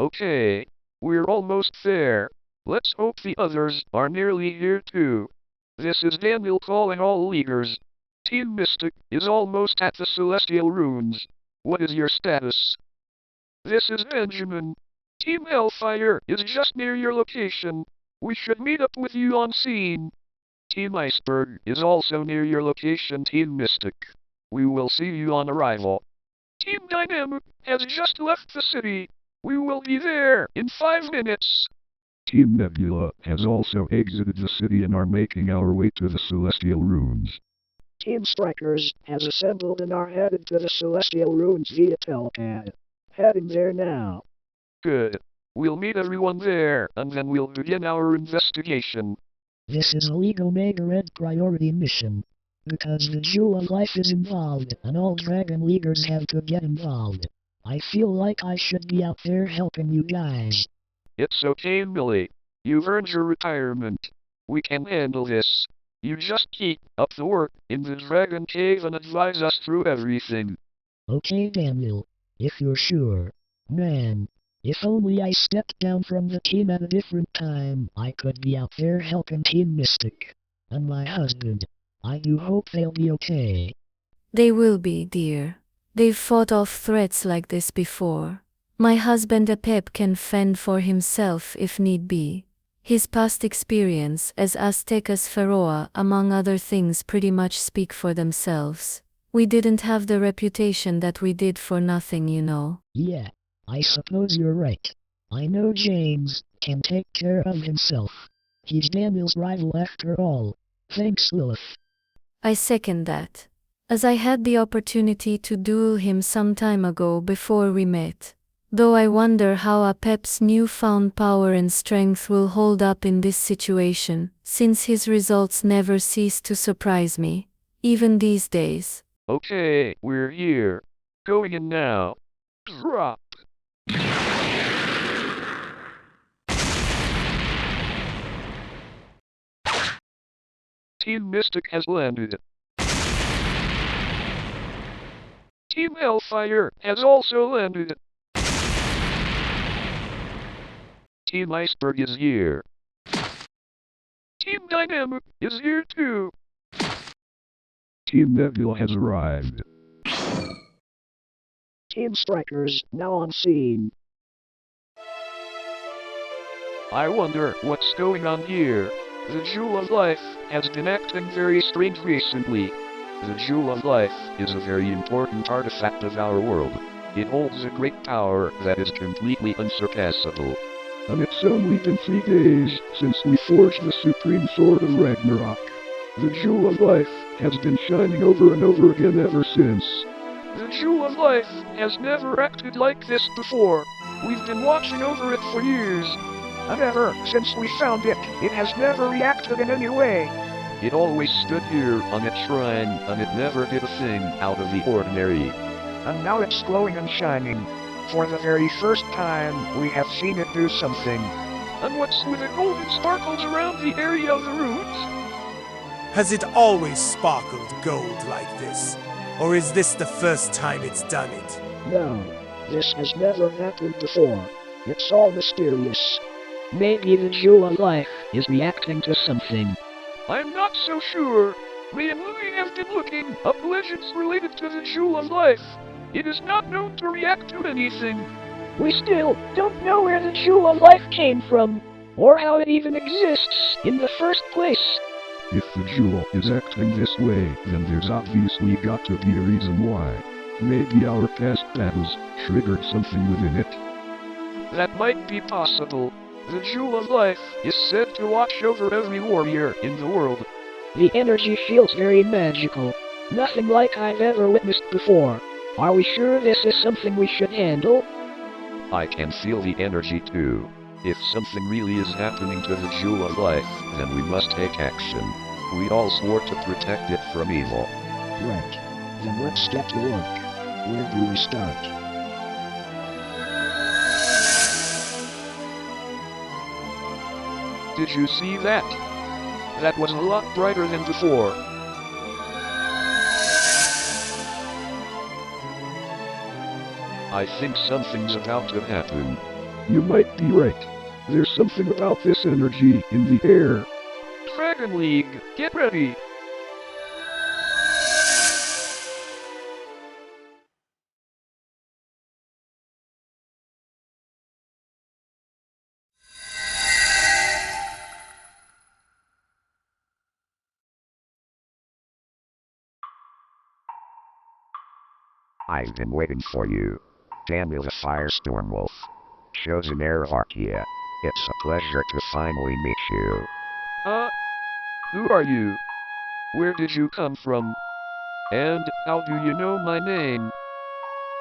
Okay, we're almost there. Let's hope the others are nearly here too. This is Daniel calling all leaguers. Team Mystic is almost at the Celestial Runes. What is your status? This is Benjamin. Team Hellfire is just near your location. We should meet up with you on scene. Team Iceberg is also near your location, Team Mystic. We will see you on arrival. Team Dynamic has just left the city. We will be there in 5 minutes. Team Nebula has also exited the city and are making our way to the Celestial Runes. Team Strikers has assembled and are headed to the Celestial Runes via telepad. Heading there now. Good. We'll meet everyone there, and then we'll begin our investigation. This is a League Omega Red priority mission. Because the Jewel of Life is involved, and all Dragon Leaguers have to get involved. I feel like I should be out there helping you guys. It's okay, Millie. You've earned your retirement. We can handle this. You just keep up the work in the Dragon Cave and advise us through everything. Okay, Daniel. If you're sure. Man, if only I stepped down from the team at a different time, I could be out there helping Team Mystic. And my husband. I do hope they'll be okay. They will be, dear. They've fought off threats like this before. My husband Apep can fend for himself if need be. His past experience as Aztecas Pharaoh, among other things, pretty much speak for themselves. We didn't have the reputation that we did for nothing, you know. Yeah, I suppose you're right. I know James can take care of himself. He's Daniel's rival after all. Thanks, Lilith. I second that. As I had the opportunity to duel him some time ago before we met. Though I wonder how Apep's newfound power and strength will hold up in this situation, since his results never cease to surprise me, even these days. Okay, we're here. Going in now. Drop. Team Mystic has landed. Team Hellfire has also landed. Team Iceberg is here. Team Dynamic is here too. Team Nebula has arrived. Team Strikers now on scene. I wonder what's going on here. The Jewel of Life has been acting very strange recently. The Jewel of Life is a very important artifact of our world. It holds a great power that is completely unsurpassable. And it's only been 3 days since we forged the Supreme Sword of Ragnarok. The Jewel of Life has been shining over and over again ever since. The Jewel of Life has never acted like this before. We've been watching over it for years. And ever since we found it, it has never reacted in any way. It always stood here on its shrine, and it never did a thing out of the ordinary. And now it's glowing and shining. For the very first time, we have seen it do something. And what's with the golden sparkles around the area of the runes? Has it always sparkled gold like this? Or is this the first time it's done it? No, this has never happened before. It's all mysterious. Maybe the Jewel of Life is reacting to something. I'm not so sure. Me and Louie have been looking up legends related to the Jewel of Life. It is not known to react to anything. We still don't know where the Jewel of Life came from, or how it even exists in the first place. If the Jewel is acting this way, then there's obviously got to be a reason why. Maybe our past battles triggered something within it. That might be possible. The Jewel of Life is said to watch over every warrior in the world. The energy feels very magical. Nothing like I've ever witnessed before. Are we sure this is something we should handle? I can feel the energy too. If something really is happening to the Jewel of Life, then we must take action. We all swore to protect it from evil. Right. Then let's get to work. Where do we start? Did you see that? That was a lot brighter than before. I think something's about to happen. You might be right. There's something about this energy in the air. Dragon League, get ready! I've been waiting for you. Daniel the TheFireStormWolf. Chosen heir of Darkia. It's a pleasure to finally meet you. Who are you? Where did you come from? And how do you know my name?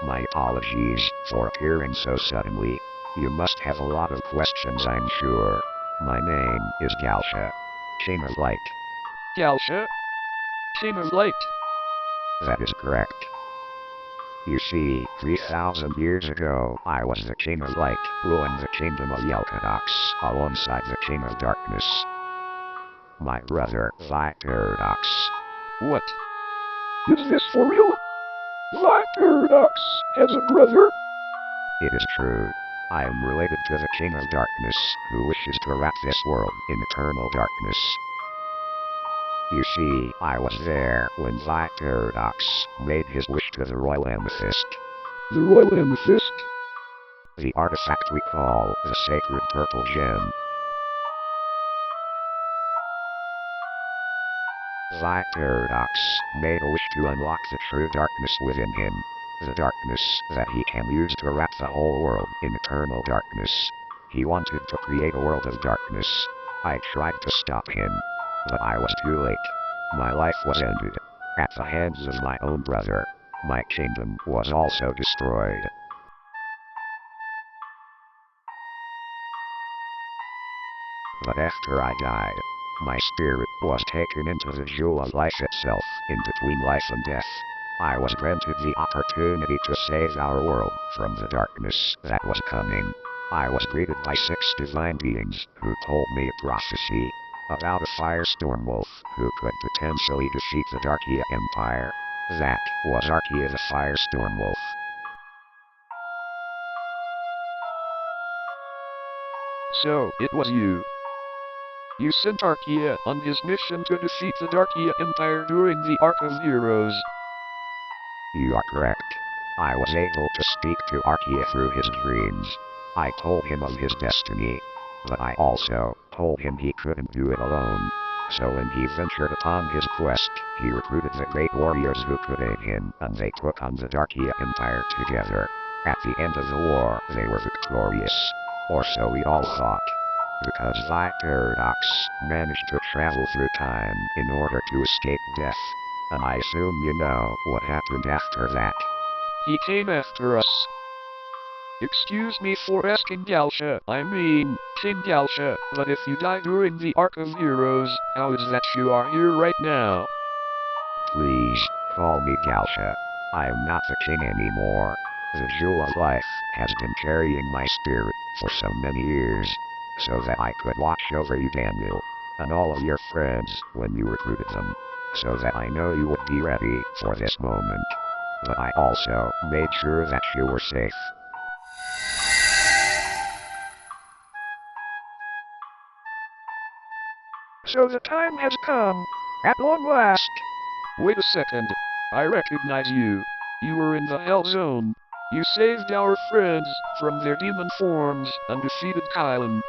My apologies for appearing so suddenly. You must have a lot of questions, I'm sure. My name is Galsha. Chain of Light. Galsha? Chain of Light. That is correct. You see, 3,000 years ago, I was the King of Light, ruling the kingdom of Yelkadox, alongside the King of Darkness. My brother, TheFireStormWolf. What? Is this for real? TheFireStormWolf has a brother? It is true. I am related to the King of Darkness, who wishes to wrap this world in eternal darkness. You see, I was there when TheFireStormWolf made his wish to the Royal Amethyst. The Royal Amethyst? The artifact we call the Sacred Purple Gem. TheFireStormWolf made a wish to unlock the true darkness within him. The darkness that he can use to wrap the whole world in eternal darkness. He wanted to create a world of darkness. I tried to stop him, but I was too late. My life was ended at the hands of my own brother. My kingdom was also destroyed. But after I died, my spirit was taken into the jewel of life itself, in between life and death. I was granted the opportunity to save our world from the darkness that was coming. I was greeted by 6 divine beings who told me a prophecy about a TheFireStormWolf who could potentially defeat the Darkia Empire. That was Darkia the TheFireStormWolf. So, it was you. You sent Darkia on his mission to defeat the Darkia Empire during the Arc of Heroes. You are correct. I was able to speak to Darkia through his dreams. I told him of his destiny, but I also told him he couldn't do it alone. So when he ventured upon his quest, he recruited the great warriors who could aid him, and they took on the Darkia Empire together. At the end of the war, they were victorious. Or so we all thought. Because TheFireStormWolf managed to travel through time in order to escape death. And I assume you know what happened after that. He came after us. Excuse me for asking Galsha, I mean, King Galsha, but if you die during the Arc of Heroes, how is that you are here right now? Please, call me Galsha. I am not the king anymore. The Jewel of Life has been carrying my spirit for so many years, so that I could watch over you, Daniel, and all of your friends when you recruited them, so that I know you would be ready for this moment. But I also made sure that you were safe. So the time has come, at long last. Wait a second. I recognize you. You were in the Hell Zone. You saved our friends from their demon forms and defeated Kylan.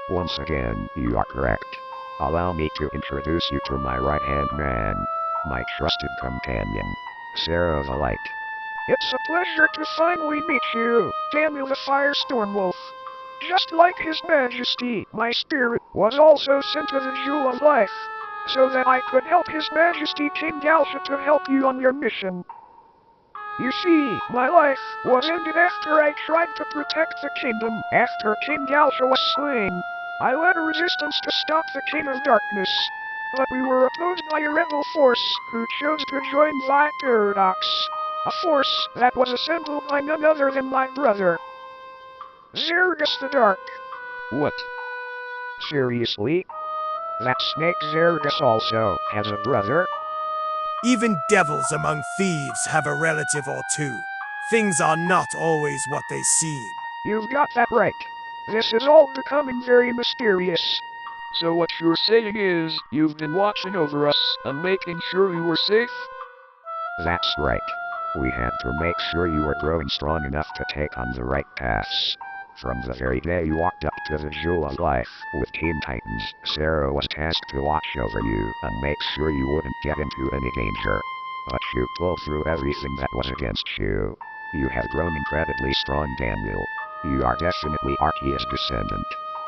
Once again, you are correct. Allow me to introduce you to my right-hand man, my trusted companion, Sarah the Light. It's a pleasure to finally meet you, Daniel the TheFireStormWolf. Just like His Majesty, my spirit was also sent to the Jewel of Life, so that I could help His Majesty King Galsha to help you on your mission. You see, my life was ended after I tried to protect the kingdom after King Galsha was slain. I led a resistance to stop the King of Darkness, but we were opposed by a rebel force who chose to join TheFireStormWolf, a force that was assembled by none other than my brother, Zergus the Dark. What? Seriously? That snake Zergus also has a brother? Even devils among thieves have a relative or two. Things are not always what they seem. You've got that right. This is all becoming very mysterious. So what you're saying is, you've been watching over us, and making sure you were safe? That's right. We had to make sure you were growing strong enough to take on the right paths. From the very day you walked up to the Jewel of Life with Teen Titans, Sarah was tasked to watch over you and make sure you wouldn't get into any danger. But you pulled through everything that was against you. You have grown incredibly strong, Daniel. You are definitely Arkia's descendant.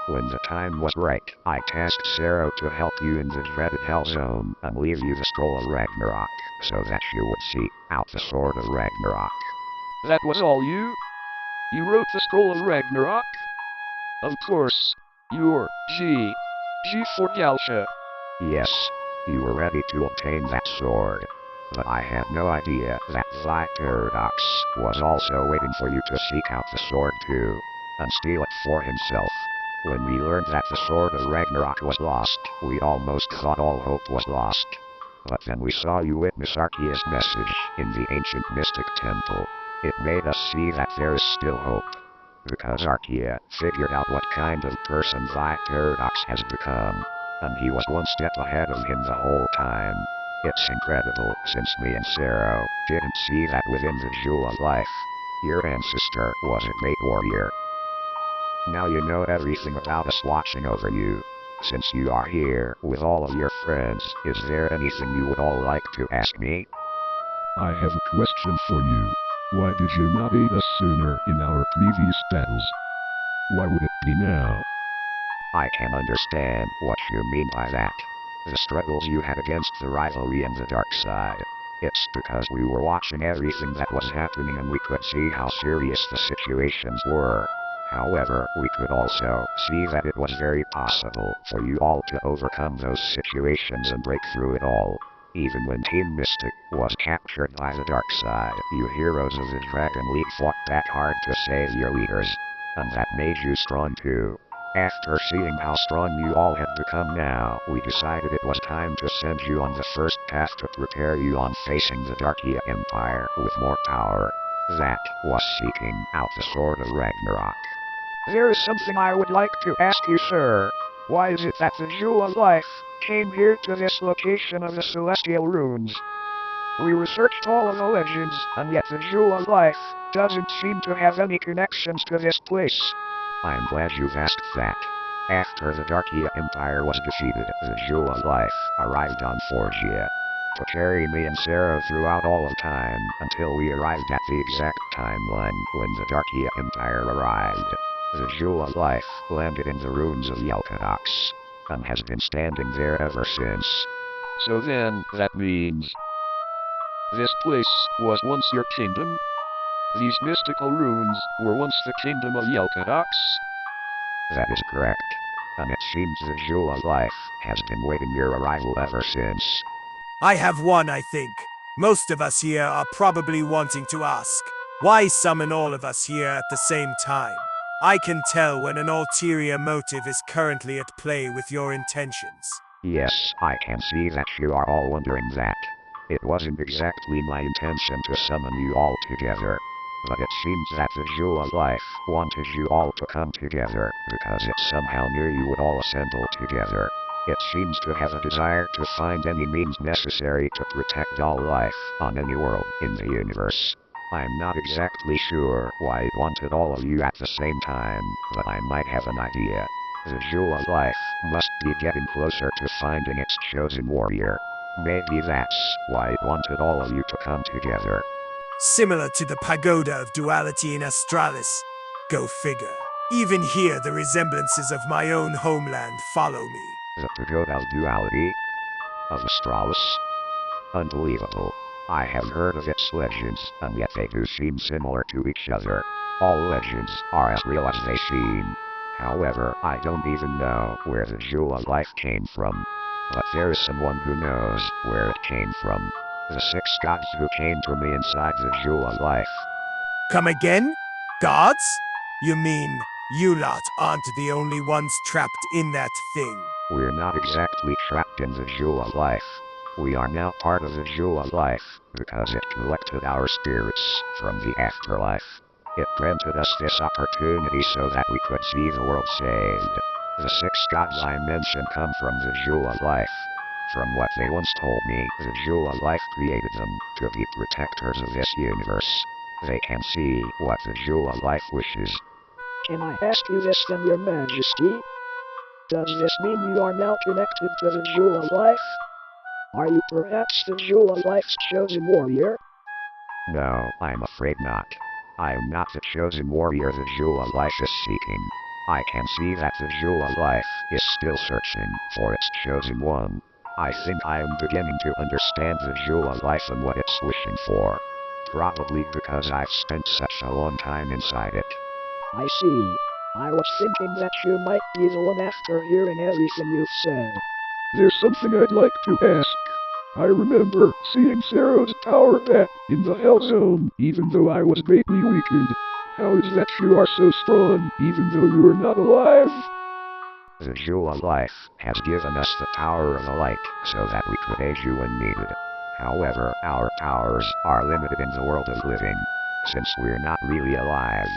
When the time was right, I tasked Sarah to help you in the dreaded Hell Zone and leave you the Scroll of Ragnarok, so that you would see out the Sword of Ragnarok. That was all you? You wrote the Scroll of Ragnarok? Of course. You're G for Galsha. Yes, you were ready to obtain that sword. But I had no idea that TheFireStormWolf was also waiting for you to seek out the sword too, and steal it for himself. When we learned that the Sword of Ragnarok was lost, we almost thought all hope was lost. But then we saw you witness Arkia's message in the ancient mystic temple. It made us see that there is still hope. Because Arkia figured out what kind of person TheFireStormWolf has become, and he was one step ahead of him the whole time. It's incredible, since me and Sarah didn't see that within the Jewel of Life. Your ancestor was a great warrior. Now you know everything about us watching over you. Since you are here with all of your friends, is there anything you would all like to ask me? I have a question for you. Why did you not aid us sooner in our previous battles? Why would it be now? I can understand what you mean by that. The struggles you had against the rivalry and the dark side. It's because we were watching everything that was happening and we could see how serious the situations were. However, we could also see that it was very possible for you all to overcome those situations and break through it all. Even when Team Mystic was captured by the dark side, you heroes of the Dragon League fought back hard to save your leaders. And that made you strong too. After seeing how strong you all have become now, we decided it was time to send you on the first path to prepare you on facing the Darkia Empire with more power. That was seeking out the Sword of Ragnarok. There is something I would like to ask you, sir. Why is it that the Jewel of Life came here to this location of the Celestial Runes? We researched all of the legends, and yet the Jewel of Life doesn't seem to have any connections to this place. I'm glad you've asked that. After the Darkia Empire was defeated, the Jewel of Life arrived on Forgia to carry me and Sarah throughout all of time until we arrived at the exact timeline when the Darkia Empire arrived. The Jewel of Life landed in the ruins of Yelkadox and has been standing there ever since. So then, that means this place was once your kingdom? These mystical runes were once the kingdom of Yelkadox? That is correct. And it seems the Jewel of Life has been waiting your arrival ever since. I have one, I think. Most of us here are probably wanting to ask, why summon all of us here at the same time? I can tell when an ulterior motive is currently at play with your intentions. Yes, I can see that you are all wondering that. It wasn't exactly my intention to summon you all together. But it seems that the Jewel of Life wanted you all to come together, because it somehow knew you would all assemble together. It seems to have a desire to find any means necessary to protect all life on any world in the universe. I'm not exactly sure why it wanted all of you at the same time, but I might have an idea. The Jewel of Life must be getting closer to finding its chosen warrior. Maybe that's why it wanted all of you to come together. Similar to the Pagoda of Duality in Astralis. Go figure. Even here the resemblances of my own homeland follow me. The Pagoda of Duality? Of Astralis? Unbelievable. I have heard of its legends, and yet they do seem similar to each other. All legends are as real as they seem. However, I don't even know where the Jewel of Life came from. But there is someone who knows where it came from. The 6 gods who came to me inside the Jewel of Life. Come again? Gods? You mean, you lot aren't the only ones trapped in that thing? We're not exactly trapped in the Jewel of Life. We are now part of the Jewel of Life, because it collected our spirits from the afterlife. It granted us this opportunity so that we could see the world saved. The 6 gods I mentioned come from the Jewel of Life. From what they once told me, the Jewel of Life created them to be protectors of this universe. They can see what the Jewel of Life wishes. Can I ask you this then, Your Majesty? Does this mean you are now connected to the Jewel of Life? Are you perhaps the Jewel of Life's chosen warrior? No, I'm afraid not. I am not the chosen warrior the Jewel of Life is seeking. I can see that the Jewel of Life is still searching for its chosen one. I think I am beginning to understand the Jewel of Life and what it's wishing for. Probably because I've spent such a long time inside it. I see. I was thinking that you might be the one after hearing everything you've said. There's something I'd like to ask. I remember seeing Sarah's power back in the Hell Zone, even though I was greatly weakened. How is that you are so strong, even though you are not alive? The Jewel of Life has given us the power of the light so that we could aid you when needed. However, our powers are limited in the world of living, since we're not really alive.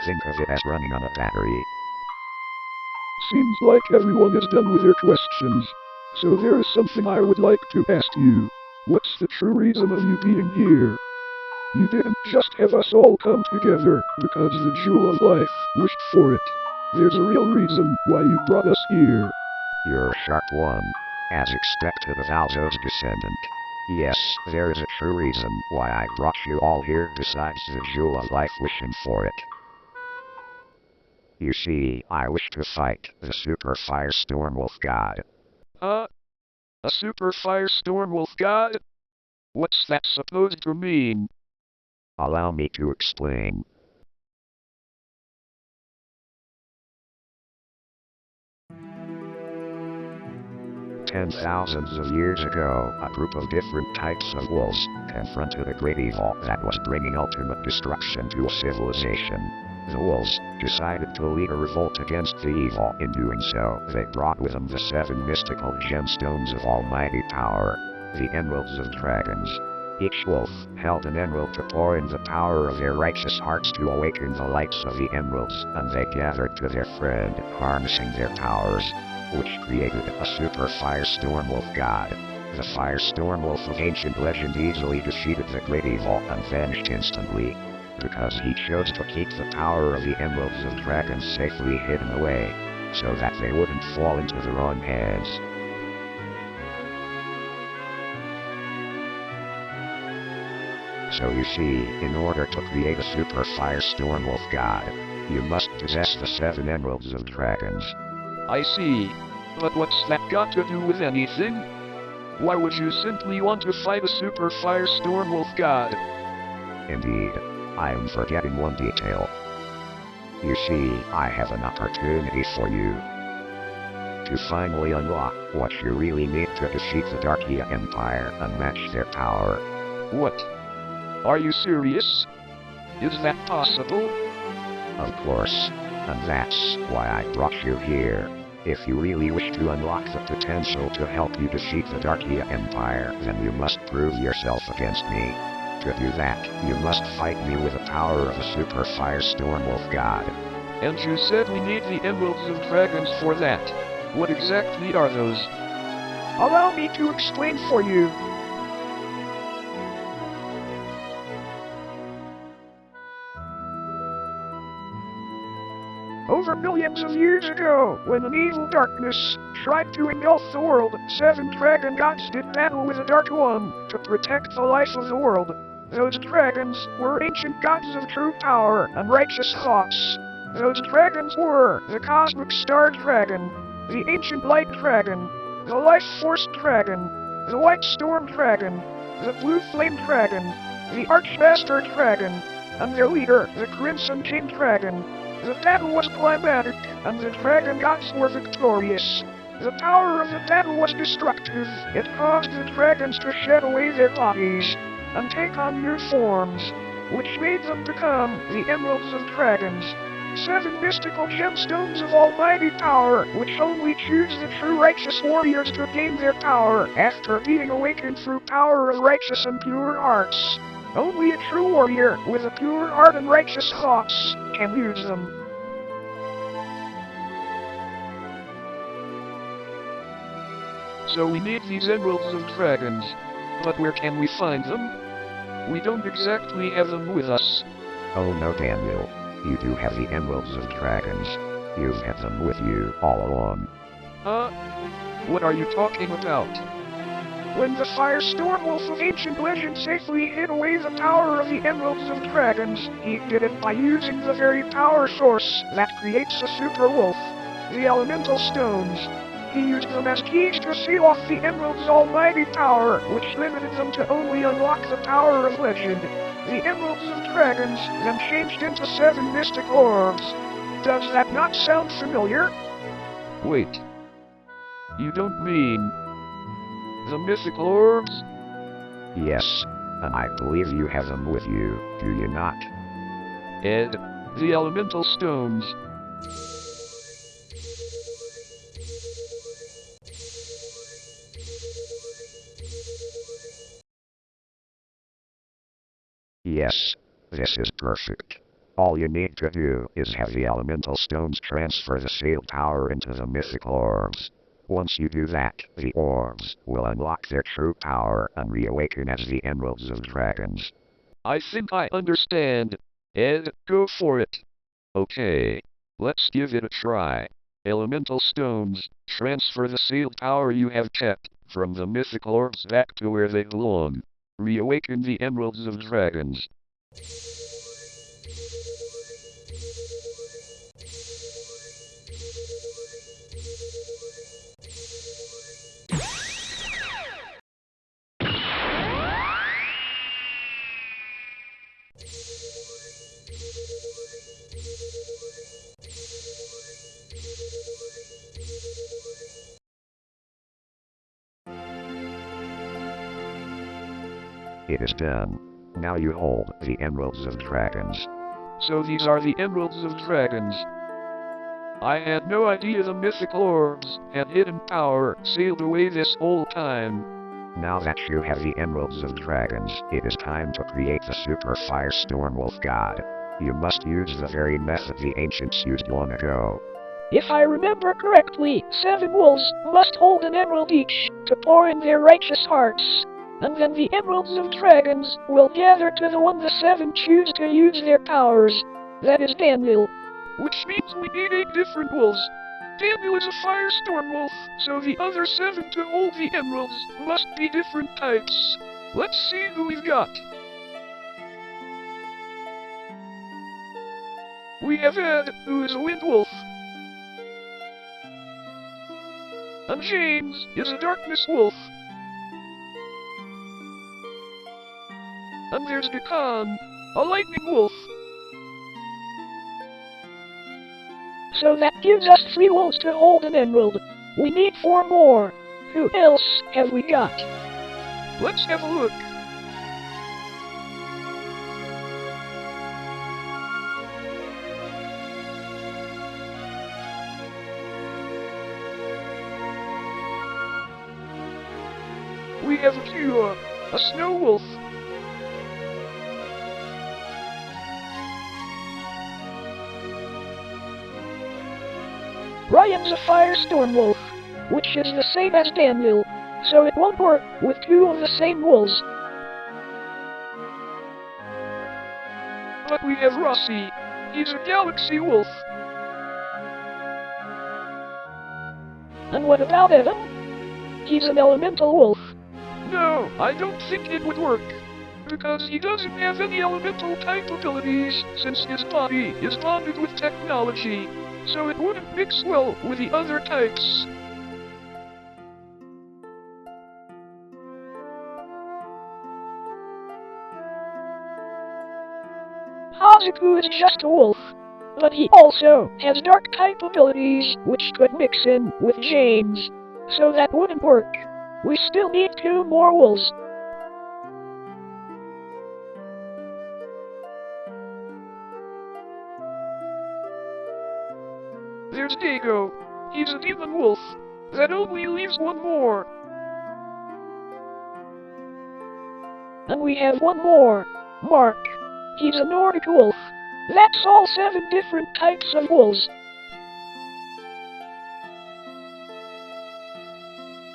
Think of it as running on a battery. Seems like everyone is done with their questions. So there is something I would like to ask you. What's the true reason of you being here? You didn't just have us all come together because the Jewel of Life wished for it. There's a real reason why you brought us here. You're a sharp one, as expected of Alzo's descendant. Yes, there is a true reason why I brought you all here besides the Jewel of Life wishing for it. You see, I wish to fight the Super FireStormWolf God. A Super FireStormWolf God? What's that supposed to mean? Allow me to explain. Thousands of years ago, a group of different types of wolves confronted a great evil that was bringing ultimate destruction to a civilization. The wolves decided to lead a revolt against the evil. In doing so, they brought with them the 7 mystical gemstones of almighty power, the Emeralds of Dragons. Each wolf held an emerald to pour in the power of their righteous hearts to awaken the lights of the emeralds, and they gathered to their friend, harnessing their powers, which created a Super FireStormWolf God. The FireStormWolf of ancient legend easily defeated the great evil and vanished instantly, because he chose to keep the power of the Emeralds of Dragons safely hidden away, so that they wouldn't fall into the wrong hands. So you see, in order to create a Super FireStormWolf God, you must possess the 7 Emeralds of Dragons. I see. But what's that got to do with anything? Why would you simply want to fight a Super FireStormWolf God? Indeed, I am forgetting one detail. You see, I have an opportunity for you to finally unlock what you really need to defeat the Darkia Empire and match their power. What? Are you serious? Is that possible? Of course, and that's why I brought you here. If you really wish to unlock the potential to help you defeat the Darkia Empire, then you must prove yourself against me. To do that, you must fight me with the power of a Super FireStormWolf God. And you said we need the Emeralds of Dragons for that. What exactly are those? Allow me to explain for you. Over millions of years ago, when an evil darkness tried to engulf the world, 7 dragon gods did battle with the Dark One to protect the life of the world. Those dragons were ancient gods of true power and righteous thoughts. Those dragons were the Cosmic Star Dragon, the Ancient Light Dragon, the Life Force Dragon, the White Storm Dragon, the Blue Flame Dragon, the Archmaster Dragon, and their leader, the Crimson King Dragon. The battle was climatic, and the dragon gods were victorious. The power of the battle was destructive. It caused the dragons to shed away their bodies and take on new forms, which made them become the Emeralds of Dragons. 7 mystical gemstones of almighty power, which only choose the true righteous warriors to gain their power after being awakened through power of righteous and pure hearts. Only a true warrior with a pure heart and righteous thoughts can use them. So we need these Emeralds of Dragons. But where can we find them? We don't exactly have them with us. Oh no, Daniel. You do have the Emeralds of Dragons. You've had them with you all along. What are you talking about? When the FireStormWolf of ancient legend safely hid away the power of the Emeralds of Dragons, he did it by using the very power source that creates a super wolf, the elemental stones. He used them as keys to seal off the Emerald's almighty power, which limited them to only unlock the power of legend. The Emeralds of Dragons then changed into 7 mystic orbs. Does that not sound familiar? Wait. You don't mean the mythical orbs? Yes, and I believe you have them with you, do you not? Ed, the elemental stones. Yes, this is perfect. All you need to do is have the elemental stones transfer the sealed power into the mythical orbs. Once you do that, the orbs will unlock their true power and reawaken as the Emeralds of Dragons. I think I understand. Ed, go for it. Okay, let's give it a try. Elemental stones, transfer the sealed power you have kept from the mythical orbs back to where they belong. Reawaken the Emeralds of Dragons. It is done. Now you hold the Emeralds of Dragons. So these are the Emeralds of Dragons. I had no idea the mythical orbs had hidden power sealed away this whole time. Now that you have the Emeralds of Dragons, it is time to create the Super FireStormWolf God. You must use the very method the ancients used long ago. If I remember correctly, 7 wolves must hold an emerald each to pour in their righteous hearts. And then the Emeralds of Dragons will gather to the one the 7 choose to use their powers. That is Daniel. Which means we need 8 different wolves. Daniel is a FireStormWolf, so the other 7 to hold the emeralds must be different types. Let's see who we've got. We have Ed, who is a Windwolf. And James is a Darkness Wolf. And there's Gakan, a Lightning Wolf. So that gives us 3 wolves to hold an emerald. We need 4 more. Who else have we got? Let's have a look. We have Kua, a Snow Wolf. Ryan's a FireStormWolf, which is the same as Daniel, so it won't work with 2 of the same wolves. But we have Rossi. He's a Galaxy Wolf. And what about Adam? He's an Elemental Wolf. No, I don't think it would work. Because he doesn't have any elemental type abilities, since his body is bonded with technology. So it wouldn't mix well with the other types. Hazuku is just a wolf, but he also has dark type abilities which could mix in with James, so that wouldn't work. We still need 2 more wolves. There's Dago. He's a demon wolf. That only leaves 1 more. And we have 1 more. Mark. He's a Nordic wolf. That's all 7 different types of wolves.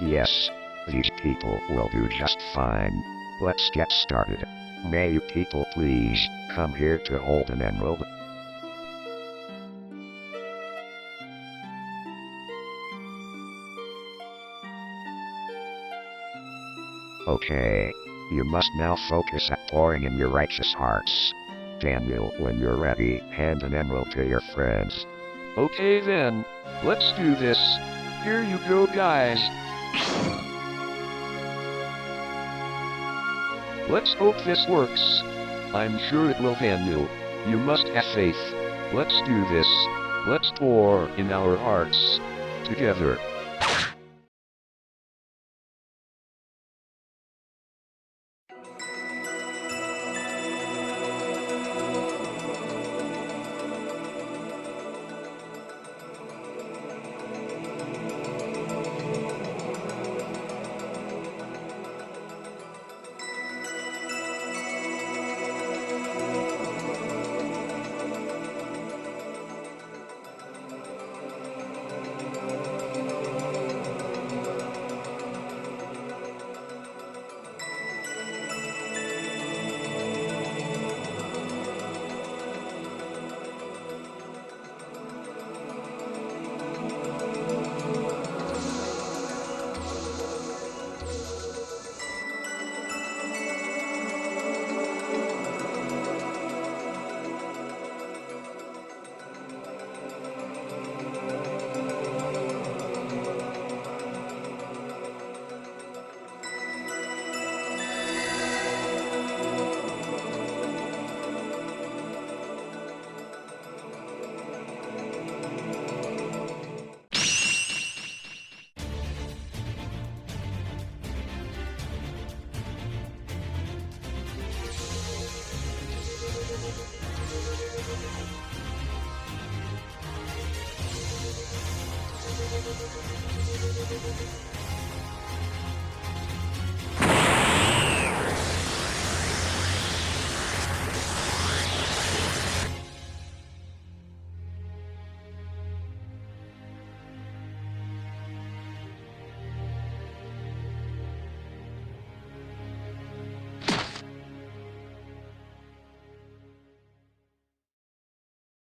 Yes, these people will do just fine. Let's get started. May you people please come here to hold an emerald? Okay, you must now focus at pouring in your righteous hearts. Daniel, when you're ready, hand an emerald to your friends. Okay then, let's do this. Here you go, guys. Let's hope this works. I'm sure it will, Daniel. You must have faith. Let's do this. Let's pour in our hearts. Together.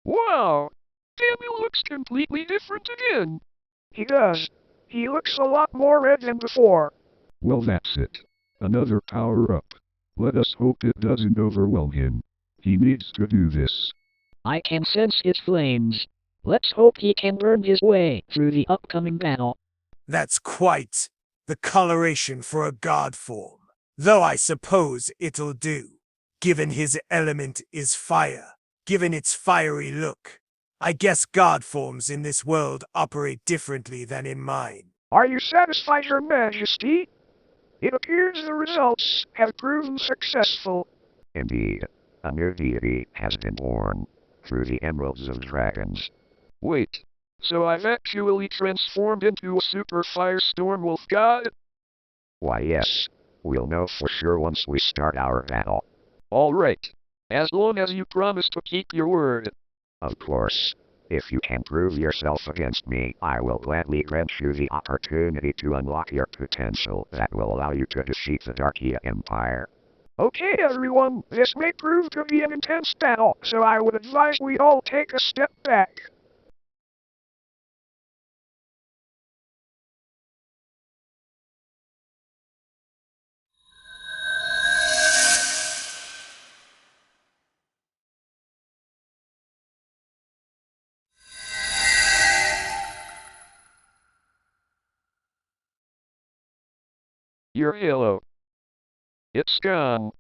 Wow! Daniel looks completely different again. He does. He looks a lot more red than before. Well, that's it. Another power-up. Let us hope it doesn't overwhelm him. He needs to do this. I can sense his flames. Let's hope he can burn his way through the upcoming battle. That's quite the coloration for a god form. Though I suppose it'll do, given his element is fire. Given its fiery look, I guess god forms in this world operate differently than in mine. Are you satisfied, Your Majesty? It appears the results have proven successful. Indeed, a new deity has been born through the emeralds of dragons. Wait, so I've actually transformed into a super FireStormWolf god? Why yes, we'll know for sure once we start our battle. Alright, as long as you promise to keep your word. Of course, if you can prove yourself against me, I will gladly grant you the opportunity to unlock your potential that will allow you to defeat the Darkia Empire. Okay, everyone, this may prove to be an intense battle, so I would advise we all take a step back. Your halo. It's gone.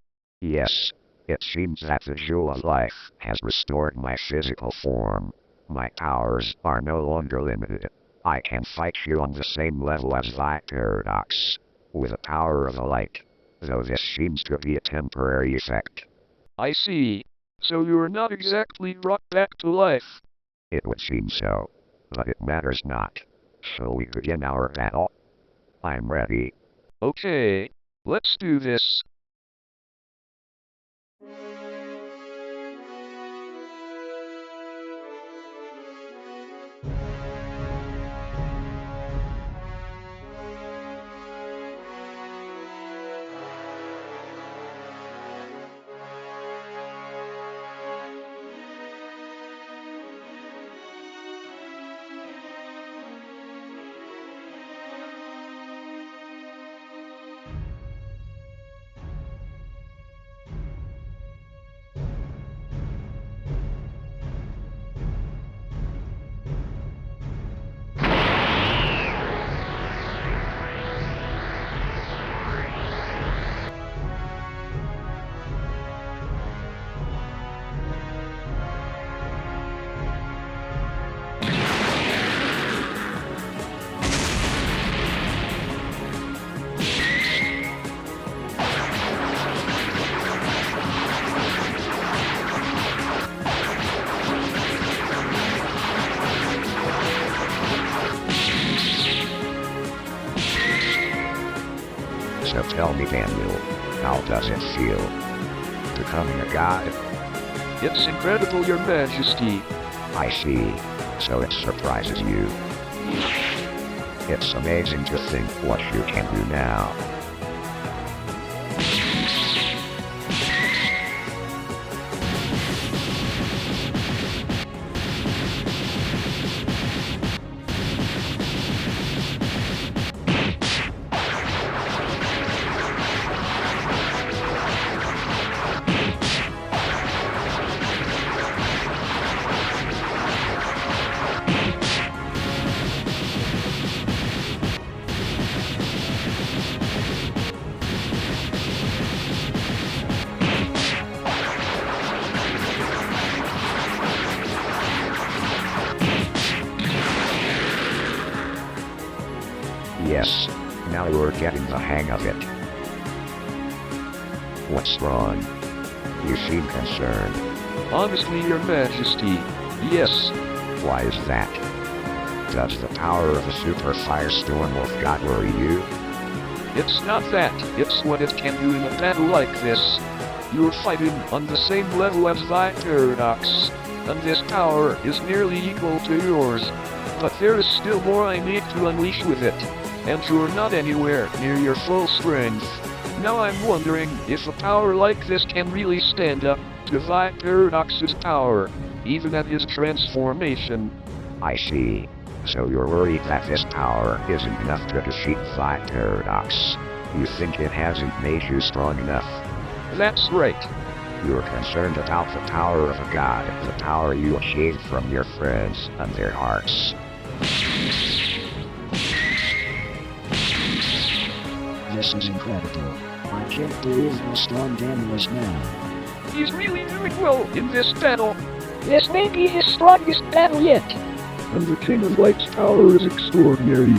Yes, it seems that the Jewel of Life has restored my physical form. My powers are no longer limited. I can fight you on the same level as thy paradox, with the power of the light, though this seems to be a temporary effect. I see. So you're not exactly brought back to life. It would seem so, but it matters not. Shall we begin our battle? I'm ready. Okay, let's do this. So tell me, Daniel, how does it feel? Becoming a god? It's incredible, Your Majesty. I see. So it surprises you. It's amazing to think what you can do now. Yes, now you're getting the hang of it. What's wrong? You seem concerned. Honestly, Your Majesty, yes. Why is that? Does the power of the Super TheFireStormWolf god worry you? It's not that, it's what it can do in a battle like this. You're fighting on the same level as TheFireStormWolf, and this power is nearly equal to yours. But there is still more I need to unleash with it, and you're not anywhere near your full strength. Now I'm wondering if a power like this can really stand up to TheFireStormWolf's power, even at his transformation. I see. So you're worried that this power isn't enough to defeat TheFireStormWolf. You think it hasn't made you strong enough? That's right. You're concerned about the power of a god, the power you achieve from your friends and their hearts. This is incredible. I can't believe how strong Daniel is now. He's really doing well in this battle. This may be his strongest battle yet. And the King of Light's power is extraordinary.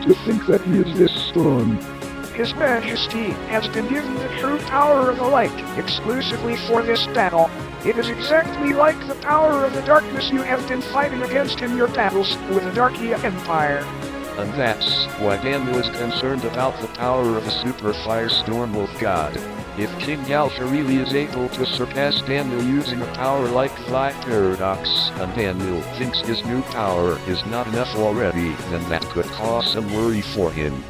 To think that he is this strong. His Majesty has been given the true power of the light exclusively for this battle. It is exactly like the power of the darkness you have been fighting against in your battles with the Darkia Empire. And that's why Daniel is concerned about the power of the Super TheFireStormWolf god. If King Galcha really is able to surpass Daniel using a power like TheFireStormWolf, and Daniel thinks his new power is not enough already, then that could cause some worry for him.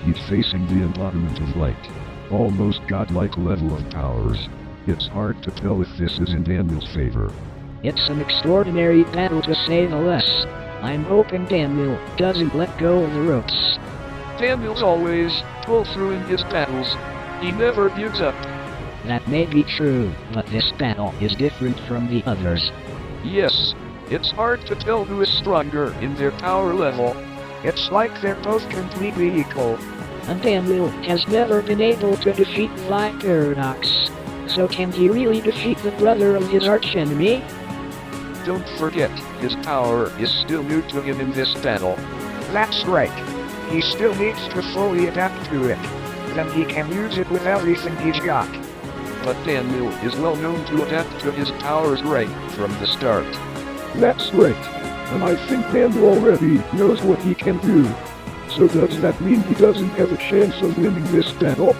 He's facing the embodiment of light. Almost godlike level of powers. It's hard to tell if this is in Daniel's favor. It's an extraordinary battle to say the least. I'm hoping Daniel doesn't let go of the ropes. Daniel's always pull through in his battles. He never gives up. That may be true, but this battle is different from the others. Yes, it's hard to tell who is stronger in their power level. It's like they're both completely equal. And Daniel has never been able to defeat TheFireStormWolf. So can he really defeat the brother of his archenemy? Don't forget, his power is still new to him in this battle. That's right. He still needs to fully adapt to it. Then he can use it with everything he's got. But Daniel is well known to adapt to his powers right from the start. That's right. And I think Daniel already knows what he can do. So does that mean he doesn't have a chance of winning this battle?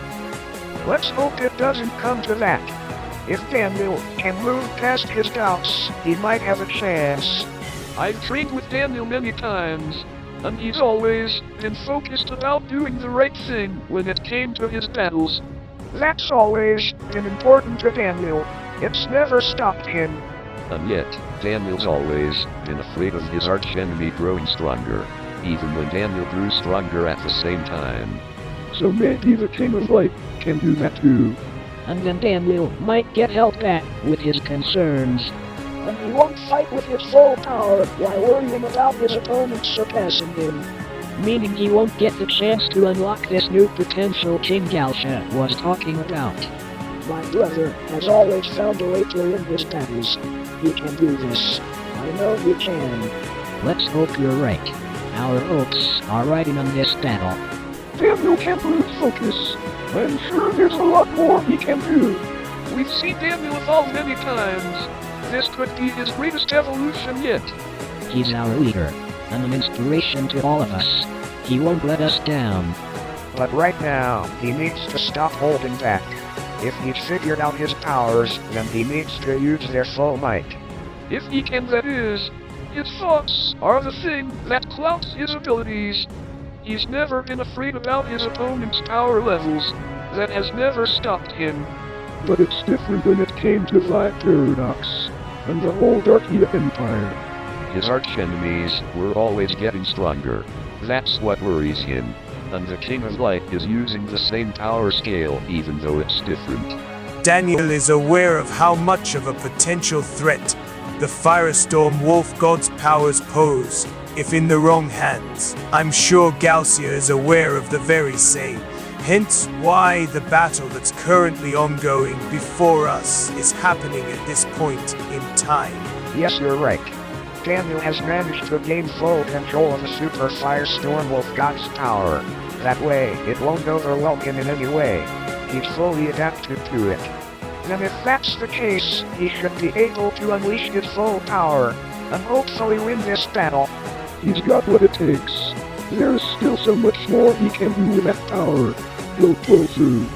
Let's hope it doesn't come to that. If Daniel can move past his doubts, he might have a chance. I've trained with Daniel many times, and he's always been focused about doing the right thing when it came to his battles. That's always been important to Daniel. It's never stopped him. And yet, Daniel's always been afraid of his archenemy growing stronger, even when Daniel grew stronger at the same time. So maybe the King of Light can do that too. And then Daniel might get held back with his concerns. And he won't fight with his full power while worrying about his opponents surpassing him. Meaning he won't get the chance to unlock this new potential King Galcha was talking about. My brother has always found a way to win his battles. He can do this. I know he can. Let's hope you're right. Our hopes are riding on this battle. Daniel can't lose focus. I'm sure there's a lot more he can do. We've seen Daniel evolve many times. This could be his greatest evolution yet. He's our leader, and an inspiration to all of us. He won't let us down. But right now, he needs to stop holding back. If he's figured out his powers, then he needs to use their full might. If he can, that is. His thoughts are the thing that clouds his abilities. He's never been afraid about his opponent's power levels. That has never stopped him. But it's different when it came to Light Paradox and the whole Darkia Empire. His arch-enemies were always getting stronger. That's what worries him. And the King of Light is using the same power scale even though it's different. Daniel is aware of how much of a potential threat the TheFireStormWolf god's powers pose, if in the wrong hands. I'm sure Galcia is aware of the very same. Hence why the battle that's currently ongoing before us is happening at this point in time. Yes, you're right. Daniel has managed to gain full control of the Super TheFireStormWolf god's power. That way, it won't overwhelm him in any way. He's fully adapted to it. Then if that's the case, he should be able to unleash his full power, and hopefully win this battle. He's got what it takes. There's still so much more he can do with that power. He'll pull through.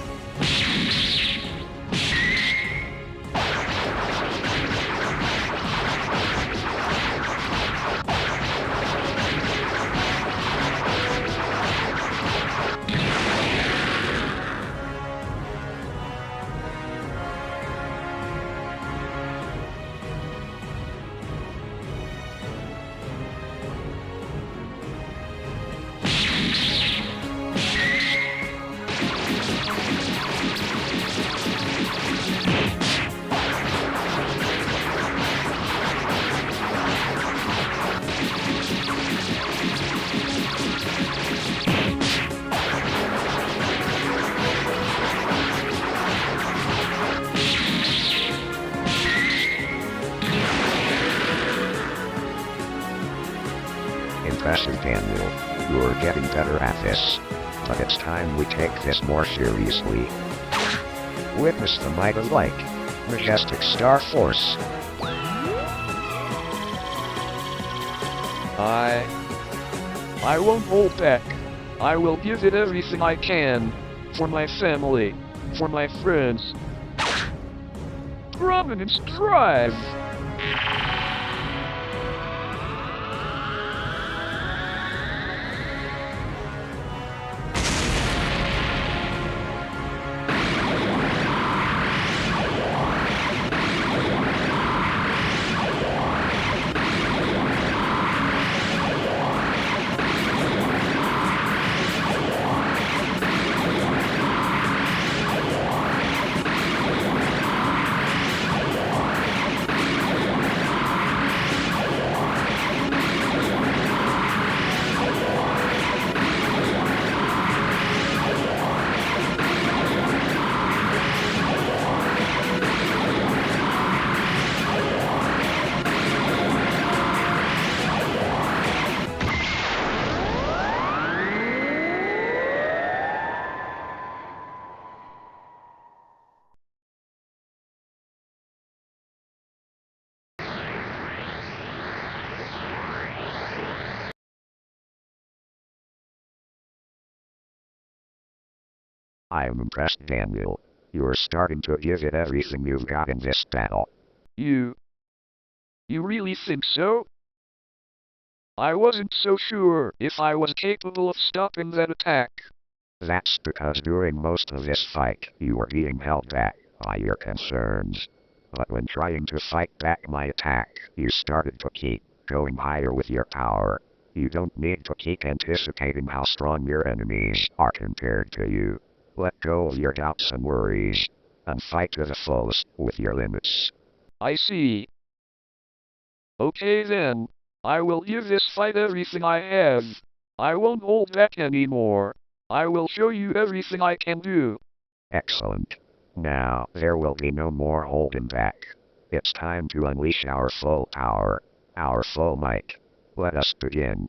Impressive, Daniel. You're getting better at this. But it's time we take this more seriously. Witness the might of light. Majestic Star Force. I won't hold back. I will give it everything I can. For my family. For my friends. Prominence Drive! I'm impressed, Daniel. You're starting to give it everything you've got in this battle. You really think so? I wasn't so sure if I was capable of stopping that attack. That's because during most of this fight, you were being held back by your concerns. But when trying to fight back my attack, you started to keep going higher with your power. You don't need to keep anticipating how strong your enemies are compared to you. Let go of your doubts and worries, and fight to the fullest with your limits. I see. Okay then, I will give this fight everything I have. I won't hold back anymore. I will show you everything I can do. Excellent. Now, there will be no more holding back. It's time to unleash our full power, our full might. Let us begin.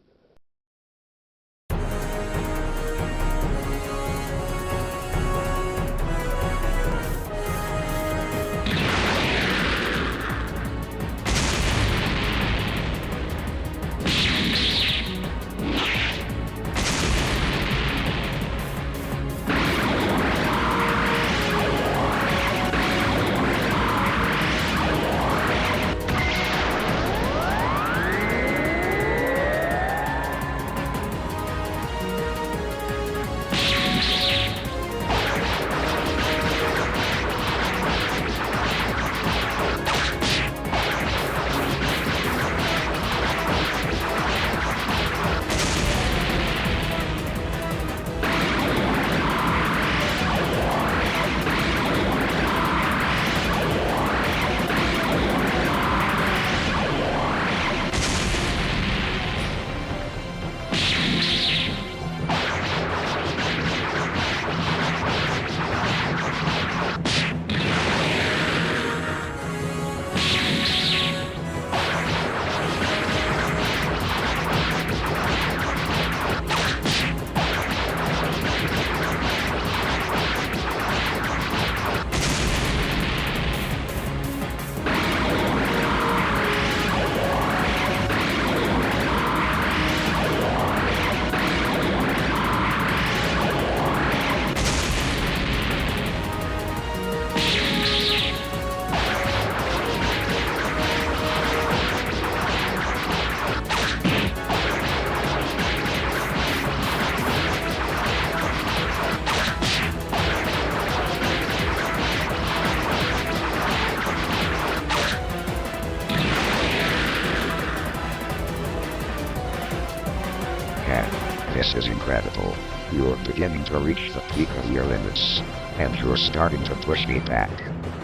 incredible. You're beginning to reach the peak of your limits, and you're starting to push me back.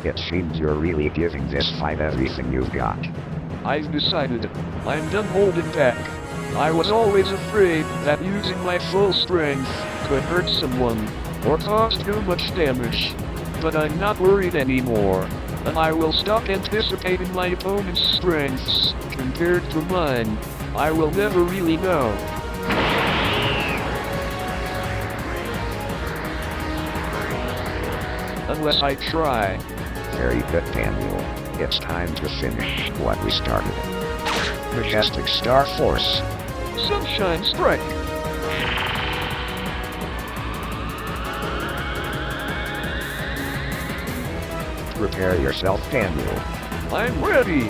It seems you're really giving this fight everything you've got. I've decided. I'm done holding back. I was always afraid that using my full strength could hurt someone, or cause too much damage. But I'm not worried anymore, and I will stop anticipating my opponent's strengths compared to mine. I will never really know. Unless I try. Very good, Daniel. It's time to finish what we started. Majestic Star Force. Sunshine Strike. Prepare yourself, Daniel. I'm ready.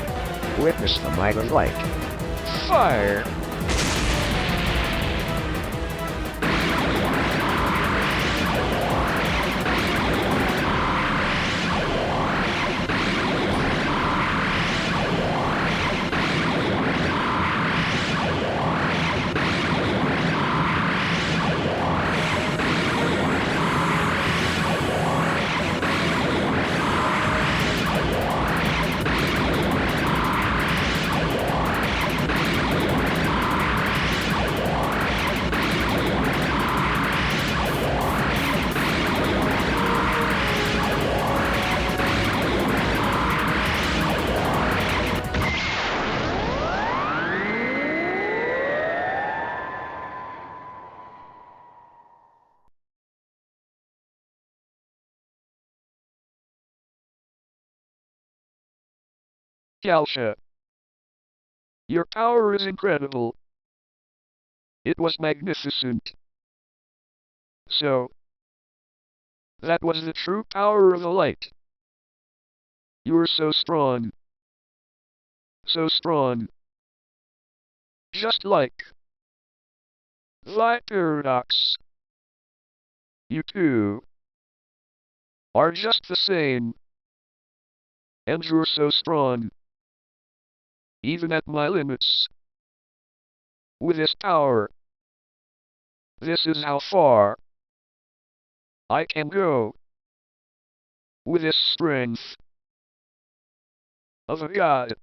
Witness the might of light. Fire. Galsha. Your power is incredible. It was magnificent. So, that was the true power of the light. You were so strong. So strong. Just like the paradox. You two are just the same. And you're so strong. Even at my limits. With this power. This is how far I can go. With this strength of a god.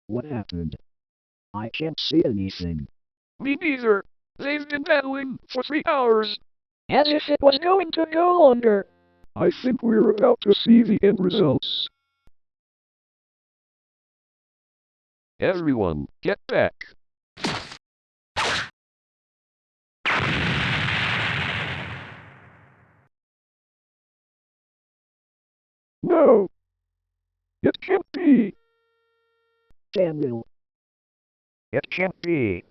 What happened? I can't see anything. Me neither. They've been battling for 3 hours. As if it was going to go longer. I think we're about to see the end results. Everyone, get back. No! It can't be! Daniel, It can't be.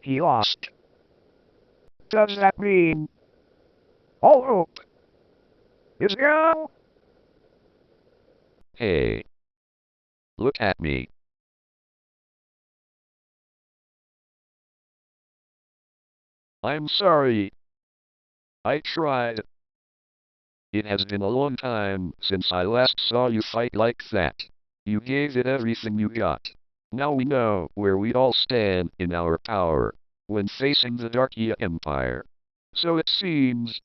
He lost. Does that mean all hope is gone? Hey. Look at me. I'm sorry. I tried. It has been a long time since I last saw you fight like that. You gave it everything you got. Now we know where we all stand in our power when facing the Darkia Empire. So it seems.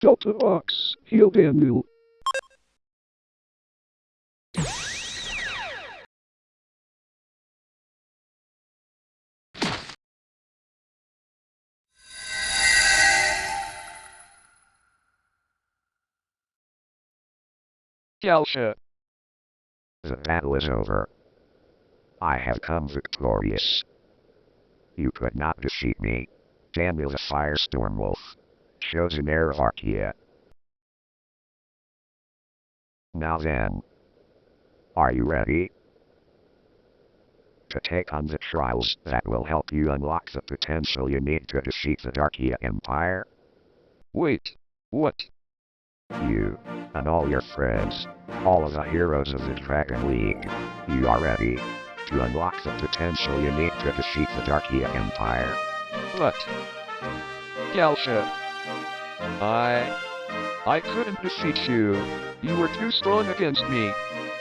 Delta Vox, heal Daniel. Galsha. The battle is over. I have come victorious. You could not defeat me, Daniel the TheFireStormWolf, chosen heir of Darkia. Now then, are you ready to take on the trials that will help you unlock the potential you need to defeat the Darkia Empire? Wait, what? You, and all your friends, all of the heroes of the Dragon League, you are ready to unlock the potential you need to defeat the Darkia Empire. But, Galsha, I couldn't defeat you. You were too strong against me.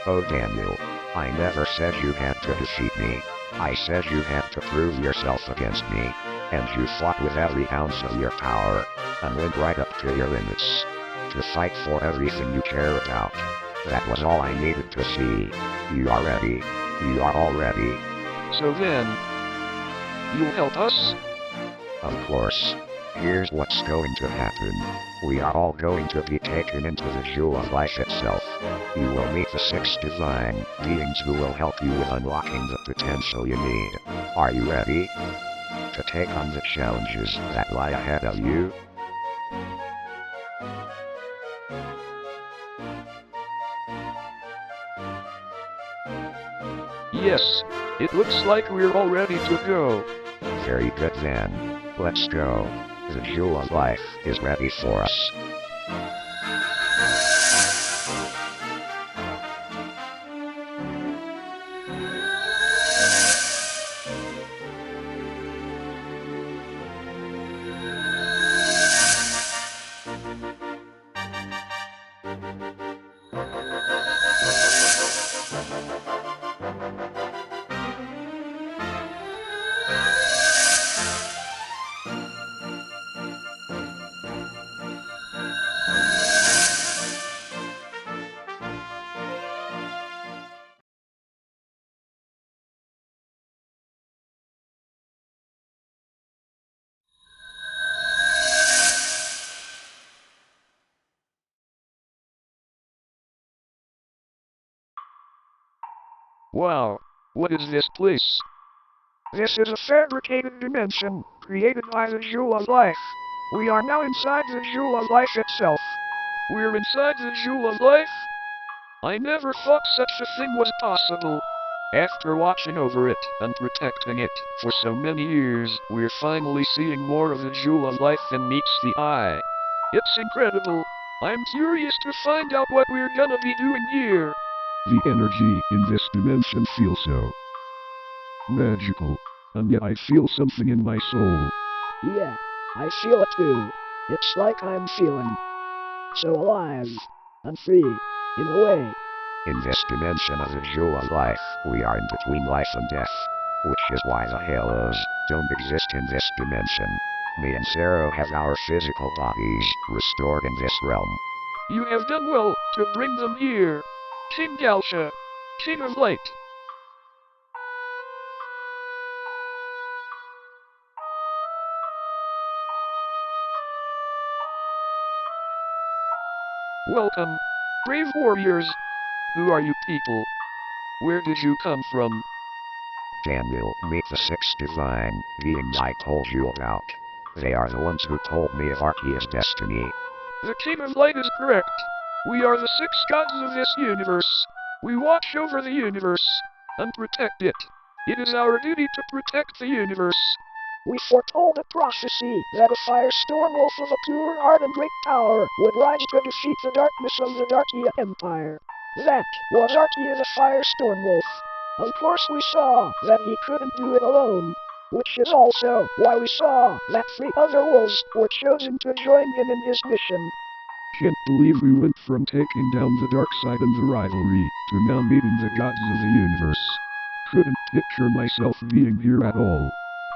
Oh Daniel, I never said you had to defeat me. I said you had to prove yourself against me, and you fought with every ounce of your power, and went right up to your limits, to fight for everything you care about. That was all I needed to see. You are ready. You are all ready. So then, you'll help us? Of course. Here's what's going to happen. We are all going to be taken into the Jewel of Life itself. You will meet the 6 divine beings who will help you with unlocking the potential you need. Are you ready to take on the challenges that lie ahead of you? Yes, it looks like we're all ready to go. Very good then. Let's go. The Jewel of Life is ready for us. Wow, what is this place? This is a fabricated dimension, created by the Jewel of Life. We are now inside the Jewel of Life itself. We're inside the Jewel of Life? I never thought such a thing was possible. After watching over it and protecting it for so many years, we're finally seeing more of the Jewel of Life than meets the eye. It's incredible. I'm curious to find out what we're gonna be doing here. The energy in this dimension feels so magical, and yet I feel something in my soul. Yeah, I feel it too. It's like I'm feeling so alive and free, in a way. In this dimension of the Jewel of Life, we are in between life and death, which is why the Halos don't exist in this dimension. Me and Zero have our physical bodies restored in this realm. You have done well to bring them here. King Galsha, King of Light. Welcome, brave warriors. Who are you people? Where did you come from? Daniel, meet the 6 divine beings I told you about. They are the ones who told me of Arceus' destiny. The King of Light is correct. We are the 6 gods of this universe. We watch over the universe and protect it. It is our duty to protect the universe. We foretold a prophecy that a TheFireStormWolf of a pure heart and great power would rise to defeat the darkness of the Darkia Empire. That was Darkia the TheFireStormWolf. Of course we saw that he couldn't do it alone, which is also why we saw that 3 other wolves were chosen to join him in his mission. Can't believe we went from taking down the dark side and the rivalry to now meeting the gods of the universe. Couldn't picture myself being here at all.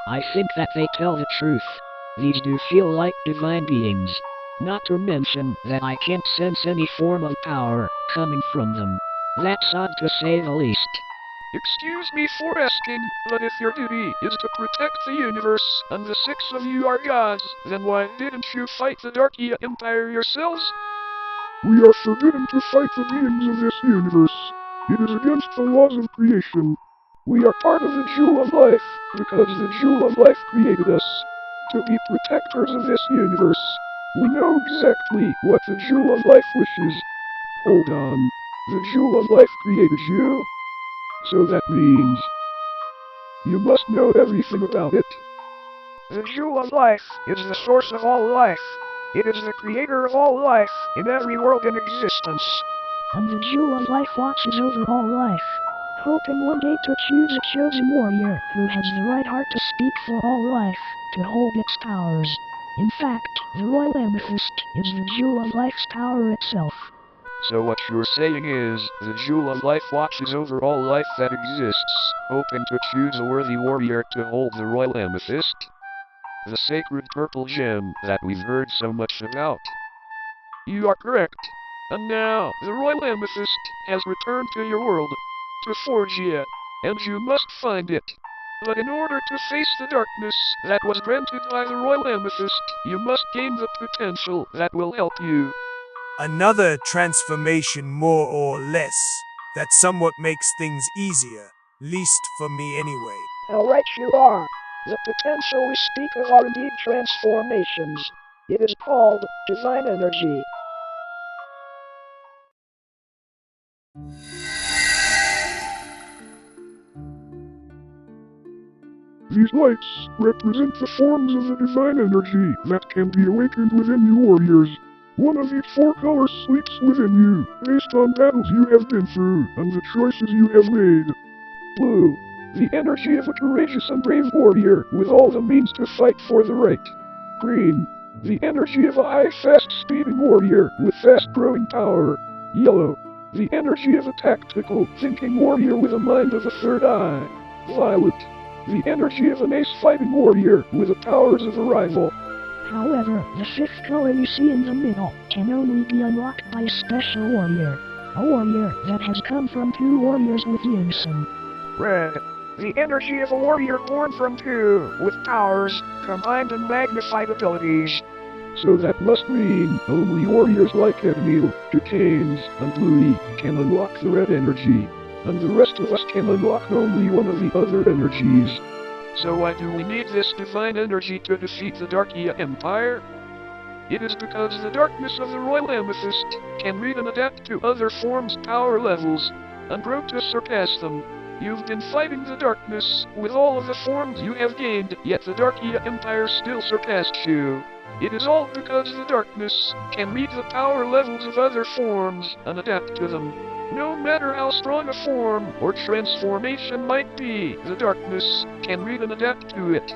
I think that they tell the truth. These do feel like divine beings. Not to mention that I can't sense any form of power coming from them. That's odd to say the least. Excuse me for asking, but if your duty is to protect the universe, and the 6 of you are gods, then why didn't you fight the Darkia Empire yourselves? We are forbidden to fight the beings of this universe. It is against the laws of creation. We are part of the Jewel of Life, because the Jewel of Life created us to be protectors of this universe. We know exactly what the Jewel of Life wishes. Hold on. The Jewel of Life created you. So that means you must know everything about it. The Jewel of Life is the source of all life. It is the creator of all life in every world in existence. And the Jewel of Life watches over all life, hoping one day to choose a chosen warrior who has the right heart to speak for all life, to hold its powers. In fact, the Royal Amethyst is the Jewel of Life's power itself. So what you're saying is, the Jewel of Life watches over all life that exists, hoping to choose a worthy warrior to hold the Royal Amethyst? The sacred purple gem that we've heard so much about. You are correct. And now, the Royal Amethyst has returned to your world, to Forgia, and you must find it. But in order to face the darkness that was granted by the Royal Amethyst, you must gain the potential that will help you. Another transformation more or less, that somewhat makes things easier, least for me anyway. How right you are. The potential we speak of are indeed transformations. It is called divine energy. These lights represent the forms of the divine energy that can be awakened within you warriors. One of each four colors sleeps within you, based on battles you have been through and the choices you have made. Blue, the energy of a courageous and brave warrior with all the means to fight for the right. Green, the energy of a high, fast-speeding warrior with fast-growing power. Yellow, the energy of a tactical, thinking warrior with a mind of a third eye. Violet, the energy of an ace-fighting warrior with the powers of a rival. However, the fifth color you see in the middle can only be unlocked by a special warrior. A warrior that has come from two warriors with unison. Red, the energy of a warrior born from two, with powers, combined and magnified abilities. So that must mean only warriors like Emil, Duquesnes, and Louis can unlock the red energy, and the rest of us can unlock only one of the other energies. So why do we need this divine energy to defeat the Darkia Empire? It is because the darkness of the Royal Amethyst can read and adapt to other forms' power levels, and grow to surpass them. You've been fighting the darkness with all of the forms you have gained, yet the Darkia Empire still surpassed you. It is all because the darkness can read the power levels of other forms and adapt to them. No matter how strong a form or transformation might be, the darkness can read and adapt to it.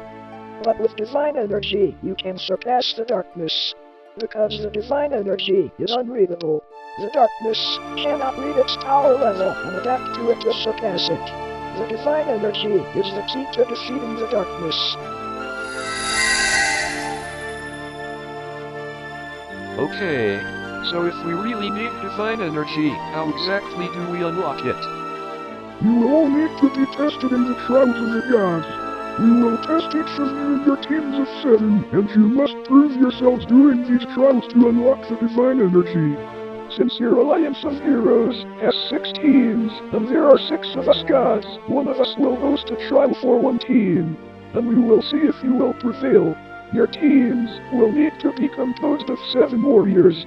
But with divine energy, you can surpass the darkness. Because the divine energy is unreadable. The darkness cannot read its power level and adapt to it to surpass it. The divine energy is the key to defeating the darkness. Okay, so if we really need divine energy, how exactly do we unlock it? You will all need to be tested in the trials of the gods. We will test each of you in your teams of 7, and you must prove yourselves during these trials to unlock the divine energy. Since your alliance of heroes has 6 teams, and there are 6 of us gods, one of us will host a trial for one team, and we will see if you will prevail. Your teams will need to be composed of 7 warriors.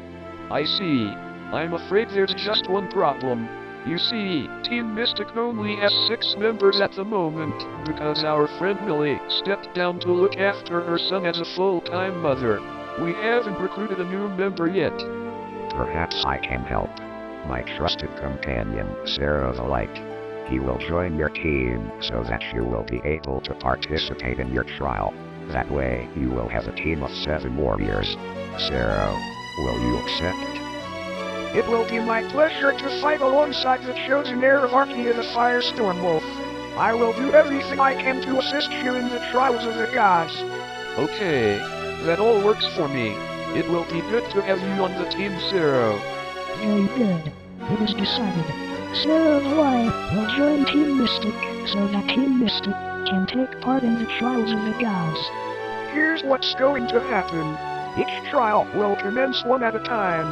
I see. I'm afraid there's just one problem. You see, Team Mystic only has 6 members at the moment, because our friend Millie stepped down to look after her son as a full-time mother. We haven't recruited a new member yet. Perhaps I can help. My trusted companion, Sarah the Light. He will join your team so that you will be able to participate in your trial. That way, you will have a team of 7 warriors. Sarah, will you accept? It will be my pleasure to fight alongside the chosen heir of Darkia TheFireStormWolf. I will do everything I can to assist you in the trials of the gods. Okay, that all works for me. It will be good to have you on the team, Sarah. Very good. It is decided. Sarah the Light will join Team Mystic so that Team Mystic can take part in the trials of the gods. Here's what's going to happen. Each trial will commence one at a time.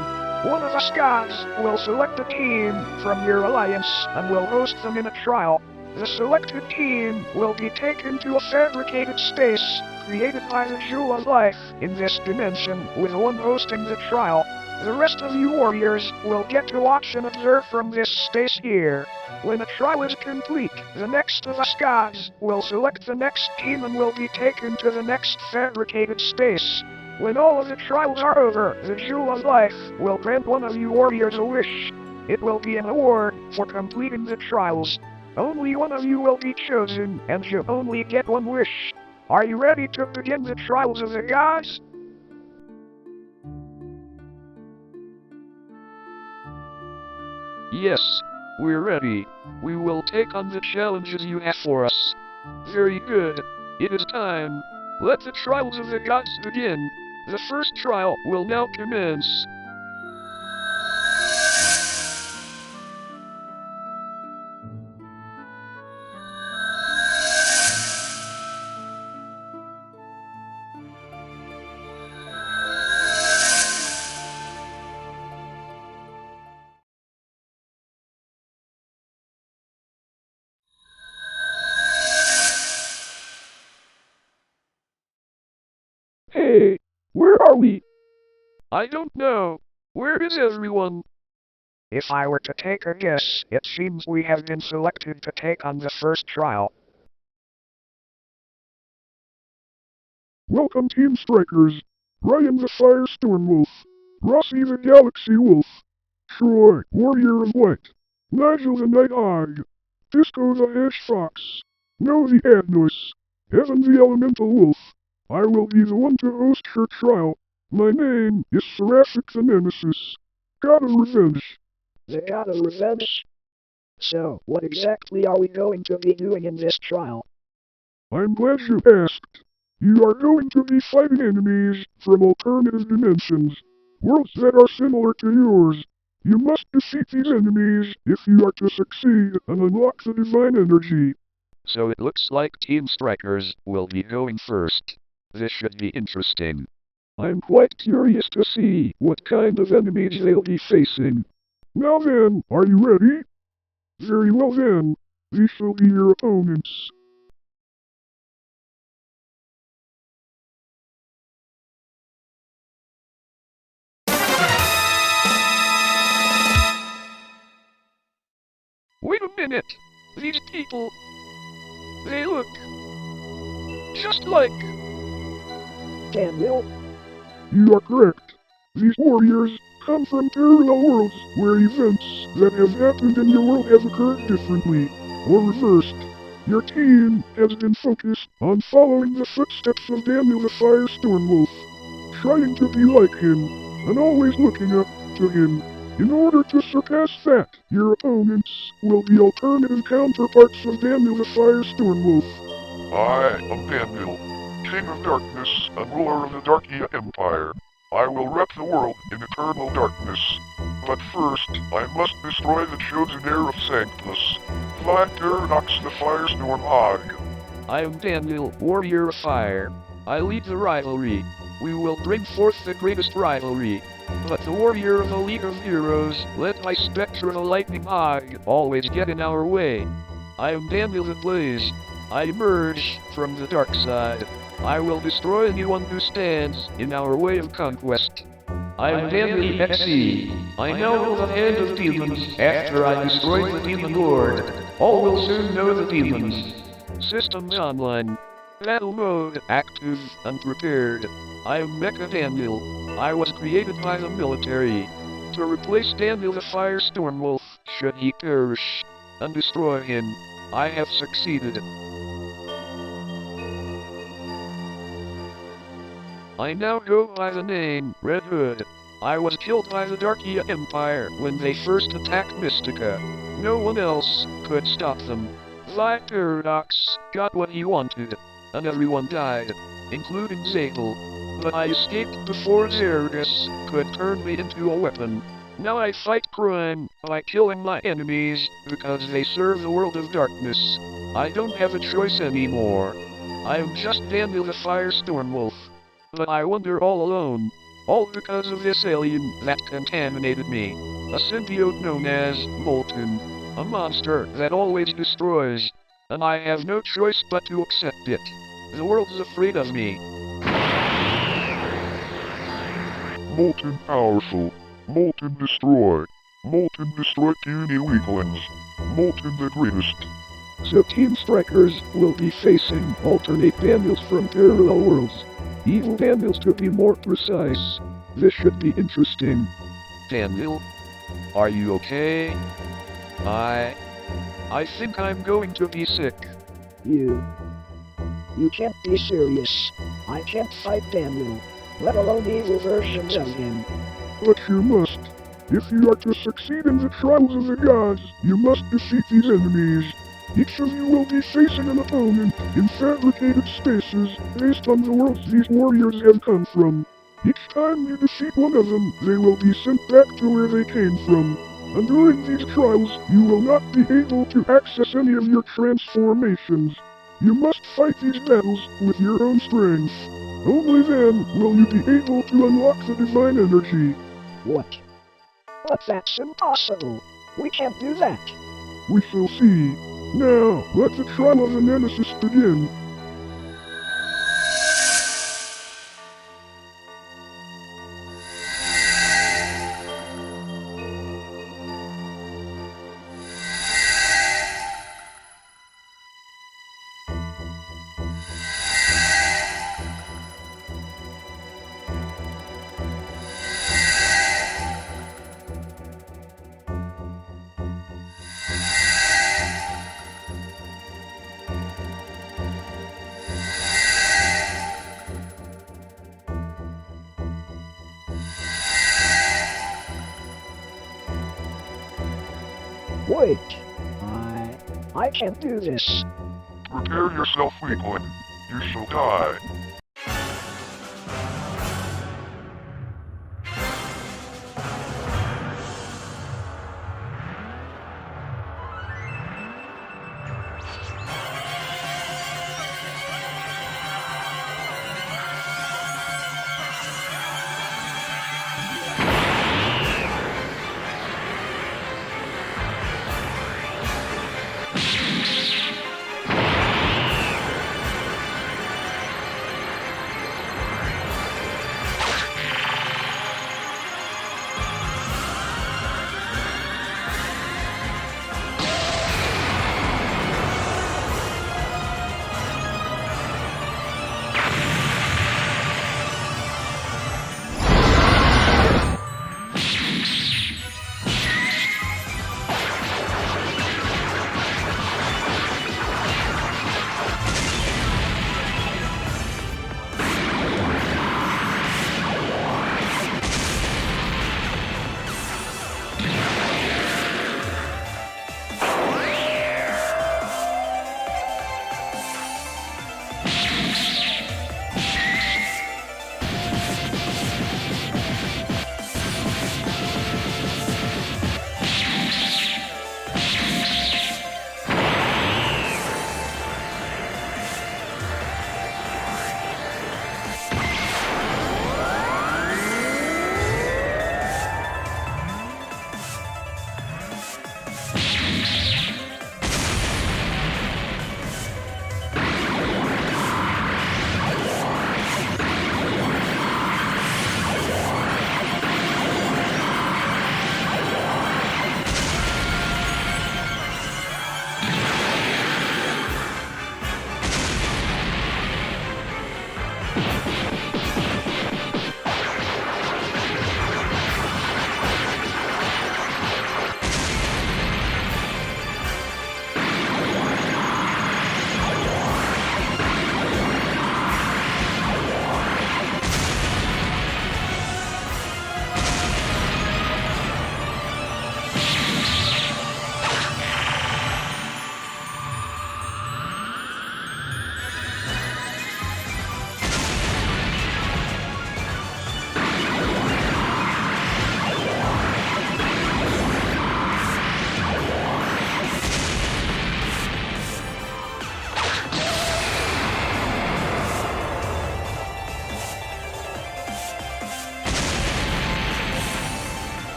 One of us gods will select a team from your alliance and will host them in a trial. The selected team will be taken to a fabricated space created by the Jewel of Life in this dimension, with one hosting the trial. The rest of you warriors will get to watch and observe from this space here. When the trial is complete, the next of us gods will select the next team and will be taken to the next fabricated space. When all of the trials are over, the Jewel of Life will grant one of you warriors a wish. It will be an award for completing the trials. Only one of you will be chosen, and you only get one wish. Are you ready to begin the trials of the gods? Yes, we're ready. We will take on the challenges you have for us. Very good. It is time. Let the trials of the gods begin. The first trial will now commence. Hey, where are we? I don't know. Where is everyone? If I were to take a guess, it seems we have been selected to take on the first trial. Welcome, Team Strikers. Ryan the TheFireStormWolf, Mossy the Galaxy Wolf, Troy, Warrior of White, Nigel the Night Eye, Disco the Ash Fox, Noe the Adnoise, Evan the Elemental Wolf. I will be the one to host her trial. My name is Seraphic the Nemesis. God of Revenge. The god of revenge? So, what exactly are we going to be doing in this trial? I'm glad you asked. You are going to be fighting enemies from alternative dimensions, worlds that are similar to yours. You must defeat these enemies if you are to succeed and unlock the divine energy. So it looks like Team Strikers will be going first. This should be interesting. I'm quite curious to see what kind of enemies they'll be facing. Now then, are you ready? Very well then, these shall be your opponents. Wait a minute! These people... they look... just like... Daniel? You are correct. These warriors come from parallel worlds where events that have happened in your world have occurred differently, or reversed. Your team has been focused on following the footsteps of Daniel the TheFireStormWolf, trying to be like him, and always looking up to him. In order to surpass that, your opponents will be alternative counterparts of Daniel the TheFireStormWolf. I am Daniel, King of Darkness and ruler of the Darkia Empire. I will wrap the world in eternal darkness. But first, I must destroy the chosen heir of Sanctus, Paradox the Firestorm Hog. I am Daniel, Warrior of Fire. I lead the rivalry. We will bring forth the greatest rivalry. But the Warrior of the League of Heroes, led by Spectre the Lightning Hog, always get in our way. I am Daniel the Blaze. I emerge from the dark side. I will destroy anyone who stands in our way of conquest. I am Daniel XC. I now know the hand of demons after I destroy the Demon Lord. All will soon know the demons. Systems online. Battle mode active and prepared. I am Mecha Daniel. I was created by the military to replace Daniel the TheFireStormWolf should he perish and destroy him. I have succeeded. I now go by the name Red Hood. I was killed by the Darkia Empire when they first attacked Mystica. No one else could stop them. Paradox got what he wanted, and everyone died, including Zabel. But I escaped before Zergus could turn me into a weapon. Now I fight crime by killing my enemies because they serve the world of darkness. I don't have a choice anymore. I am just Daniel the TheFireStormWolf. But I wander all alone. All because of this alien that contaminated me. A symbiote known as Molten. A monster that always destroys. And I have no choice but to accept it. The world's afraid of me. Molten powerful. Molten destroy. Molten destroy puny weaklings. Molten the greatest. So Team Strikers will be facing alternate Daniels from parallel worlds. Evil Daniels to be more precise. This should be interesting. Daniel? Are you okay? I think I'm going to be sick. You can't be serious. I can't fight Daniel, let alone evil versions of him. But you must. If you are to succeed in the trials of the gods, you must defeat these enemies. Each of you will be facing an opponent in fabricated spaces based on the worlds these warriors have come from. Each time you defeat one of them, they will be sent back to where they came from. And during these trials, you will not be able to access any of your transformations. You must fight these battles with your own strength. Only then will you be able to unlock the divine energy. What? But that's impossible. We can't do that. We shall see. Now, let the trial of the Nemesis begin. Wait. I can't do this. Prepare yourself, weakling. You shall die.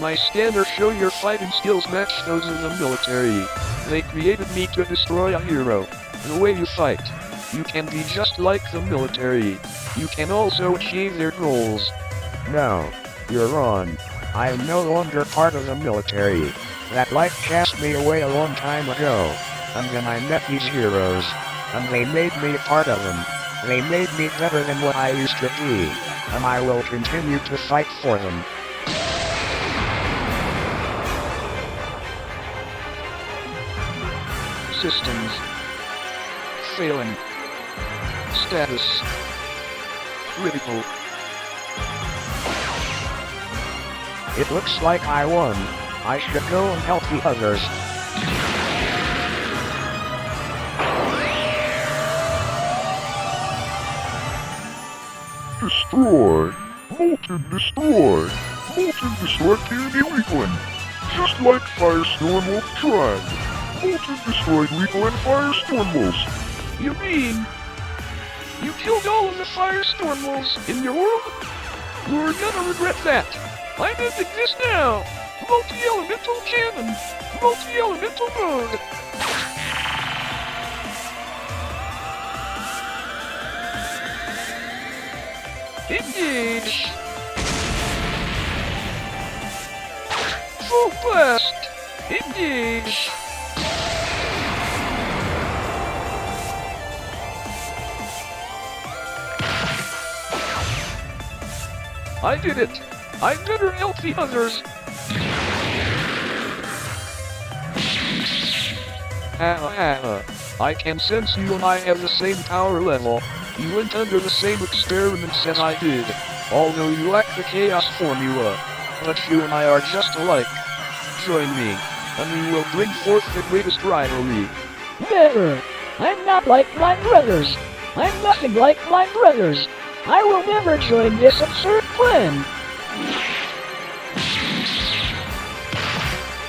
my scanners show your fighting skills match those of the military. They created me to destroy a hero. The way you fight, you can be just like the military. You can also achieve their goals. No, you're wrong. I am no longer part of the military. That life cast me away a long time ago. And then I met these heroes. And they made me a part of them. They made me better than what I used to be. And I will continue to fight for them. Systems. Failing. Status. Critical. It looks like I won. I should go and help the others. Destroy! Molten destroy! Molten destroy can be weakened! Just like TheFireStormWolf tried! Molten destroyed Lethal and TheFireStormWolves! You mean you killed all of the TheFireStormWolves in your world? You're gonna regret that. I'm ending this now. Multi-elemental cannon. Multi-elemental mode. Engage. Full blast. Engage. I did it. I better help the others. I can sense you and I have the same power level. You went under the same experiments as I did, although you lack the chaos formula. But you and I are just alike. Join me, and we will bring forth the greatest rivalry. Never! I'm not like my brothers. I'm nothing like my brothers. I will never join this absurd plan.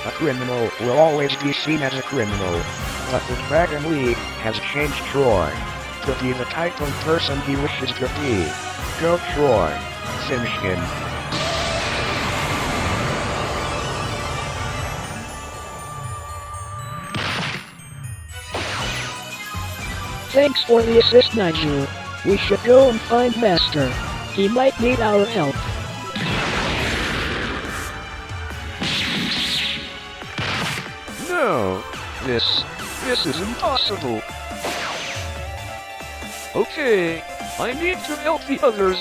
A criminal will always be seen as a criminal. But the Dragon League has changed Troy to be the type of person he wishes to be. Go Troy. Finish him. Thanks for the assist, Nigel. We should go and find Master. He might need our help. No, this is impossible. Okay, I need to help the others.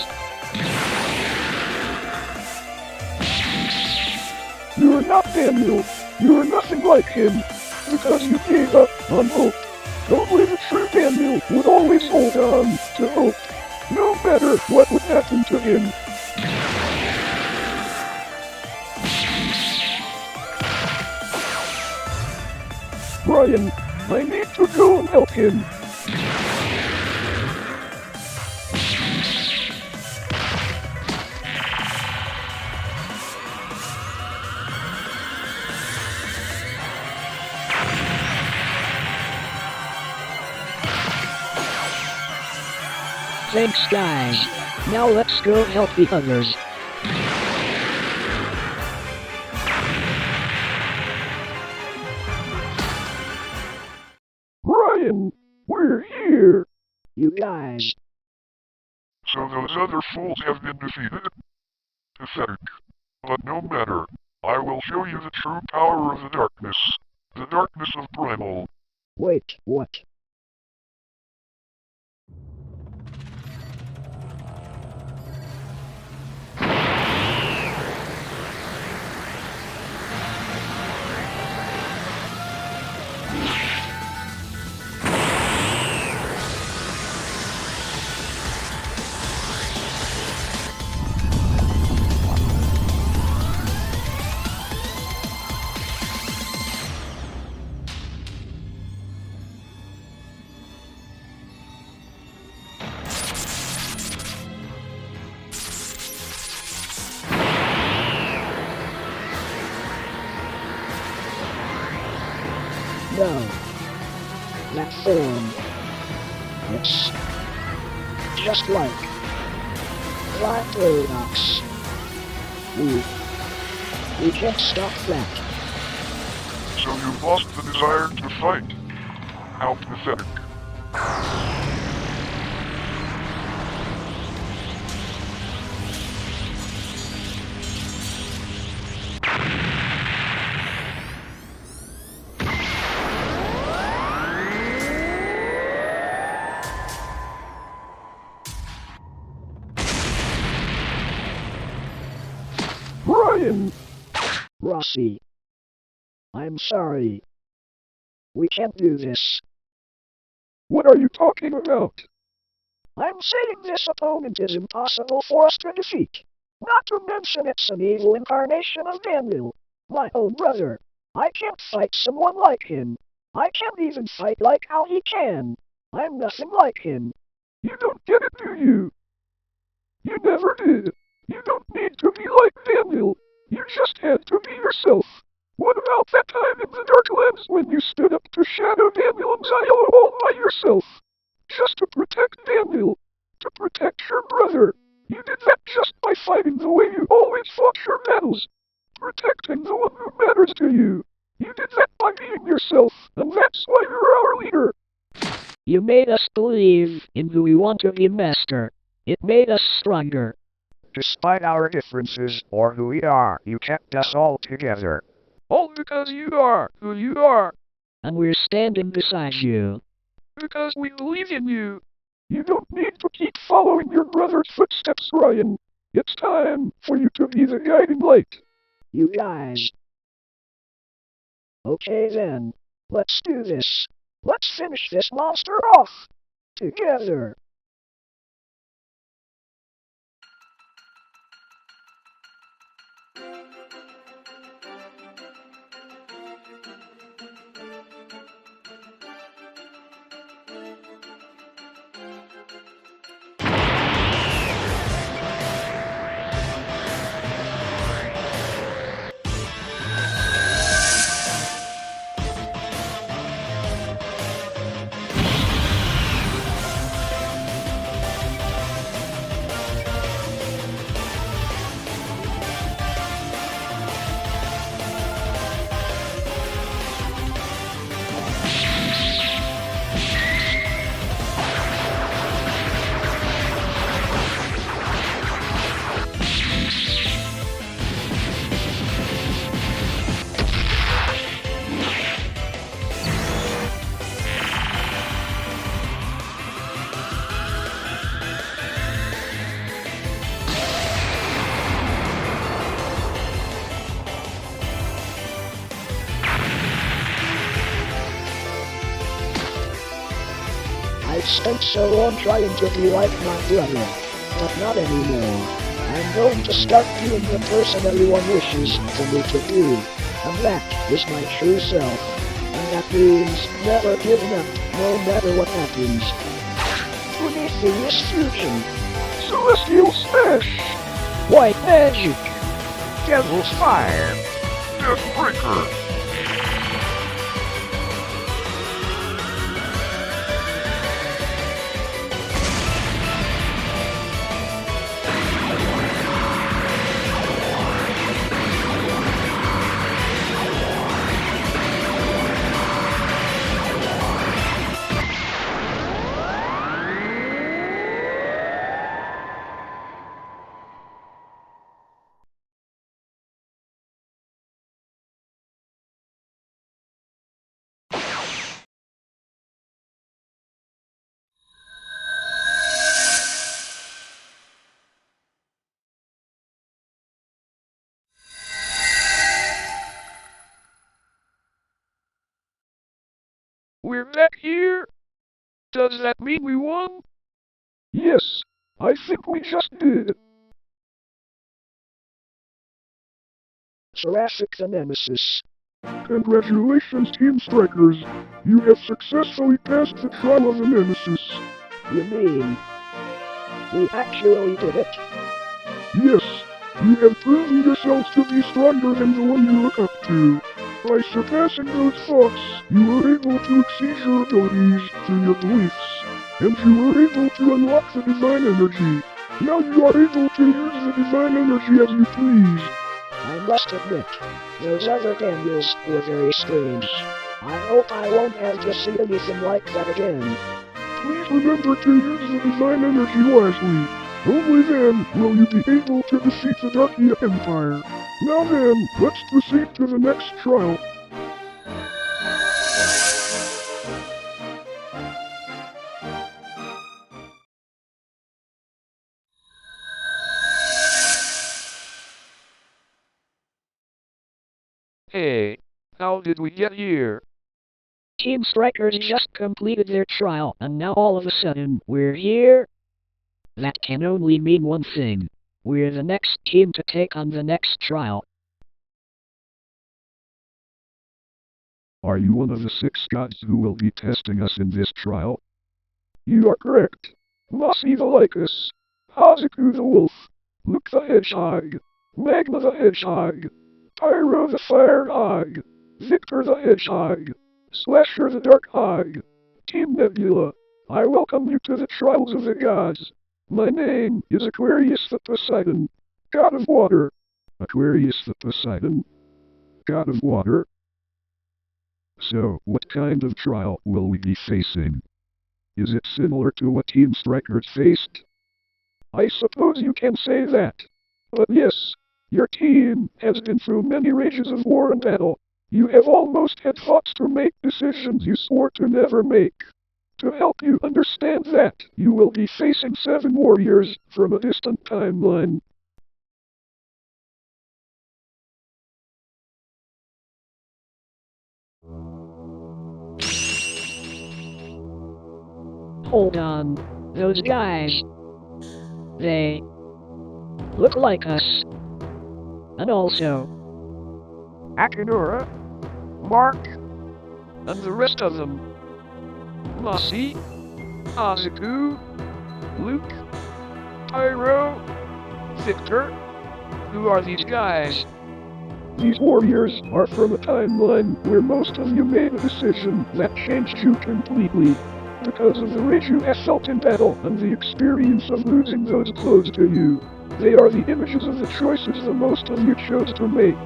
You're not Daniel. You're nothing like him. Because you gave up on hope. Only the true Daniel would always hold on to hope. No matter what would happen to him. Brian, I need to go and help him. Thanks, guys. Now let's go help the others. Brian, we're here. You guys. So those other fools have been defeated? Pathetic. But no matter. I will show you the true power of the darkness. The darkness of Primal. Wait, what? No. That form. It's just like paradox. We can't stop that. So you've lost the desire to fight. How pathetic. Ryan! Mossy. I'm sorry. We can't do this. What are you talking about? I'm saying this opponent is impossible for us to defeat. Not to mention it's an evil incarnation of Daniel, my own brother. I can't fight someone like him. I can't even fight like how he can. I'm nothing like him. You don't get it, do you? You never did. You don't need to be like Daniel. You just had to be yourself. What about that time in the Darklands when you stood up to Shadow Daniel and Xylo all by yourself? Just to protect Daniel. To protect your brother. You did that just by fighting the way you always fought your battles. Protecting the one who matters to you. You did that by being yourself, and that's why you're our leader. You made us believe in who we want to be, Master. It made us stronger. Despite our differences, or who we are, you kept us all together. All because you are who you are. And we're standing beside you. Because we believe in you. You don't need to keep following your brother's footsteps, Ryan. It's time for you to be the guiding light. You guys. Okay then. Let's do this. Let's finish this monster off. Together. I've spent so long trying to be like my brother, but not anymore. I'm going to start being the person everyone wishes for me to be, and that is my true self. And that means never giving up, no matter what happens. Prometheus Fusion. Celestial Smash! White Magic. Devil's Fire. Deathbreaker. We're back here. Does that mean we won? Yes, I think we just did. Jurassic the Nemesis. Congratulations, Team Strikers. You have successfully passed the trial of the Nemesis. You mean we actually did it? Yes, you have proven yourselves to be stronger than the one you look up to. By surpassing those thoughts, you were able to exceed your abilities through your beliefs, and you were able to unlock the divine energy. Now you are able to use the divine energy as you please. I'm must admit, those other Daniels were very strange. I hope I won't have to see anything like that again. Please remember to use the divine energy wisely. Only then will you be able to defeat the Darkia Empire. Now then, let's proceed to the next trial. Hey, how did we get here? Team Strikers just completed their trial, and now all of a sudden, we're here? That can only mean one thing. We're the next team to take on the next trial. Are you one of the 6 gods who will be testing us in this trial? You are correct. Mossy the Lycus, Hazuku the Wolf, Luke the Hedgehog, Magma the Hedgehog, Pyro the Fire Hog, Victor the Hedgehog, Slasher the Dark Hog, Team Nebula, I welcome you to the trials of the gods. My name is Aquarius the Poseidon, god of water. Aquarius the Poseidon, god of water. So, what kind of trial will we be facing? Is it similar to what Team Strikers faced? I suppose you can say that. But yes, your team has been through many rages of war and battle. You have almost had thoughts to make decisions you swore to never make. To help you understand that, you will be facing 7 warriors from a distant timeline. Hold on. Those guys. They look like us. And also, Akinura, Mark, And the rest of them? Mossy, Hazuku, Luke, Pyro, Victor. Who are these guys? These warriors are from a timeline where most of you made a decision that changed you completely. Because of the rage you have felt in battle and the experience of losing those close to you. They are the images of the choices the most of you chose to make.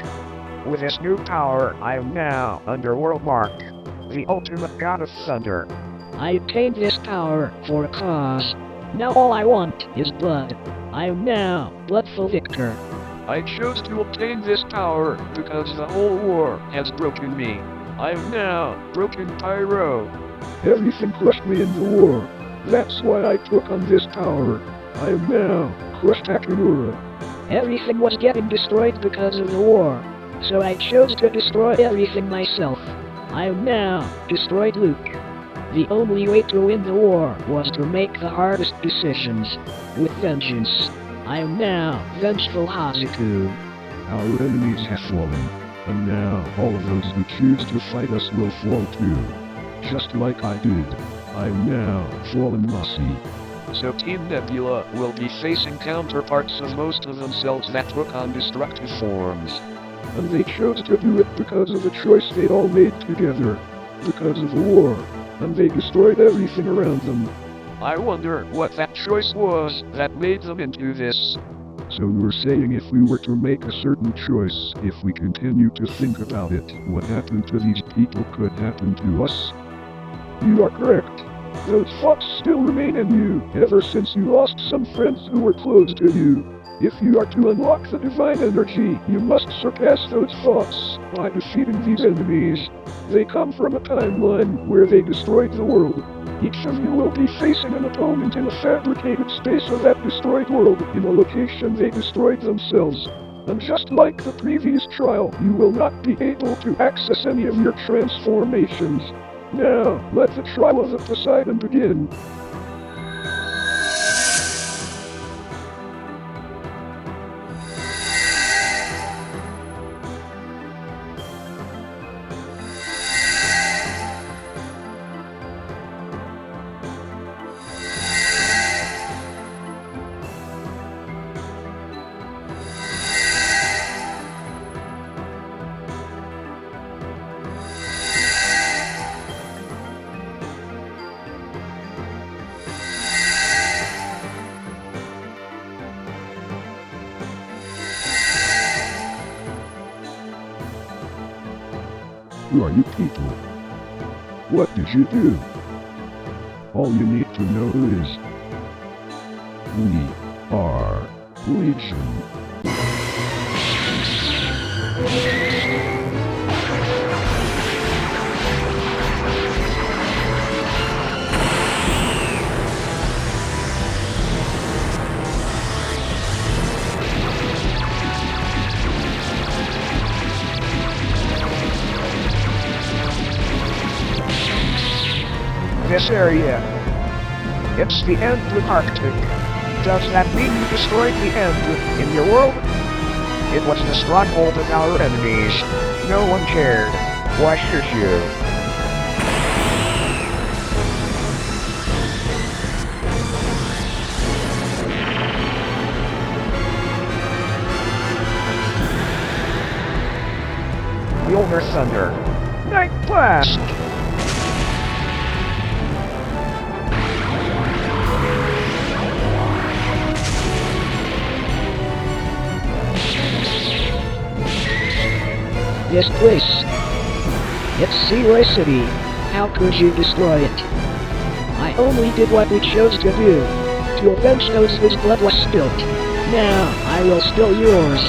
with this new power, I am now Underworld Mark, the ultimate god of thunder. I obtained this power for a cause. Now all I want is blood. I am now Bloodful Victor. I chose to obtain this power because the whole war has broken me. I am now Broken Pyro. Everything crushed me in the war. That's why I took on this power. I am now Crushed Akinura. Everything was getting destroyed because of the war. So I chose to destroy everything myself. I am now Destroyed Luke. The only way to win the war was to make the hardest decisions. With vengeance. I am now Vengeful Hazuku. Our enemies have fallen. And now all of those who choose to fight us will fall too. Just like I did. I am now Fallen Mossy. So Team Nebula will be facing counterparts of most of themselves that took on destructive forms. And they chose to do it because of the choice they all made together. Because of the war. And they destroyed everything around them. I wonder what that choice was that made them into this. So you're saying if we were to make a certain choice, if we continue to think about it, what happened to these people could happen to us? You are correct. Those thoughts still remain in you, ever since you lost some friends who were close to you. If you are to unlock the divine energy, you must surpass those thoughts by defeating these enemies. They come from a timeline where they destroyed the world. Each of you will be facing an opponent in a fabricated space of that destroyed world, in a location they destroyed themselves. And just like the previous trial, you will not be able to access any of your transformations. Now, let the trial of the Poseidon begin. Who are you people? What did you do? All you need to know is... we are Legion. This area. It's the Antarctic. Does that mean you destroyed the end in your world? It was the stronghold of our enemies. No one cared. Why should you? Mjolnir Thunder. Night Blast! This place. It's Seaway City. How could you destroy it? I only did what we chose to do. To avenge those whose blood was spilt. Now, I will steal yours.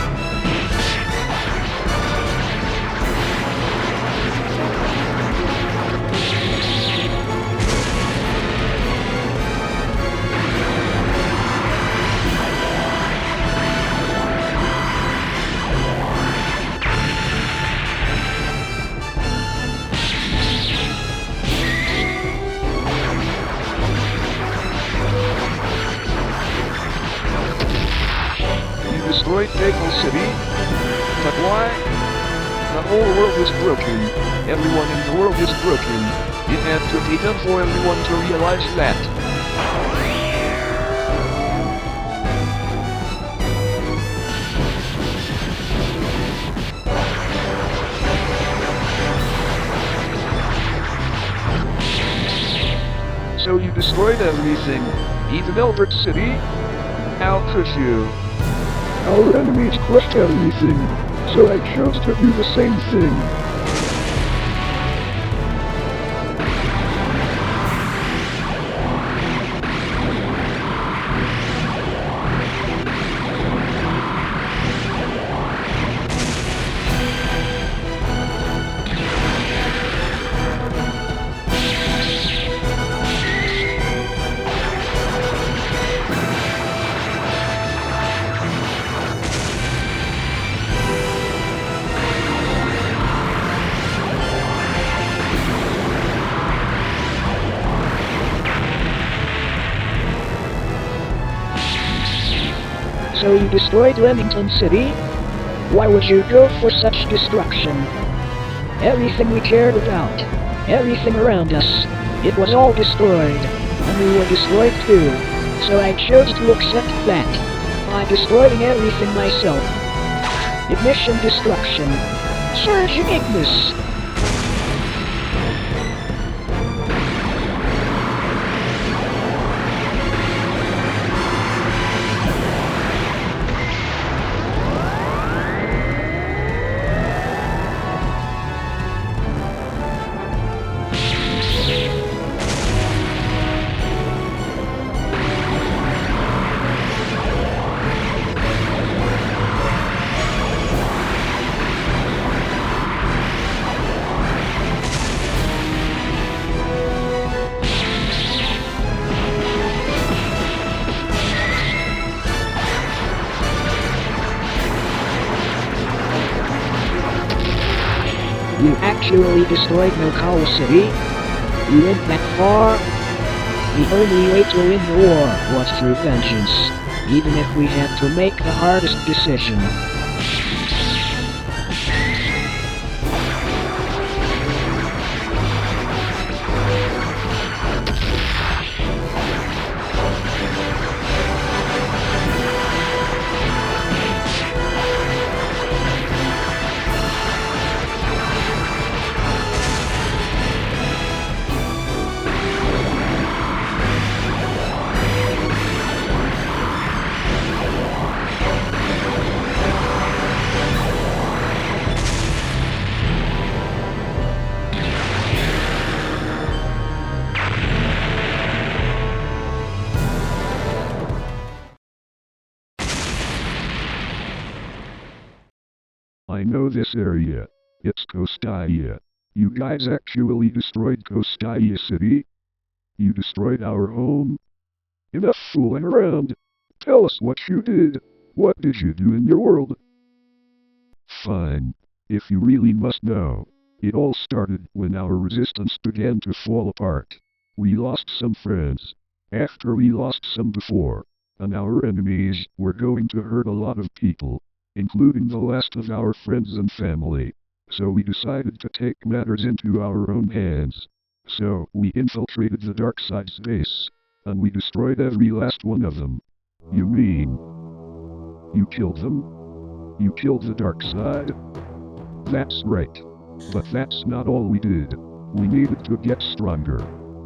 Destroyed Maple City? But why? The whole world is broken. Everyone in the world is broken. It had to be done for everyone to realize that. So you destroyed everything, even Elbert City? How could you? Our enemies crushed everything, so I chose to do the same thing. So you destroyed Leamington City? Why would you go for such destruction? Everything we cared about, everything around us, it was all destroyed, and we were destroyed too. So I chose to accept that, by destroying everything myself. Ignition destruction. Surge Ignis! You actually destroyed Nokawa City? You went that far? The only way to win the war was through vengeance, even if we had to make the hardest decision. know this area. It's Kostaya. You guys actually destroyed Kostaya City? You destroyed our home? Enough fooling around. Tell us what you did. What did you do in your world? Fine. If you really must know. It all started when our resistance began to fall apart. We lost some friends. After we lost some before. And our enemies were going to hurt a lot of people, including the last of our friends and family. So we decided to take matters into our own hands. So we infiltrated the dark side's base, and we destroyed every last one of them. You mean you killed them? You killed the dark side? That's right. But that's not all we did. We needed to get stronger,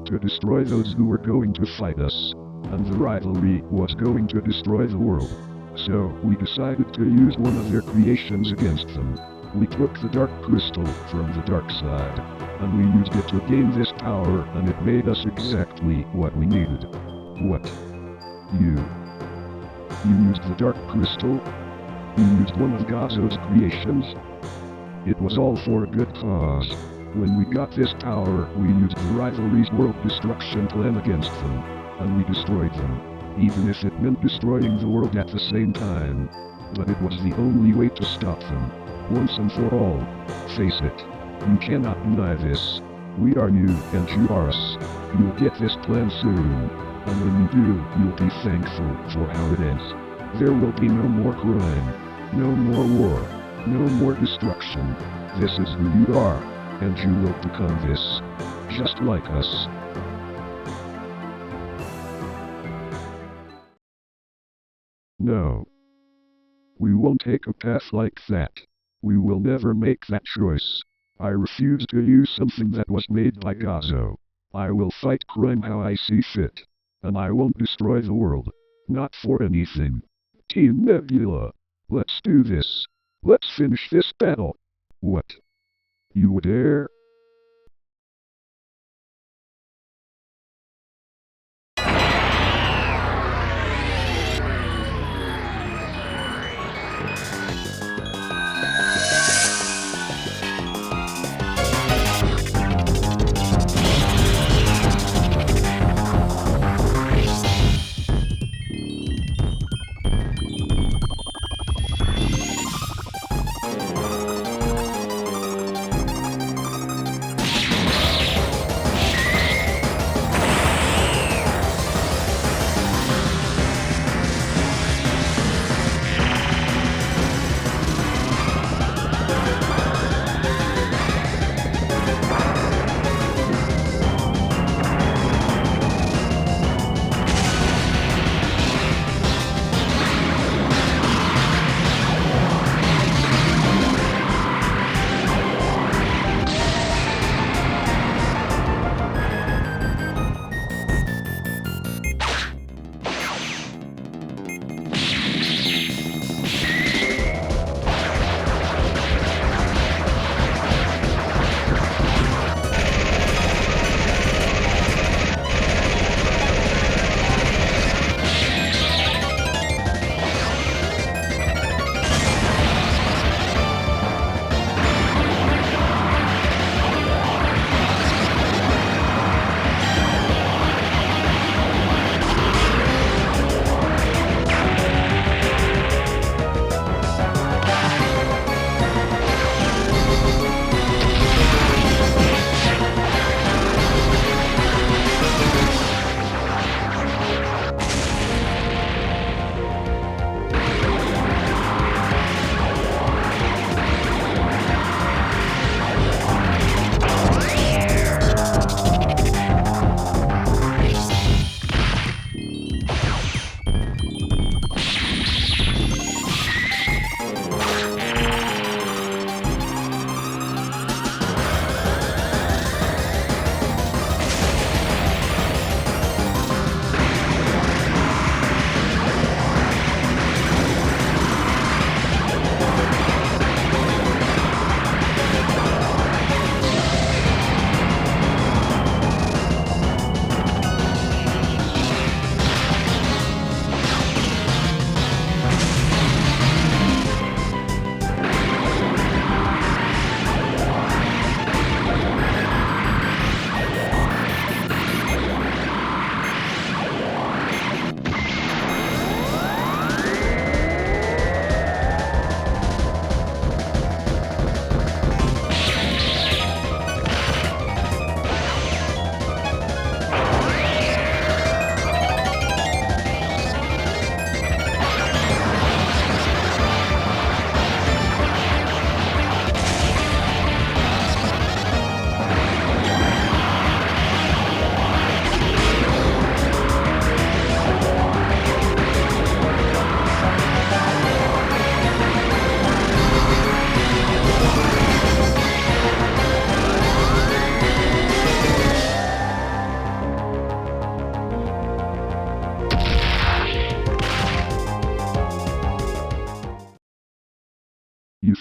to destroy those who were going to fight us. And the rivalry was going to destroy the world. So we decided to use one of their creations against them. We took the dark crystal from the dark side, and we used it to gain this power, and it made us exactly what we needed. What? You used the dark crystal? You used one of Gazo's creations? It was all for a good cause. When we got this power, we used the rivalry's world destruction plan against them. And we destroyed them, even if it meant destroying the world at the same time. But it was the only way to stop them, once and for all. Face it, you cannot deny this. We are you, and you are us. You'll get this plan soon, and when you do, you'll be thankful for how it ends. There will be no more crime, no more war, no more destruction. This is who you are, and you will become this, just like us. No. We won't take a path like that. We will never make that choice. I refuse to use something that was made by Gazo. I will fight crime how I see fit. And I won't destroy the world. Not for anything. Team Nebula. Let's do this. Let's finish this battle. What? You would dare?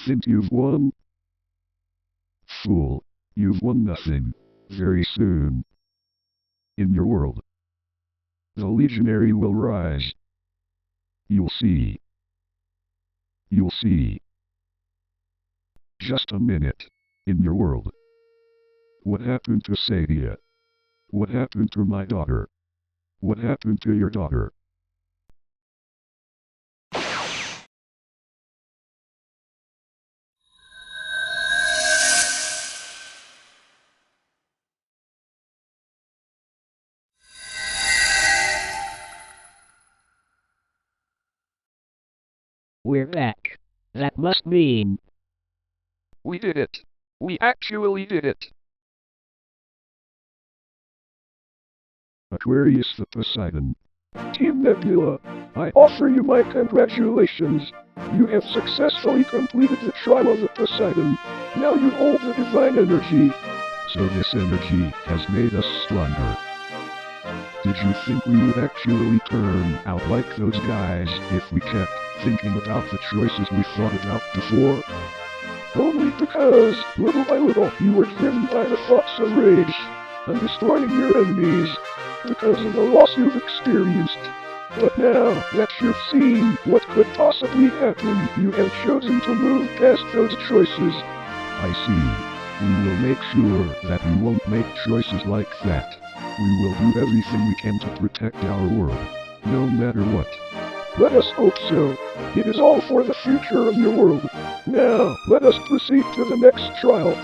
think you've won? Fool, you've won nothing. Very soon. In your world, the legionary will rise. You'll see. You'll see. Just a minute. In your world. What happened to Sadia? What happened to my daughter? What happened to your daughter? We're back. That must mean... We did it. We actually did it. Aquarius the Poseidon. Team Nebula, I offer you my congratulations. You have successfully completed the trial of the Poseidon. Now you hold the divine energy. So this energy has made us stronger. Did you think we would actually turn out like those guys if we kept thinking about the choices we thought about before? Only because, little by little, you were driven by the thoughts of rage and destroying your enemies because of the loss you've experienced. But now that you've seen what could possibly happen, you have chosen to move past those choices. I see. We will make sure that you won't make choices like that. We will do everything we can to protect our world, no matter what. Let us hope so. It is all for the future of your world. Now, let us proceed to the next trial.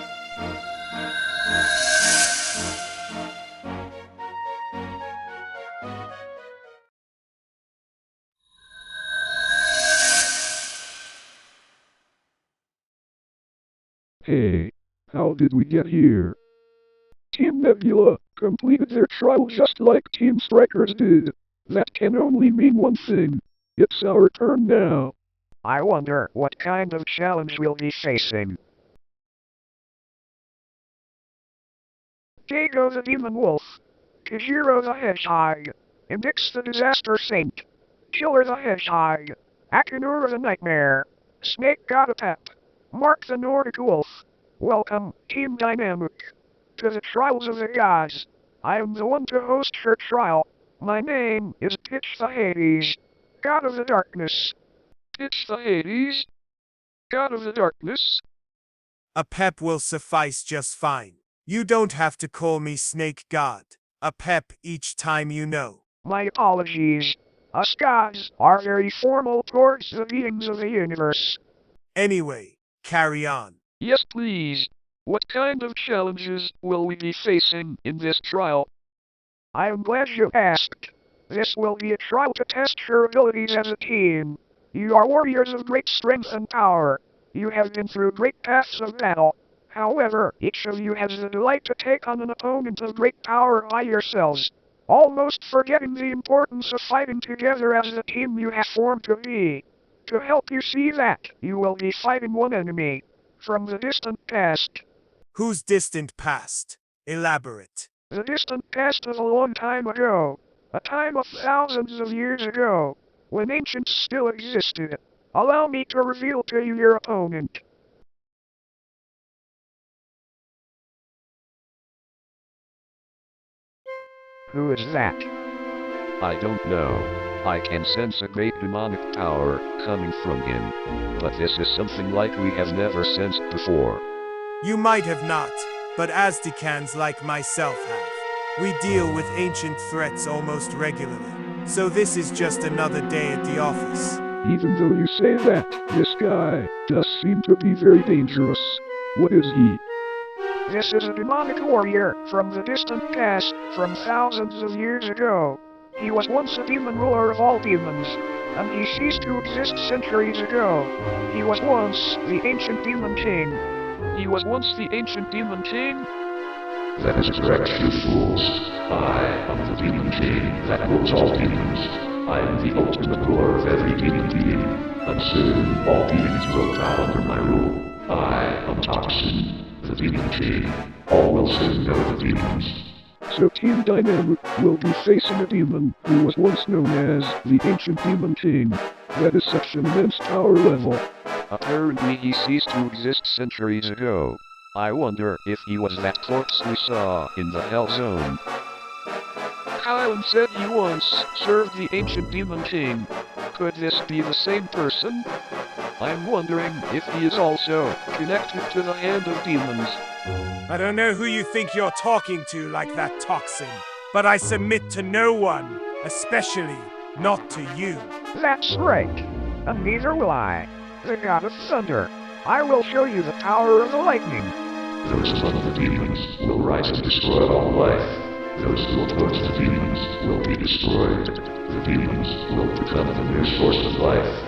Hey, how did we get here? Team Nebula completed their trial just like Team Strikers did. That can only mean one thing. It's our turn now. I wonder what kind of challenge we'll be facing. Dago the Demon Wolf, Kajiro the Hedgehog, Indix the Disaster Saint, Killer the Hedgehog, Akinura the Nightmare, Snake God Apep, Mark the Nordic Wolf. Welcome, Team Dynamic, to the Trials of the Gods. I am the one to host your trial. My name is Pitch the Hades, God of the Darkness. Pitch the Hades, God of the Darkness. Apep will suffice just fine. You don't have to call me Snake God. Apep each time you know. My apologies. Us gods are very formal towards the beings of the universe. Anyway, carry on. Yes, please. What kind of challenges will we be facing in this trial? I am glad you asked. This will be a trial to test your abilities as a team. You are warriors of great strength and power. You have been through great paths of battle. However, each of you has the delight to take on an opponent of great power by yourselves, almost forgetting the importance of fighting together as the team you have formed to be. To help you see that, you will be fighting one enemy from the distant past. Whose distant past? Elaborate. The distant past is a long time ago. A time of thousands of years ago, when ancients still existed. Allow me to reveal to you your opponent. Who is that? I don't know. I can sense a great demonic power coming from him. But this is something like we have never sensed before. You might have not, but Aztecans like myself have. We deal with ancient threats almost regularly, so this is just another day at the office. Even though you say that, this guy does seem to be very dangerous. What is he? This is a demonic warrior from the distant past, from thousands of years ago. He was once a demon ruler of all demons, and he ceased to exist centuries ago. He was once the ancient demon king. He was once the ancient demon king? That is correct, you fools. I am the demon king that rules all demons. I am the ultimate ruler of every demon being, and soon all beings will bow under my rule. I am Toxin, the demon king. All will soon know the demons. So Team Dynamic will be facing a demon who was once known as the Ancient Demon King. That is such an immense power level. Apparently he ceased to exist centuries ago. I wonder if he was that corpse we saw in the Hell Zone. Kylan said he once served the ancient demon king. Could this be the same person? I'm wondering if he is also connected to the Hand of Demons. I don't know who you think you're talking to like that toxin, but I submit to no one, especially not to you. That's right. And neither will I. The god of thunder. I will show you the power of the lightning. Those among the demons will rise and destroy all life. Those who oppose the demons will be destroyed. The demons will become the mere source of life.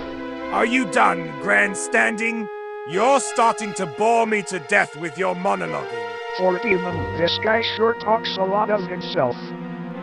Are you done grandstanding? You're starting to bore me to death with your monologuing. For a demon, this guy sure talks a lot of himself.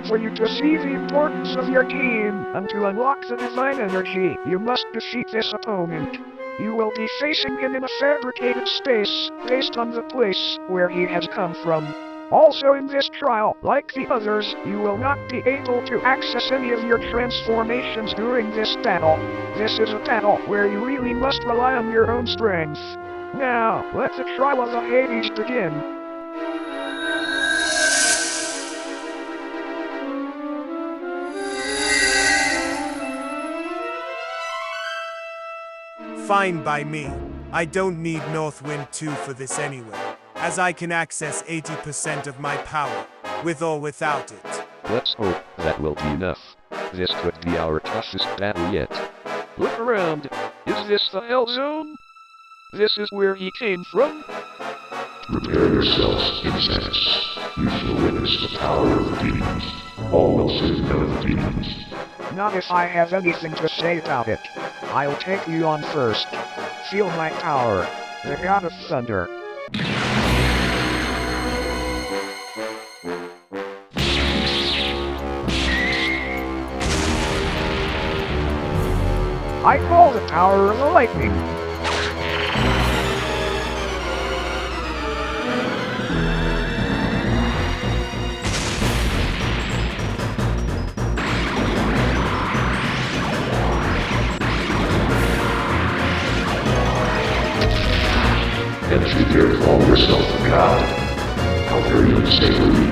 For you to see the importance of your team, and to unlock the divine energy, you must defeat this opponent. You will be facing him in a fabricated space, based on the place where he has come from. Also in this trial, like the others, you will not be able to access any of your transformations during this battle. This is a battle where you really must rely on your own strength. Now, let the trial of the Hades begin. Fine by me. I don't need Northwind 2 for this anyway, as I can access 80% of my power, with or without it. Let's hope that will be enough. This could be our toughest battle yet. Look around. Is this the Hell Zone? This is where he came from? Prepare yourselves, insects. You shall witness the power of the demons. All will soon know the demons. Not if I have anything to say about it. I'll take you on first. Feel my power, the god of thunder. I call the power of the lightning. And you dare call yourself a god? How very unsavory.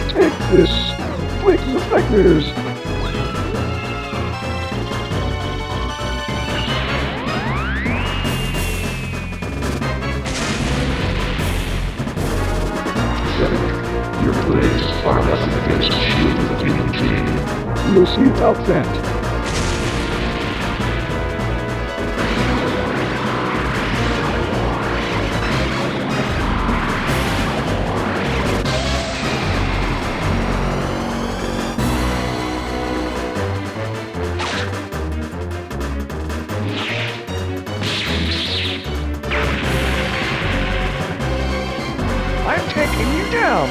Take this! Plagues of nightmares! Your plagues are nothing against the shield of the demon king. We'll see about that. I'm taking you down.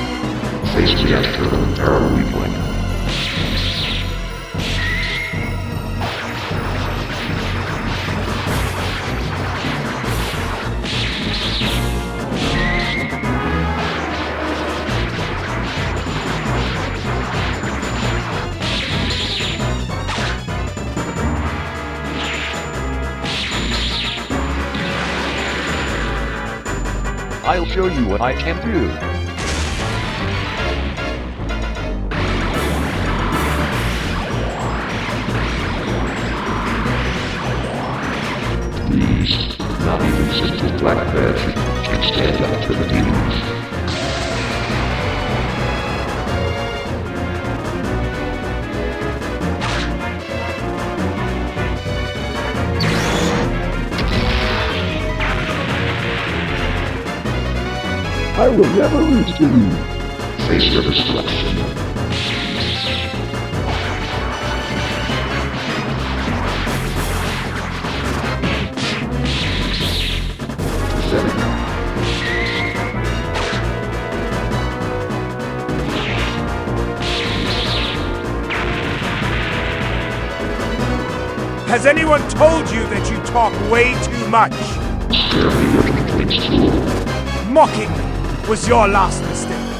Face the after the arrow weakling. I'll show you what I can do. Please, not even simple black magic can stand up to the demons. I will never lose to you. Face your destruction. Has anyone told you that you talk way too much? Spare me your complaints, fool. Mocking me was your last mistake.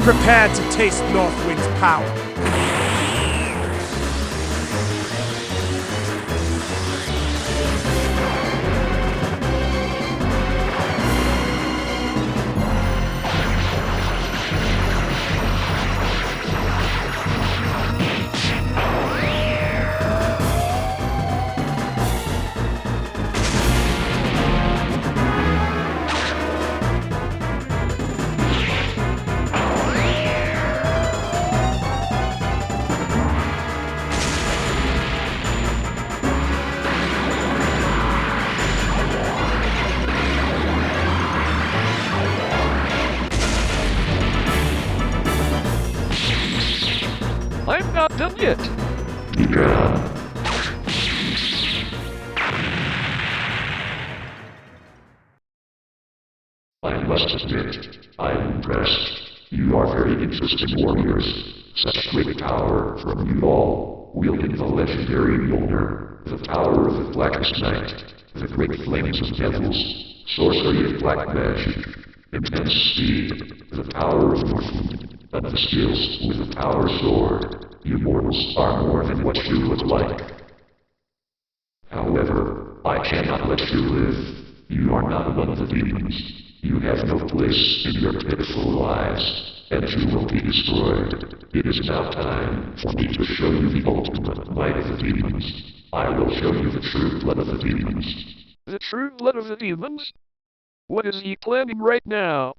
Prepare to taste Northwind's power. I'm not done yet. I must admit, I am impressed. You are very interesting warriors. Such great power from you all, wielding the legendary Mjolnir, the power of the Blackest Night, the great flames of devils, sorcery of black magic, intense speed, the power of Northwind, and the skills with the power sword. You mortals are more than what you look like. However, I cannot let you live. You are not among the demons. You have no place in your pitiful lives, and you will be destroyed. It is now time for me to show you the ultimate might of the demons. I will show you the true blood of the demons. The true blood of the demons? What is he planning right now?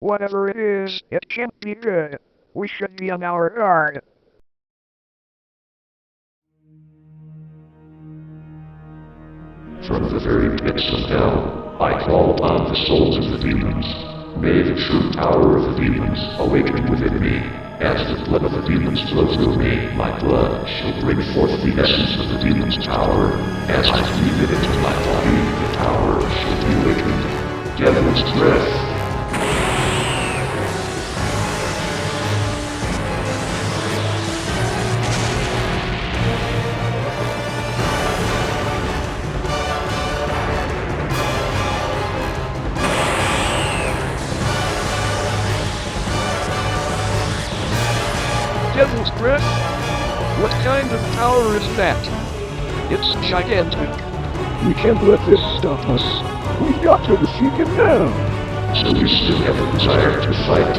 Whatever it is, it can't be good. We should be on our guard. From the very pits of hell, I call upon the souls of the demons. May the true power of the demons awaken within me. As the blood of the demons flows through me, my blood shall bring forth the essence of the demons' power. As I breathe it into my body, the power shall be awakened. Devil's breath. Devil's breath? What kind of power is that? It's gigantic. We can't let this stop us. We've got to defeat him now. So you still have a desire to fight?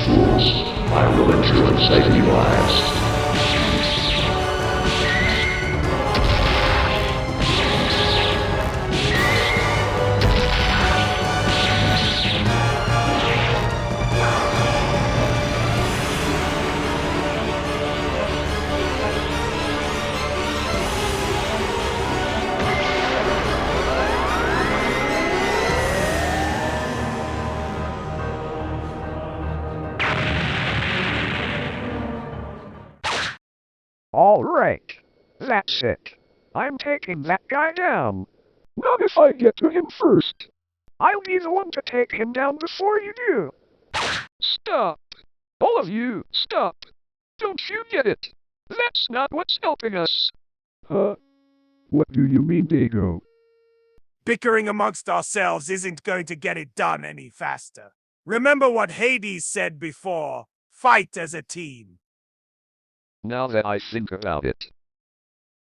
Fools, I will end your unsightly lives. All right. That's it. I'm taking that guy down. Not if I get to him first. I'll be the one to take him down before you do. Stop! All of you, stop! Don't you get it? That's not what's helping us. What do you mean, Dago? Bickering amongst ourselves isn't going to get it done any faster. Remember what Hades said before, fight as a team. Now that I think about it.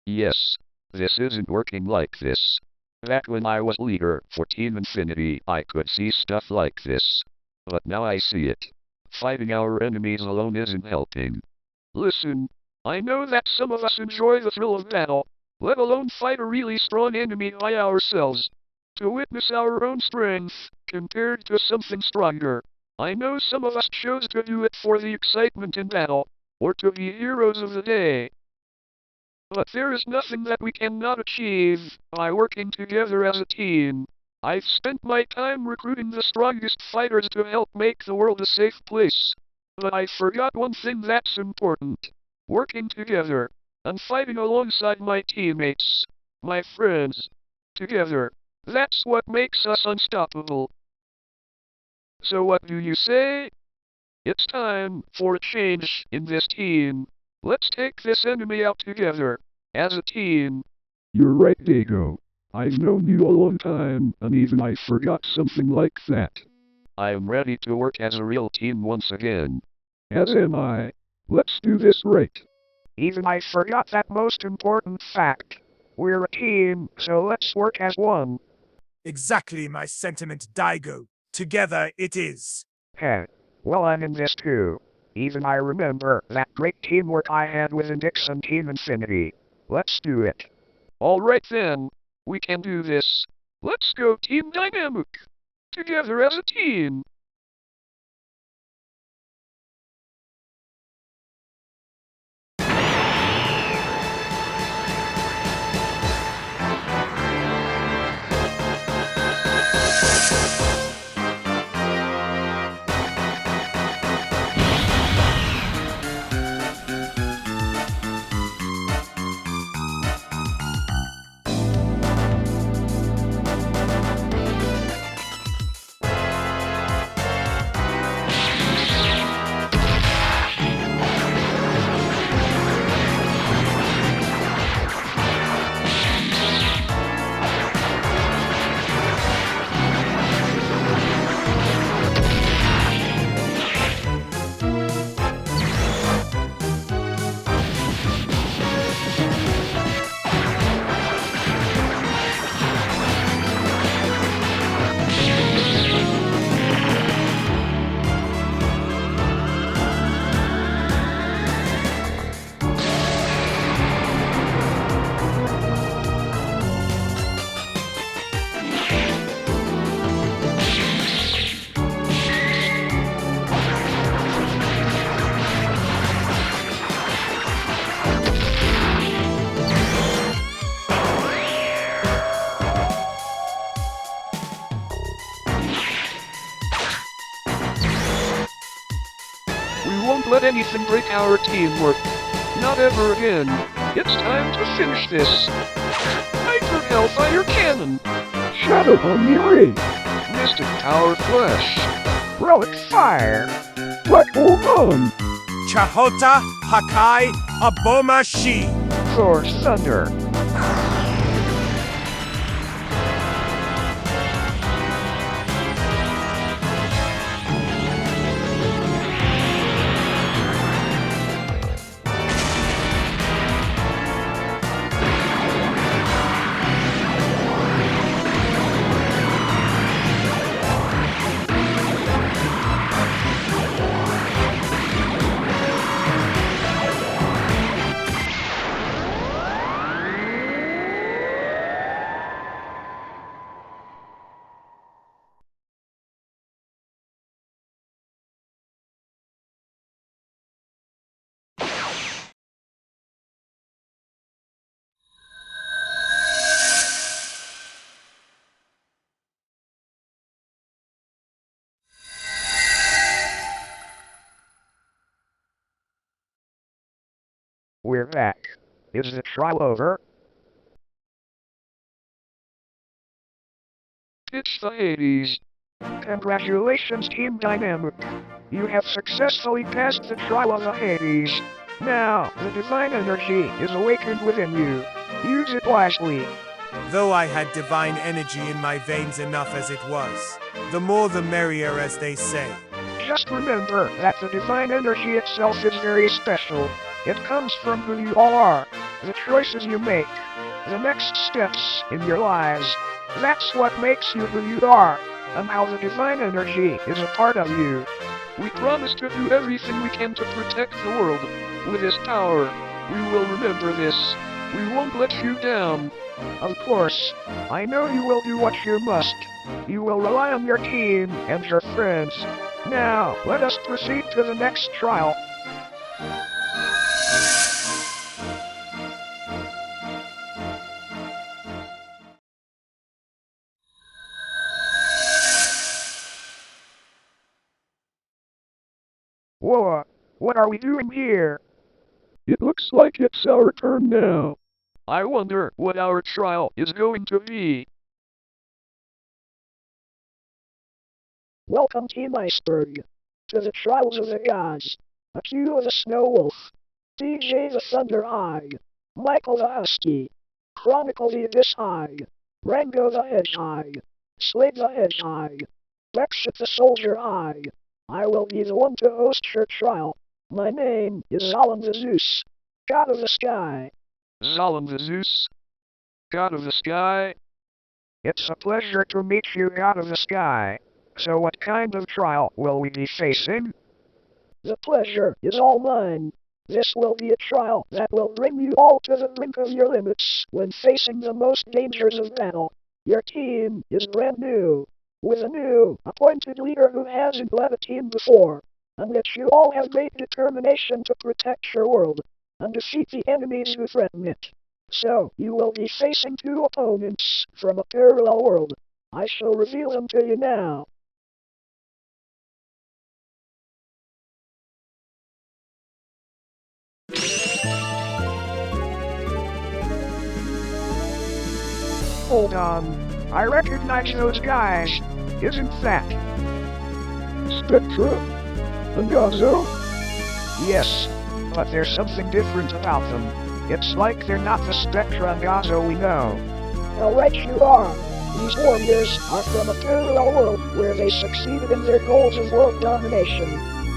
Yes, this isn't working like this. Back when I was leader for Team Infinity, I could see stuff like this. But now I see it. Fighting our enemies alone isn't helping. Listen, I know that some of us enjoy the thrill of battle, let alone fight a really strong enemy by ourselves. To witness our own strength, compared to something stronger. I know some of us chose to do it for the excitement in battle, or to be heroes of the day. But there is nothing that we cannot achieve by working together as a team. I've spent my time recruiting the strongest fighters to help make the world a safe place. But I forgot one thing that's important. Working together, and fighting alongside my teammates, my friends. Together, that's what makes us unstoppable. So what do you say? It's time for a change in this team. Let's take this enemy out together, as a team. You're right, Dago. I've known you a long time, and even I forgot something like that. I'm ready to work as a real team once again. As am I. Let's do this right. Even I forgot that most important fact. We're a team, so let's work as one. Exactly my sentiment, Daigo. Together it is. Heh. Well, I'm in this too. Even I remember that great teamwork I had with Indix and Team Infinity. Let's do it. Alright then. We can do this. Let's go Team Dynamic. Together as a team. We won't let anything break our teamwork. Not ever again. It's time to finish this. Hyper Hellfire Cannon. Shadow Omni-Ray. Mystic Tower Flash. Relic Fire. Black Hole Gun. Chahota Hakai Abomashi. Thor Thunder. We're back. Is the trial over? It's the Hades. Congratulations, Team Dynamic. You have successfully passed the trial of the Hades. Now, the divine energy is awakened within you. Use it wisely. Though I had divine energy in my veins enough as it was, the more the merrier, as they say. Just remember that the divine energy itself is very special. It comes from who you all are, the choices you make, the next steps in your lives. That's what makes you who you are, and how the divine energy is a part of you. We promise to do everything we can to protect the world. With this power, we will remember this. We won't let you down. Of course, I know you will do what you must. You will rely on your team and your friends. Now, let us proceed to the next trial. Whoa, what are we doing here? It looks like it's our turn now. I wonder what our trial is going to be. Welcome, Team Iceberg, to the Trials of the Gods. Akio the Snow Wolf, DJ the Thunder Eye, Michael the Husky, Chronicle the Abyss Eye, Rango the Hedge Eye, Slade the Hedge Eye, Exit the soldier I will be the one to host your trial. My name is Zolom the Zeus, god of the sky. Zolom the Zeus, god of the sky. It's a pleasure to meet you, god of the sky. So what kind of trial will we be facing? The pleasure is all mine. This will be a trial that will bring you all to the brink of your limits when facing the most dangers of battle. Your team is brand new, with a new appointed leader who hasn't led a team before, and that you all have great determination to protect your world and defeat the enemies who threaten it. So, you will be facing two opponents from a parallel world. I shall reveal them to you now. Hold on. I recognize those guys. Isn't that? Spectra? And Gazo? Yes, but there's something different about them. It's like they're not the Spectra and Gazo we know. How right you are. These warriors are from a parallel world where they succeeded in their goals of world domination.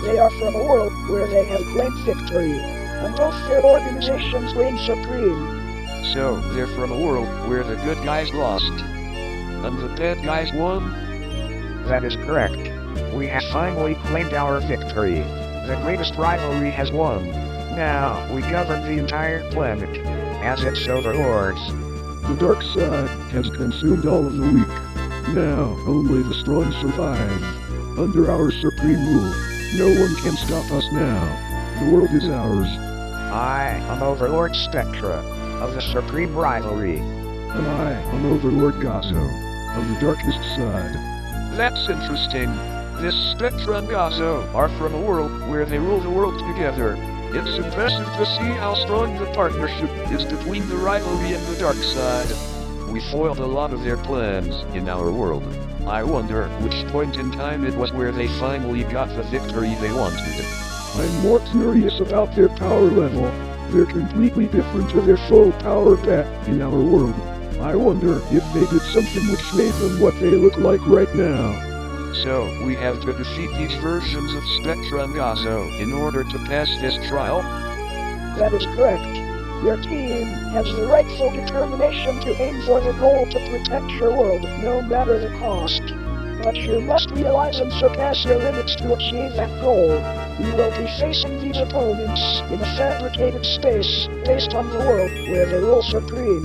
They are from a world where they have claimed victory, and both their organizations reign supreme. So, they're from a world where the good guys lost, and the bad guys won? That is correct. We have finally claimed our victory. The greatest rivalry has won. Now, we govern the entire planet, as its overlords. The dark side has consumed all of the weak. Now, only the strong survive. Under our supreme rule, no one can stop us now. The world is ours. I am Overlord Spectra, of the Supreme Rivalry. And I am Overlord Gazo, of the darkest side. That's interesting. This Spectra and Gazo are from a world where they rule the world together. It's impressive to see how strong the partnership is between the rivalry and the dark side. We foiled a lot of their plans in our world. I wonder which point in time it was where they finally got the victory they wanted. I'm more curious about their power level. They're completely different to their full power back in our world. I wonder if they did something which made them what they look like right now. So, we have to defeat these versions of Spectra and Gazo in order to pass this trial? That is correct. Your team has the rightful determination to aim for the goal to protect your world, no matter the cost. But you must realize and surpass your limits to achieve that goal. You will be facing these opponents in a fabricated space based on the world where they rule supreme.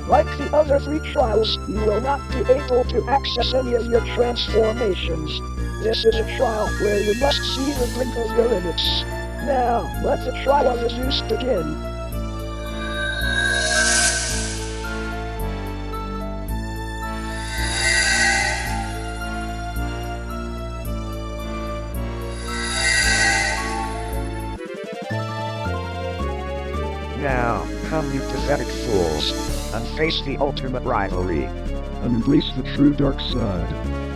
Like the other three trials, you will not be able to access any of your transformations. This is a trial where you must see the brink of your limits. Now, let the trial of the Zeus begin. Now, come you pathetic fools, and face the ultimate rivalry. And embrace the true dark side.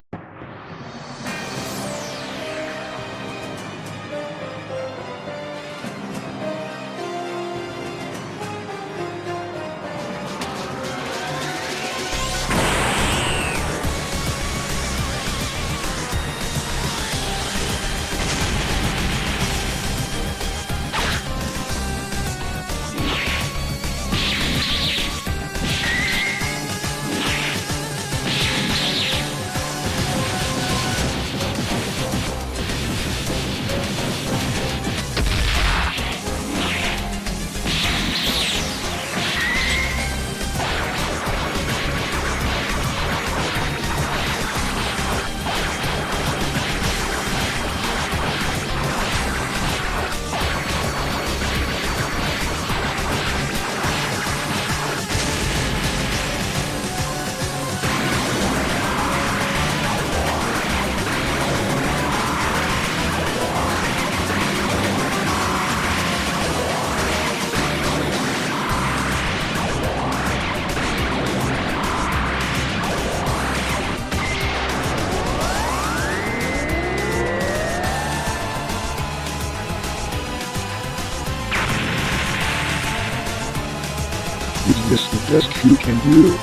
Is this the best you can do?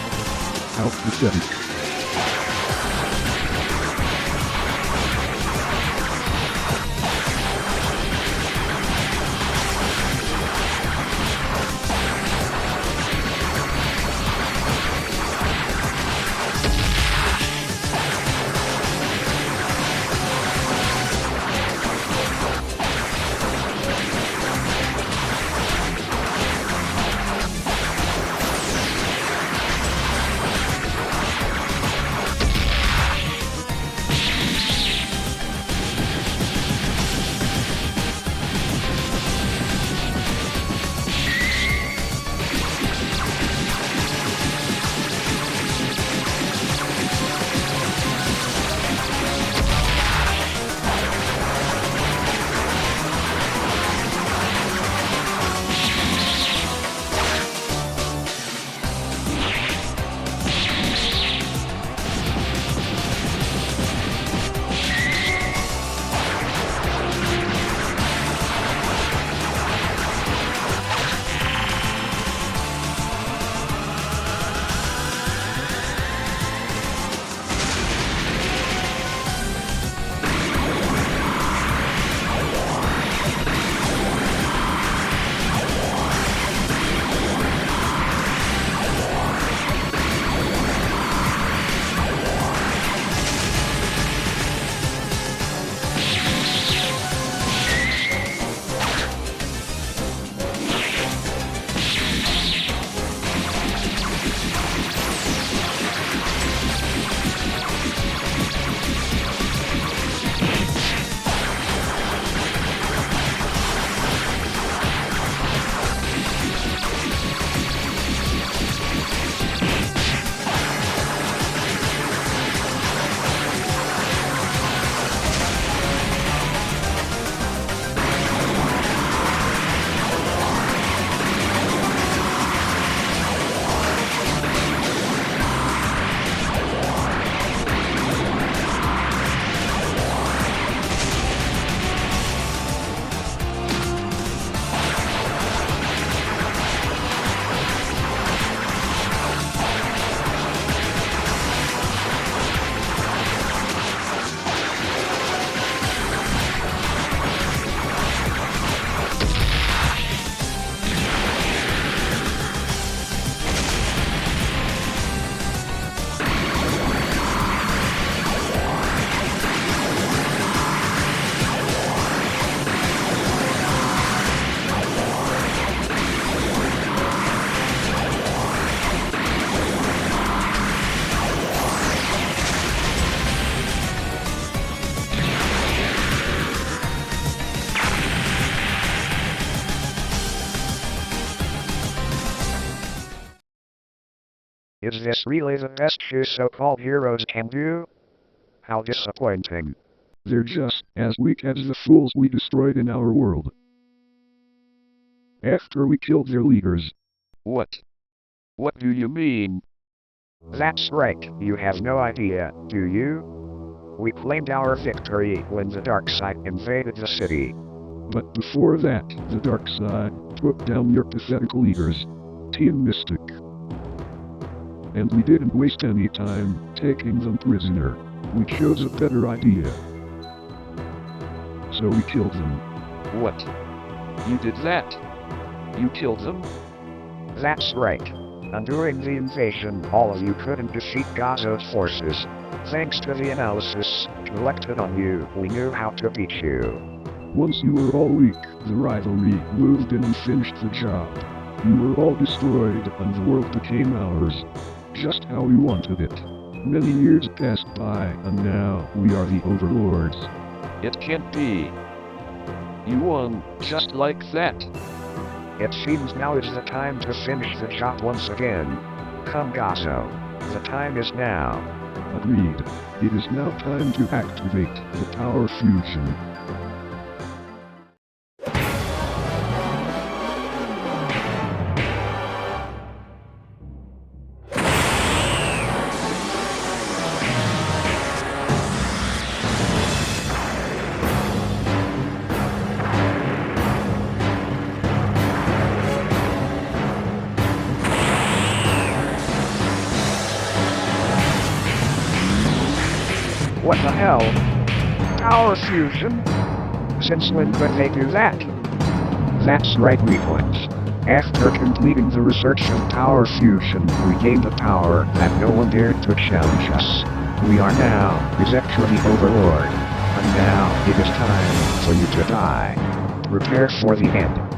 How pathetic. Is this really the best you so-called heroes can do? How disappointing. They're just as weak as the fools we destroyed in our world. After we killed their leaders. What? What do you mean? That's right, you have no idea, do you? We claimed our victory when the dark side invaded the city. But before that, the dark side took down your pathetic leaders, Team Mystic. And we didn't waste any time taking them prisoner. We chose a better idea. So we killed them. What? You did that? You killed them? That's right. And during the invasion, all of you couldn't defeat Gazo's forces. Thanks to the analysis collected on you, we knew how to beat you. Once you were all weak, the rivalry moved in and finished the job. You were all destroyed, and the world became ours. Just how we wanted it. Many years passed by, and now we are the overlords. It can't be. You won just like that. It seems now is the time to finish the job once again. Come, Gazo. The time is now. Agreed. It is now time to activate the power fusion. What the hell? Power fusion? Since when could they do that? That's right, Weaklings. After completing the research of power fusion, we gained the power that no one dared to challenge us. We are now exactly the Overlord. And now it is time for you to die. Prepare for the end.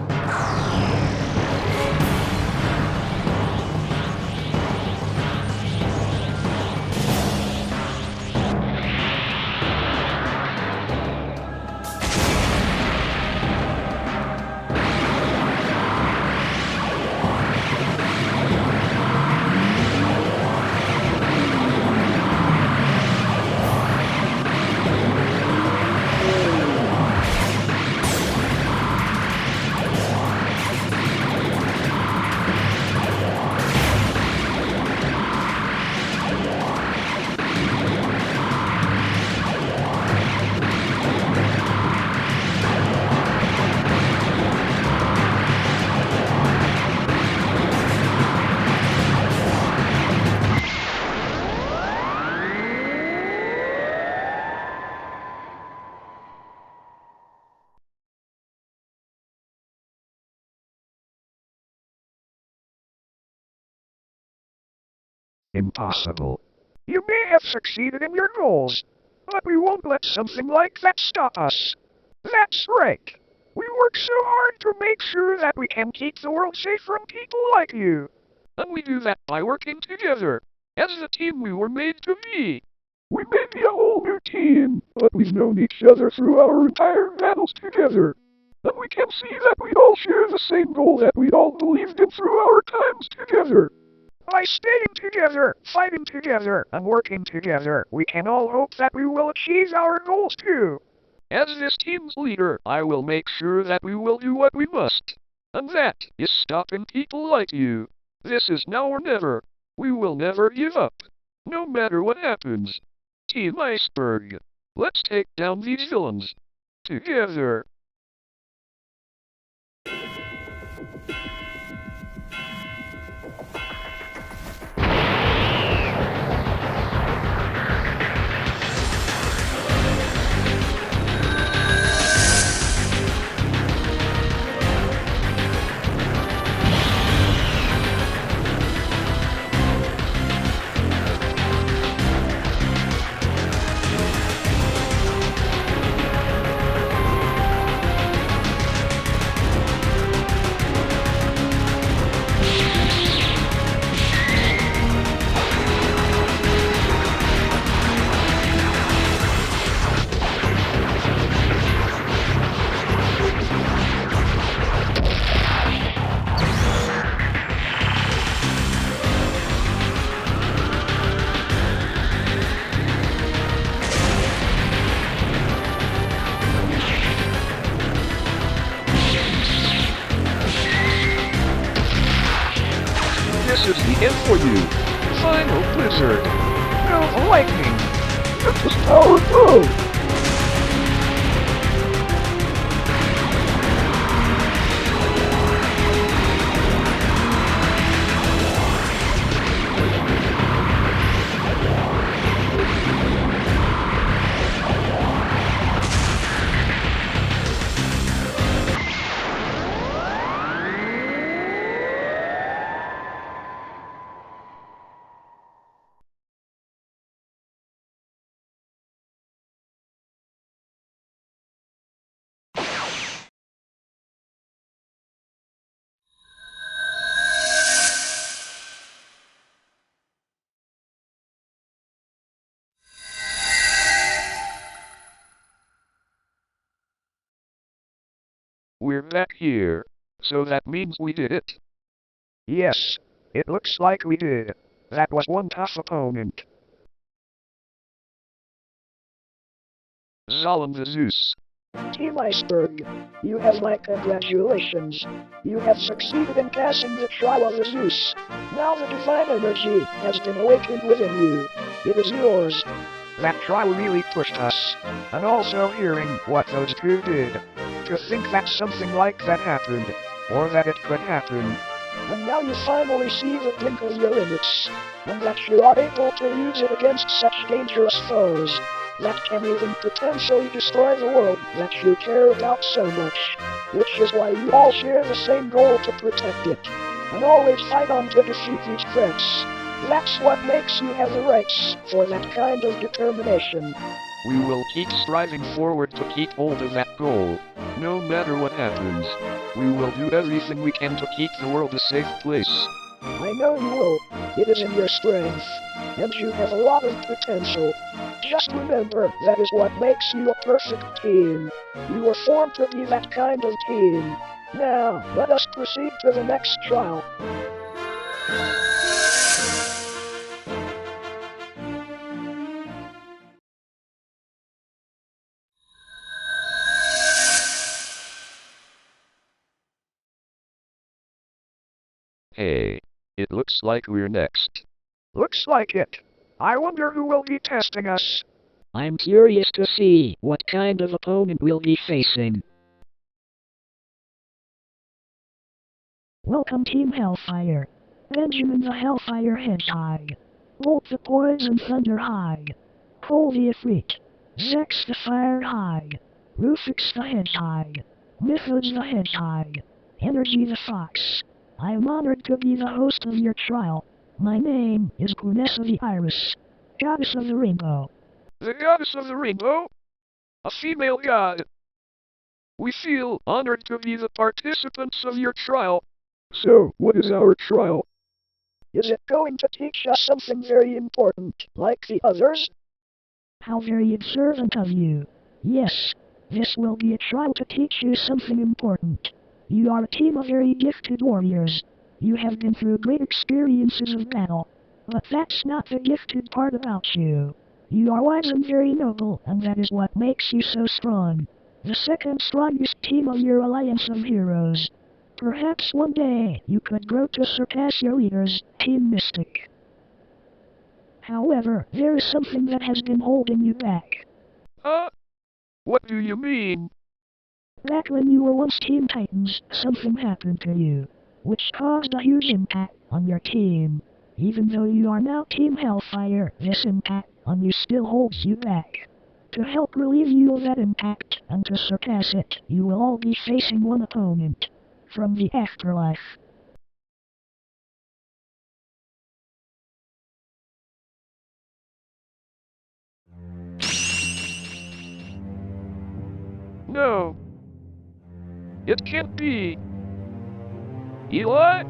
Impossible. You may have succeeded in your goals, but we won't let something like that stop us. That's right. We work so hard to make sure that we can keep the world safe from people like you. And we do that by working together, as the team we were made to be. We may be a whole new team, but we've known each other through our entire battles together. And we can see that we all share the same goal that we all believed in through our times together. By staying together, fighting together, and working together, we can all hope that we will achieve our goals too. As this team's leader, I will make sure that we will do what we must. And that is stopping people like you. This is now or never. We will never give up. No matter what happens. Team Iceberg. Let's take down these villains. Together. the end for you. Final blizzard. No, the lightning. This power grows! We're back here. So that means we did it. Yes, it looks like we did. That was one tough opponent. Zolom the Zeus. Team Iceberg, you have my congratulations. You have succeeded in passing the trial of the Zeus. Now the divine energy has been awakened within you. It is yours. That trial really pushed us. And also hearing what those two did. To think that something like that happened. Or that it could happen. And now you finally see the blink of your limits. And that you are able to use it against such dangerous foes. That can even potentially destroy the world that you care about so much. Which is why you all share the same goal to protect it. And always fight on to defeat these threats. That's what makes you have the rights for that kind of determination. We will keep striving forward to keep hold of that goal. No matter what happens, we will do everything we can to keep the world a safe place. I know you will. It is in your strength. And you have a lot of potential. Just remember, that is what makes you a perfect team. You were formed to be that kind of team. Now, let us proceed to the next trial. Hey, it looks like we're next. Looks like it. I wonder who will be testing us. I'm curious to see what kind of opponent we'll be facing. Welcome Team Hellfire. Benjamin the Hellfire Hedgehog. Bolt the Poison Thunder Hog. Cole the Ifrit. Zex the Fire Hog. Rufix the Hedgehog. Mythos the Hedgehog. Energy the Fox. I'm honored to be the host of your trial. My name is Kunessa the Iris, Goddess of the Rainbow. The Goddess of the Rainbow? A female god. We feel honored to be the participants of your trial. So, what is our trial? Is it going to teach us something very important, like the others? How very observant of you. Yes, this will be a trial to teach you something important. You are a team of very gifted warriors. You have been through great experiences of battle. But that's not the gifted part about you. You are wise and very noble, and that is what makes you so strong. The second strongest team of your alliance of heroes. Perhaps one day you could grow to surpass your leaders, Team Mystic. However, there is something that has been holding you back. What do you mean? Back when you were once Team Titans, something happened to you, which caused a huge impact on your team. Even though you are now Team Hellfire, this impact on you still holds you back. To help relieve you of that impact, and to surpass it, you will all be facing one opponent. From the afterlife. No. It can't be. Eli?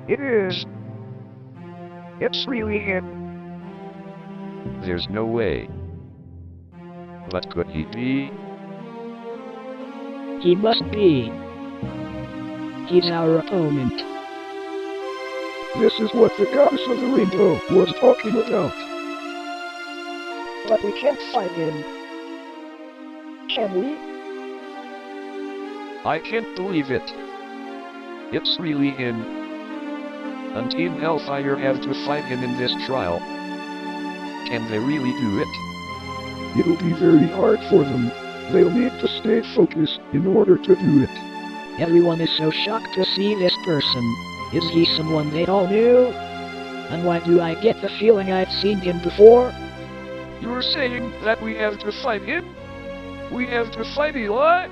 It is. It's really him. There's no way. But could he be? He must be. He's our opponent. This is what the Goddess of the Rainbow was talking about. But we can't fight him. Can we? I can't believe it. It's really him. and Team Hellfire have to fight him in this trial. Can they really do it? It'll be very hard for them. They'll need to stay focused in order to do it. Everyone is so shocked to see this person. Is he someone they all knew? And why do I get the feeling I've seen him before? You're saying that we have to fight him? We have to fight Eli?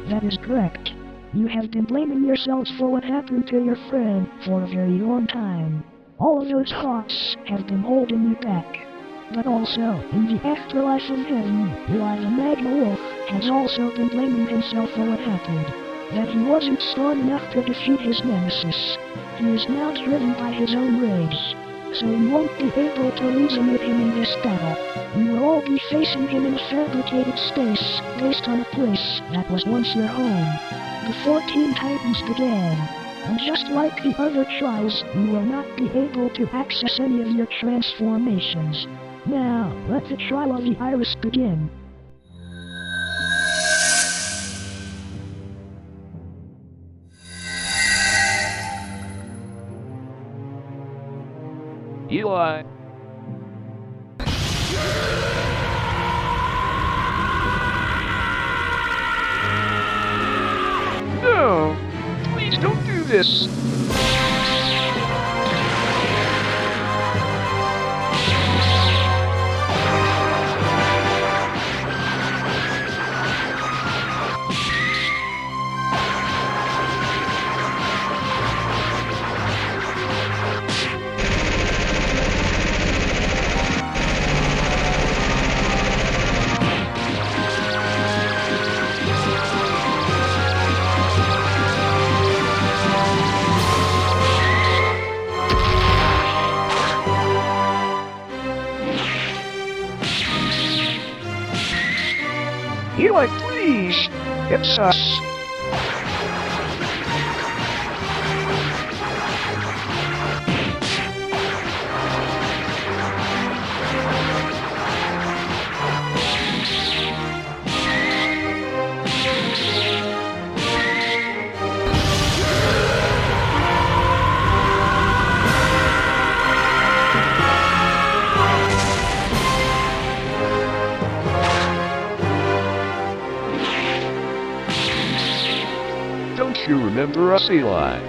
That is correct. You have been blaming yourselves for what happened to your friend for a very long time. All of those thoughts have been holding you back. But also, in the afterlife of heaven, Eli the Magma Wolf has also been blaming himself for what happened. That he wasn't strong enough to defeat his nemesis. He is now driven by his own rage. So you won't be able to reason with him in this battle. You will all be facing him in a fabricated space, based on a place that was once your home. Before Teen Titans began. And just like the other trials, you will not be able to access any of your transformations. Now, let the trial of the Iris begin. Eli. No! Please don't do this! Eli, please! It's us. Don't you remember us, Eli?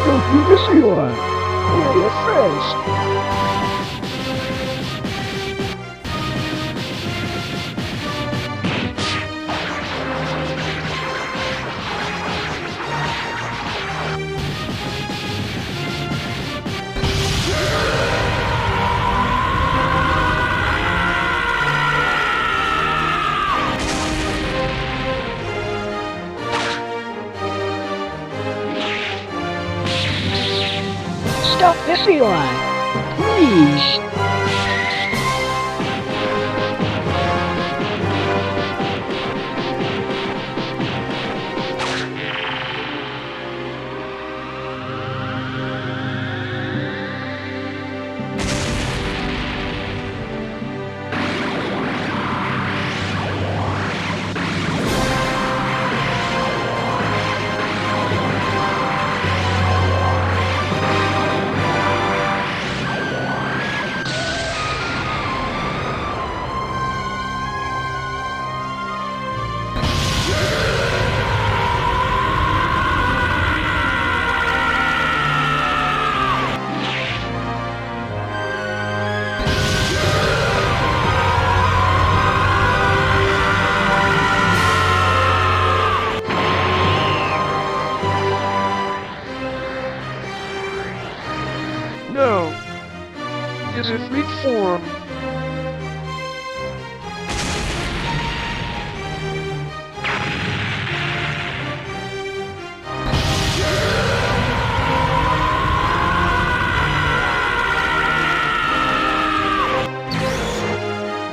Don't do this, Eli. We're your friends. Stop this, Eli! Please!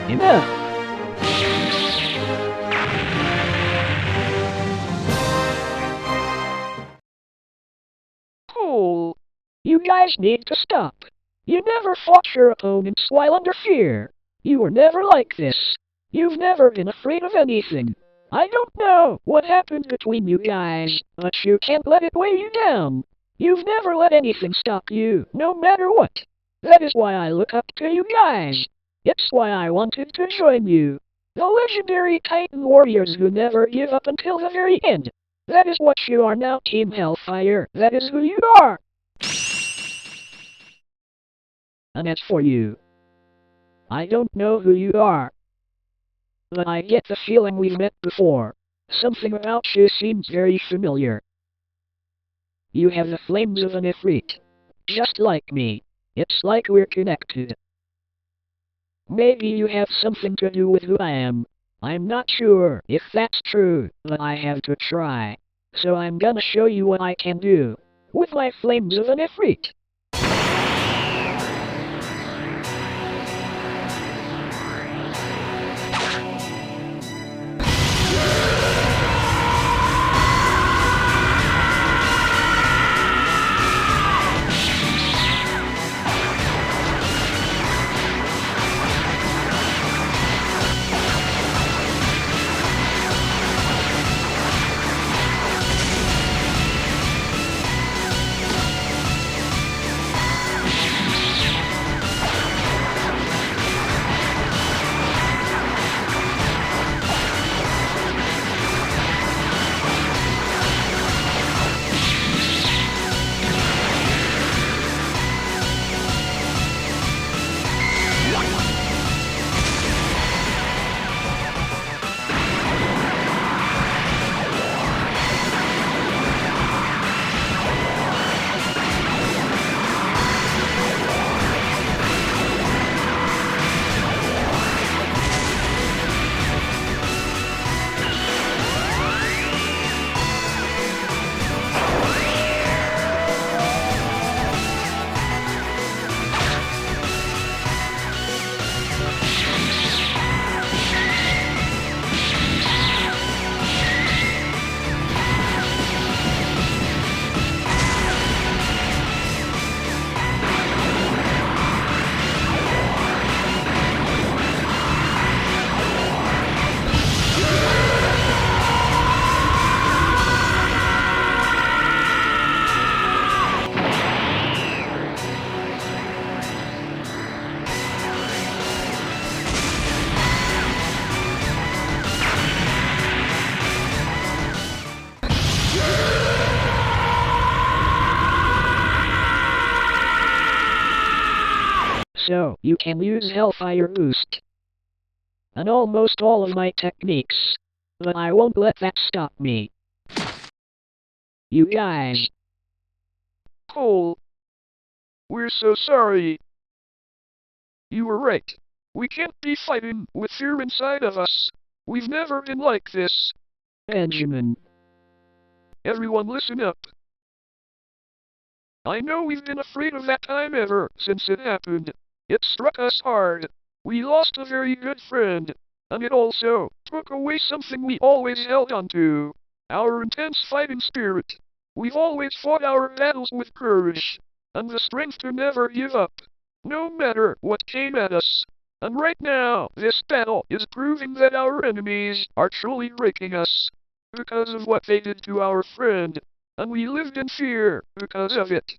Enough! Cool. You guys need to stop. You never fought your opponents while under fear. You were never like this. You've never been afraid of anything. I don't know what happened between you guys, but you can't let it weigh you down. You've never let anything stop you, no matter what. That is why I look up to you guys. It's why I wanted to join you. The legendary Titan warriors who never give up until the very end. That is what you are now, Team Hellfire. That is who you are. And as for you, I don't know who you are, but I get the feeling we've met before. Something about you seems very familiar. You have the flames of an Ifrit, just like me. It's like we're connected. Maybe you have something to do with who I am. I'm not sure if that's true, but I have to try. So I'm gonna show you what I can do with my flames of an Ifrit. So, you can use Hellfire Boost and almost all of my techniques, but I won't let that stop me. You guys. Cole. We're so sorry. You were right. We can't be fighting with fear inside of us. We've never been like this. Benjamin. Everyone listen up. I know we've been afraid of that time ever since it happened. It struck us hard. We lost a very good friend. And it also took away something we always held on to. Our intense fighting spirit. We've always fought our battles with courage. And the strength to never give up. No matter what came at us. And right now, this battle is proving that our enemies are truly breaking us. Because of what they did to our friend. And we lived in fear because of it.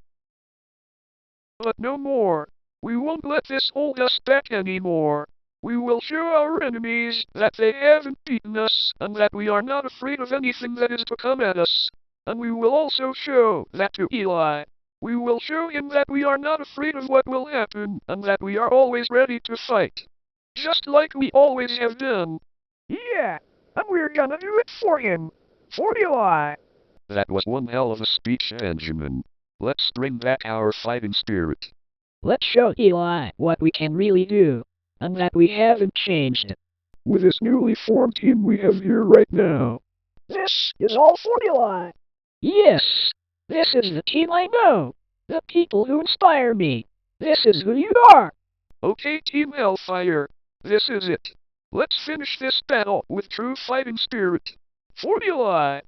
But no more. We won't let this hold us back anymore. We will show our enemies that they haven't beaten us, and that we are not afraid of anything that is to come at us. And we will also show that to Eli. We will show him that we are not afraid of what will happen, and that we are always ready to fight. Just like we always have been. Yeah, and we're gonna do it for him. For Eli. That was one hell of a speech, Benjamin. Let's bring back our fighting spirit. Let's show Eli what we can really do, and that we haven't changed. With this newly formed team we have here right now. This is all for Eli. Yes, this is the team I know. The people who inspire me. This is who you are. Okay, Team Hellfire. This is it. Let's finish this battle with true fighting spirit. For Eli.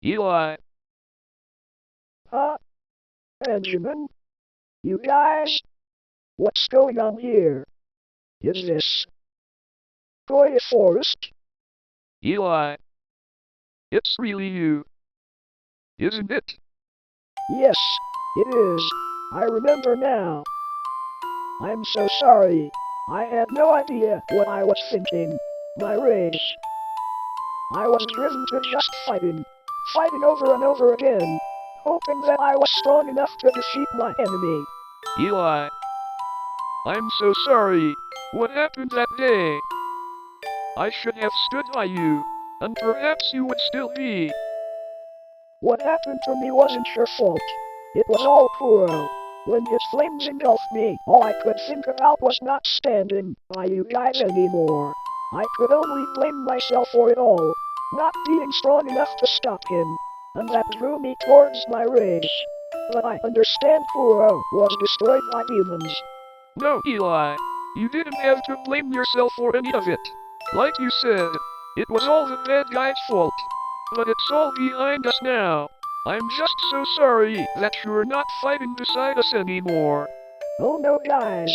Eli. Benjamin? You guys? What's going on here? Is this Goya Forest? Eli. It's really you. Isn't it? Yes, it is. I remember now. I'm so sorry. I had no idea what I was thinking. My rage. I was driven to just fighting over and over again, hoping that I was strong enough to defeat my enemy. Eli. I'm so sorry. What happened that day? I should have stood by you, and perhaps you would still be. What happened to me wasn't your fault. It was all Kuro. When his flames engulfed me, all I could think about was not standing by you guys anymore. I could only blame myself for it all, not being strong enough to stop him, and that drew me towards my rage. But I understand Kuro was destroyed by demons. No, Eli. You didn't have to blame yourself for any of it. Like you said, it was all the bad guy's fault. But it's all behind us now. I'm just so sorry that you're not fighting beside us anymore. Oh no, guys.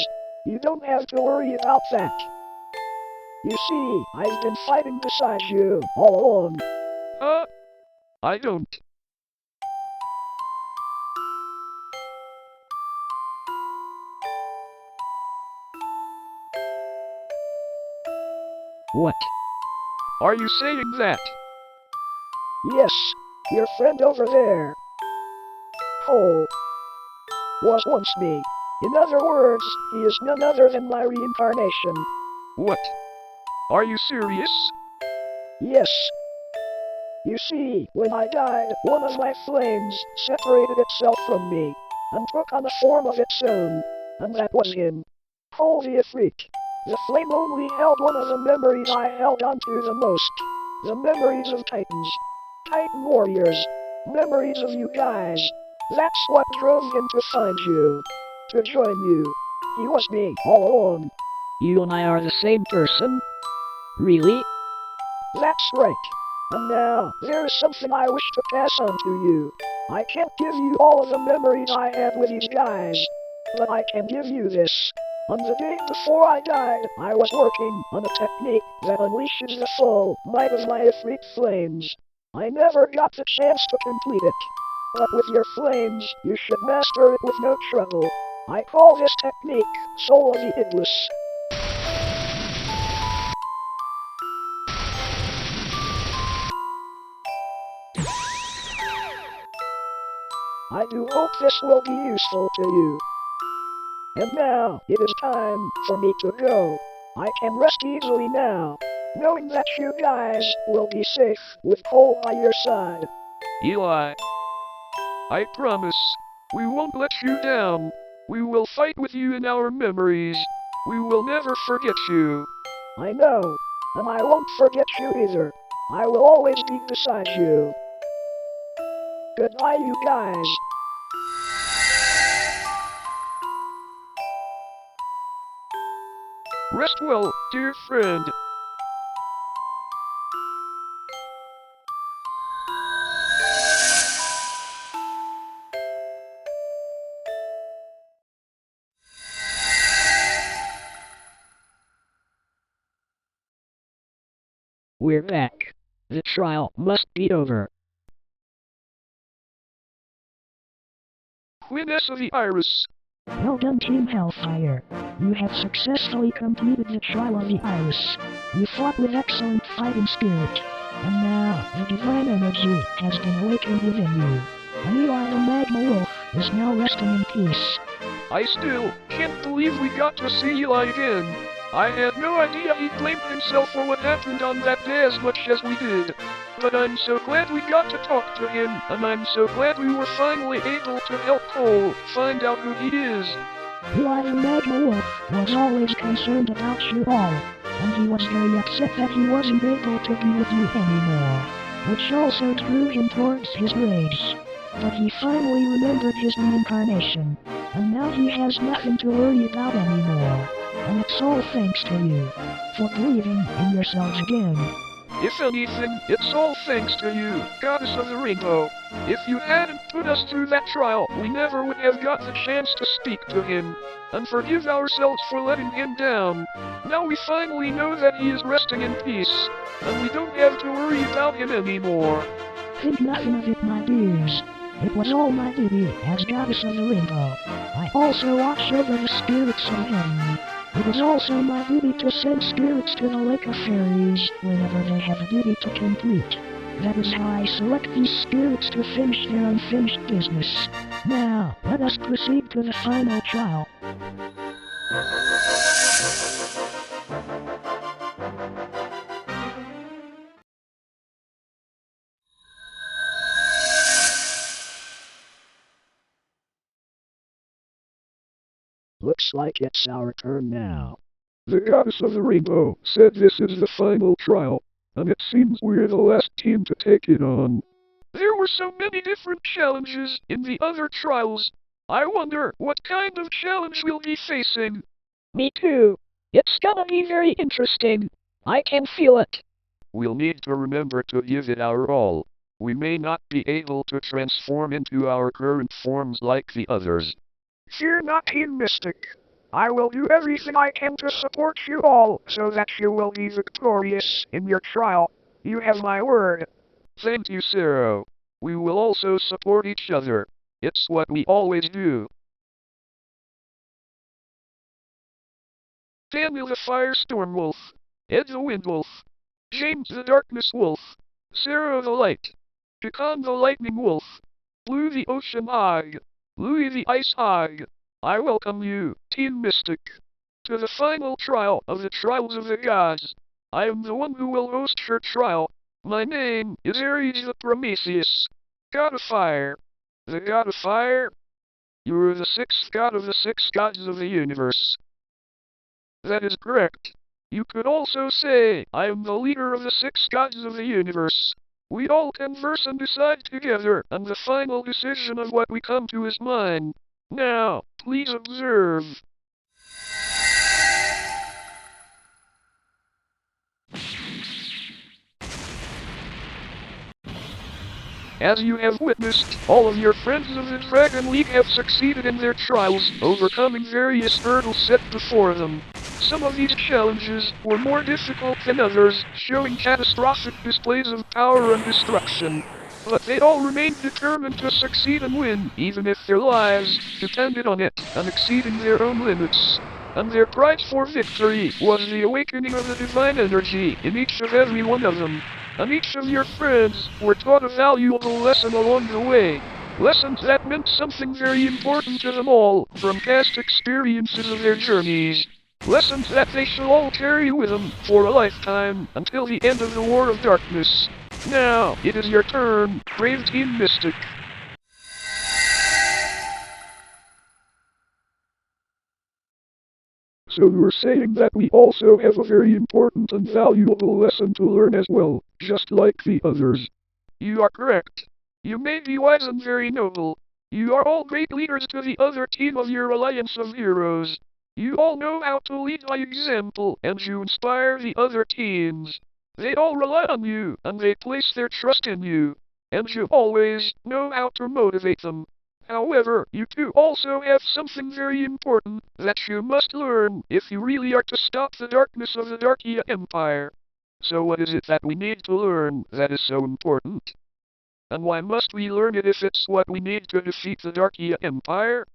You don't have to worry about that. You see, I've been fighting beside you all along. I don't. What? Are you saying that? Yes, your friend over there. Cole was once me. In other words, he is none other than my reincarnation. What? Are you serious? Yes. You see, when I died, one of my flames separated itself from me. and took on a form of its own, and that was him. Holy freak. The flame only held one of the memories I held onto the most. The memories of Titans. Titan warriors. Memories of you guys. That's what drove him to find you. To join you. He was me all along. You and I are the same person? Really? That's right. And now, there is something I wish to pass on to you. I can't give you all of the memories I had with these guys, but I can give you this. On the day before I died, I was working on a technique that unleashes the full might of my Ifrit flames. I never got the chance to complete it. But with your flames, you should master it with no trouble. I call this technique Soul of the Endless. I do hope this will be useful to you. And now, it is time for me to go. I can rest easily now, knowing that you guys will be safe with Cole by your side. Eli, I promise, we won't let you down. We will fight with you in our memories. We will never forget you. I know, and I won't forget you either. I will always be beside you. Goodbye, you guys. Rest well, dear friend. We're back. The trial must be over. Queeness of the Iris. Well done, Team Hellfire. You have successfully completed the Trial of the Iris. You fought with excellent fighting spirit. And now, the divine energy has been awakened within you. And Eli the Magma Wolf is now resting in peace. I still can't believe we got to see Eli again. I had no idea he blamed himself for what happened on that day as much as we did. But I'm so glad we got to talk to him, and I'm so glad we were finally able to help Cole find out who he is. Eli the Magma Wolf was always concerned about you all, and he was very upset that he wasn't able to be with you anymore, which also drew him towards his rage. But he finally remembered his reincarnation, and now he has nothing to worry about anymore. And it's all thanks to you, for believing in yourselves again. If anything, it's all thanks to you, Goddess of the Rainbow. If you hadn't put us through that trial, we never would have got the chance to speak to him, and forgive ourselves for letting him down. Now we finally know that he is resting in peace, and we don't have to worry about him anymore. Think nothing of it, my dears. It was all my duty as Goddess of the Rainbow. I also watch over the spirits of heaven. It is also my duty to send spirits to the Lake of Fairies whenever they have a duty to complete. That is how I select these spirits to finish their unfinished business. Now, let us proceed to the final trial. Looks like it's our turn now. The Goddess of the Rainbow said this is the final trial, and it seems we're the last team to take it on. There were so many different challenges in the other trials. I wonder what kind of challenge we'll be facing. Me too. It's gonna be very interesting. I can feel it. We'll need to remember to give it our all. We may not be able to transform into our current forms like the others. Fear not, Team Mystic. I will do everything I can to support you all, so that you will be victorious in your trial. You have my word. Thank you, Zero. We will also support each other. It's what we always do. Daniel the TheFireStormWolf, Ed the Windwolf, James the Darkness Wolf, Zero the Light, Pecan the Lightning Wolf, Blue the Ocean Eye, Louis the Ice Eye. I welcome you, Team Mystic, to the final trial of the Trials of the Gods. I am the one who will host your trial. My name is Ares the Prometheus, God of Fire. The God of Fire You're the sixth god of the six gods of the universe. That is correct. You could also say, I am the leader of the six gods of the universe. We all converse and decide together, and the final decision of what we come to is mine. Now, please observe. As you have witnessed, all of your friends of the Dragon League have succeeded in their trials, overcoming various hurdles set before them. Some of these challenges were more difficult than others, showing catastrophic displays of power and destruction. But they all remained determined to succeed and win, even if their lives depended on it, and exceeding their own limits. And their prize for victory was the awakening of the divine energy in each and every one of them. And each of your friends were taught a valuable lesson along the way. Lessons that meant something very important to them all, from past experiences of their journeys. Lessons that they shall all carry with them for a lifetime, until the end of the War of Darkness. Now, it is your turn, brave Team Mystic. So you're saying that we also have a very important and valuable lesson to learn as well, just like the others. You are correct. You may be wise and very noble. You are all great leaders to the other team of your alliance of heroes. You all know how to lead by example, and you inspire the other teams. They all rely on you, and they place their trust in you. And you always know how to motivate them. However, you two also have something very important that you must learn if you really are to stop the darkness of the Darkia Empire. So what is it that we need to learn that is so important? And why must we learn it if it's what we need to defeat the Darkia Empire?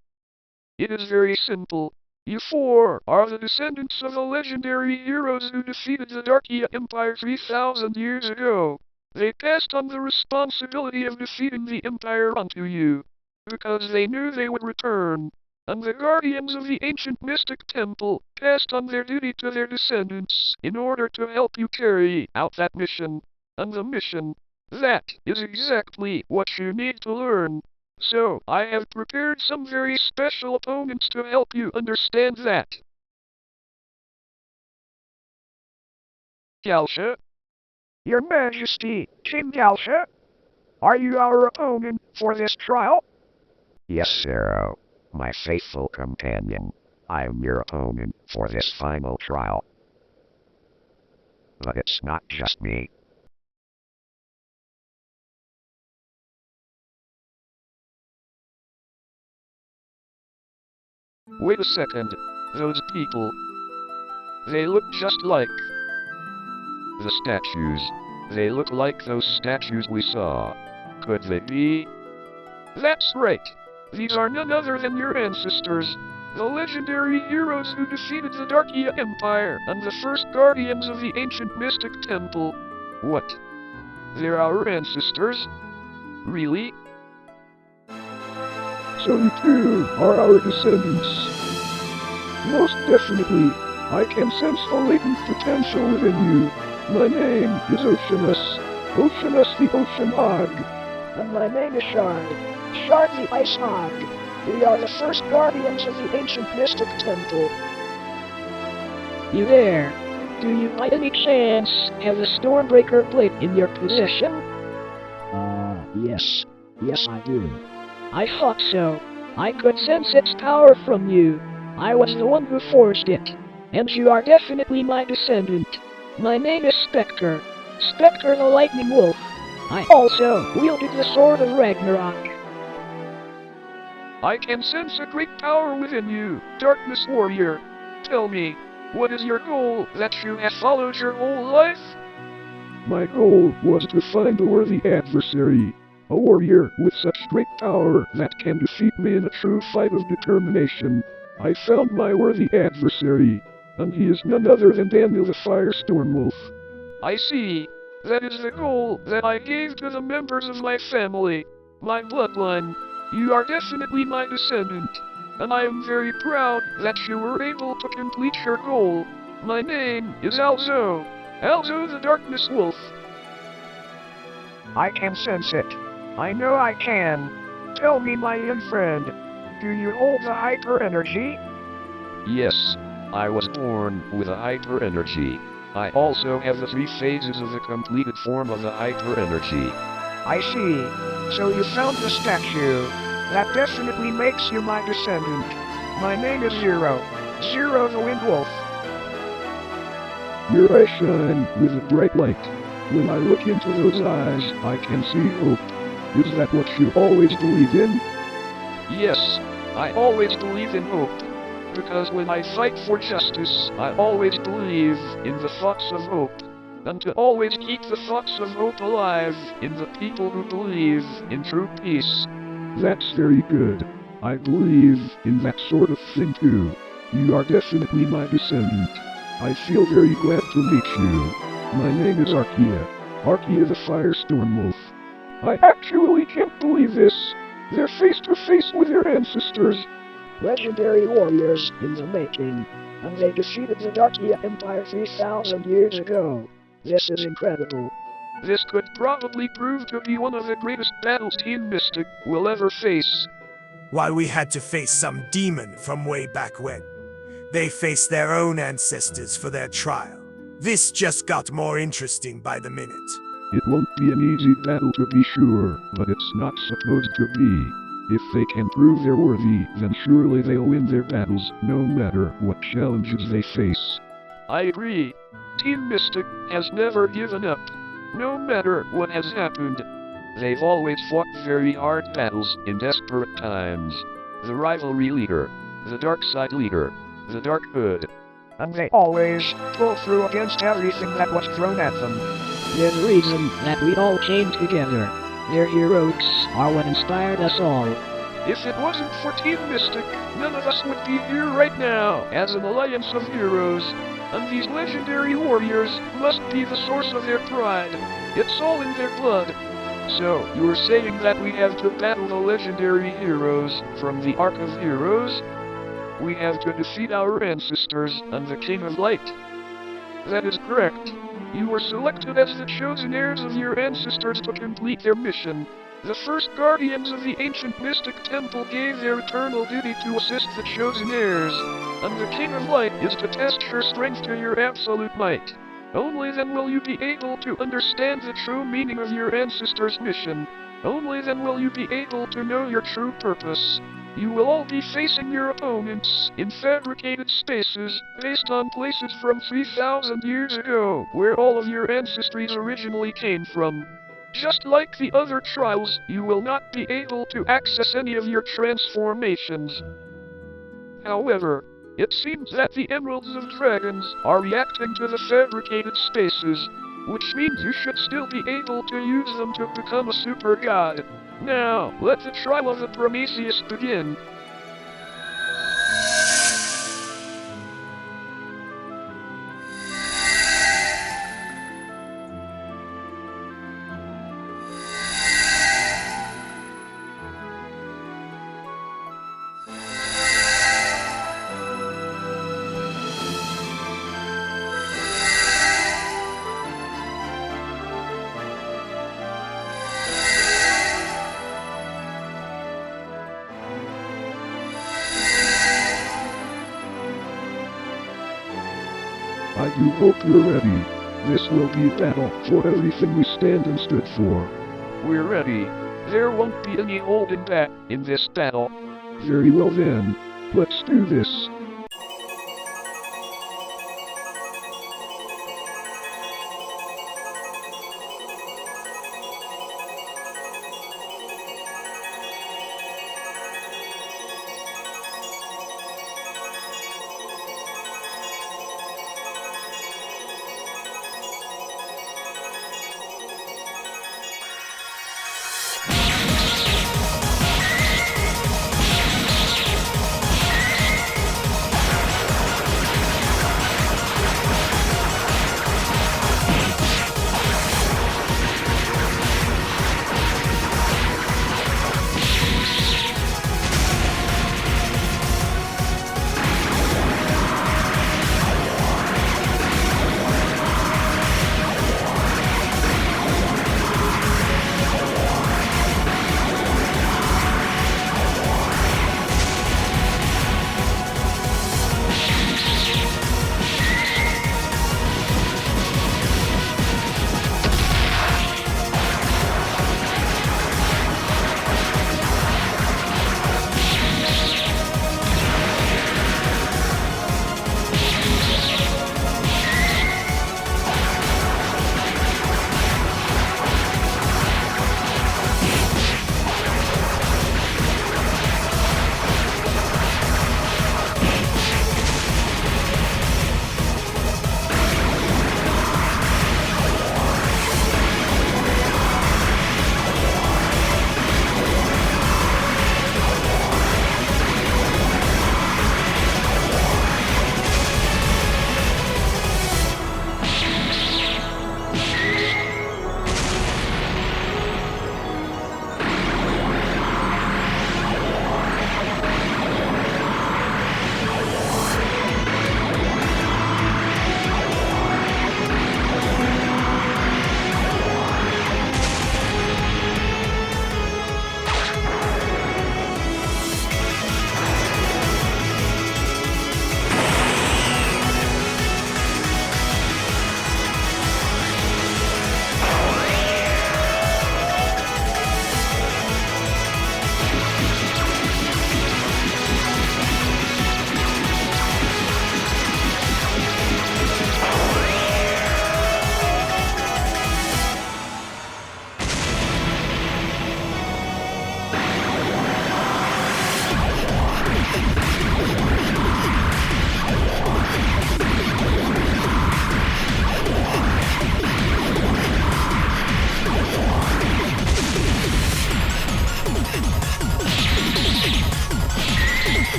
It is very simple. You four are the descendants of the legendary heroes who defeated the Darkia Empire 3,000 years ago. They passed on the responsibility of defeating the Empire onto you, because they knew they would return, and the guardians of the ancient mystic temple passed on their duty to their descendants in order to help you carry out that mission. And the mission, that is exactly what you need to learn. So, I have prepared some very special opponents to help you understand that. Galsha? Your Majesty, King Galsha, are you our opponent for this trial? Yes, Zero. My faithful companion. I am your opponent for this final trial. But it's not just me. Wait a second. Those people. They look just like the statues. They look like those statues we saw. Could they be? That's right. These are none other than your ancestors, the legendary heroes who defeated the Darkia Empire and the first guardians of the ancient mystic temple. What? They're our ancestors? Really? So you too are our descendants. Most definitely, I can sense a latent potential within you. My name is Oceanus. Oceanus the Ocean Hog. And my name is Shard. Shard the Ice Hog. We are the first guardians of the ancient mystic temple. You there? Do you by any chance have the Stormbreaker blade in your possession? Yes. Yes, I do. I thought so. I could sense its power from you. I was the one who forged it. And you are definitely my descendant. My name is Spectre. Spectre the Lightning Wolf. I also wielded the Sword of Ragnarok. I can sense a great power within you, Darkness Warrior. Tell me, what is your goal that you have followed your whole life? My goal was to find a worthy adversary. A warrior with such great power that can defeat me in a true fight of determination. I found my worthy adversary, and he is none other than Daniel TheFireStormWolf. I see. That is the goal that I gave to the members of my family, my bloodline. You are definitely my descendant, and I am very proud that you were able to complete your goal. My name is Alzo. Alzo the Darkness Wolf. I can sense it. I know I can. Tell me, my young friend, Do you hold the hyper energy? Yes, I was born with a hyper energy. I also have the 3 phases of the completed form of the hyper energy. I see. So you found the statue. That definitely makes you my descendant. My name is Zero. Zero the Windwolf. Your eyes shine with a bright light. When I look into those eyes, I can see hope. Is that what you always believe in? Yes, I always believe in hope. Because when I fight for justice, I always believe in the thoughts of hope. And to always keep the thoughts of hope alive in the people who believe in true peace. That's very good. I believe in that sort of thing too. You are definitely my descendant. I feel very glad to meet you. My name is Darkia. Darkia the TheFireStormWolf. I actually can't believe this. They're face to face with their ancestors. Legendary warriors in the making, and they defeated the Darkia Empire 3,000 years ago. This is incredible. This could probably prove to be one of the greatest battles Team Mystic will ever face. While we had to face some demon from way back when, they faced their own ancestors for their trial. This just got more interesting by the minute. It won't be an easy battle to be sure, but it's not supposed to be. If they can prove they're worthy, then surely they'll win their battles, no matter what challenges they face. I agree. Team Mystic has never given up. No matter what has happened. They've always fought very hard battles in desperate times. The rivalry leader, the dark side leader, the Dark Hood. And they always pull through against everything that was thrown at them. They're the reason that we all came together. Their heroics are what inspired us all. If it wasn't for Team Mystic, none of us would be here right now as an alliance of heroes. And these legendary warriors must be the source of their pride. It's all in their blood. So, you're saying that we have to battle the legendary heroes from the Arc of Heroes? We have to defeat our ancestors and the King of Light. That is correct. You were selected as the chosen heirs of your ancestors to complete their mission. The first guardians of the ancient mystic temple gave their eternal duty to assist the chosen heirs, and the King of Light is to test your strength to your absolute might. Only then will you be able to understand the true meaning of your ancestors' mission. Only then will you be able to know your true purpose. You will all be facing your opponents in fabricated spaces based on places from 3,000 years ago, where all of your ancestries originally came from. Just like the other trials, you will not be able to access any of your transformations. However, it seems that the Emeralds of Dragons are reacting to the fabricated spaces, which means you should still be able to use them to become a super god. Now, let the trial of the Prometheus begin. I do hope you're ready. This will be a battle for everything we stand and stood for. We're ready. There won't be any holding back in this battle. Very well then. Let's do this.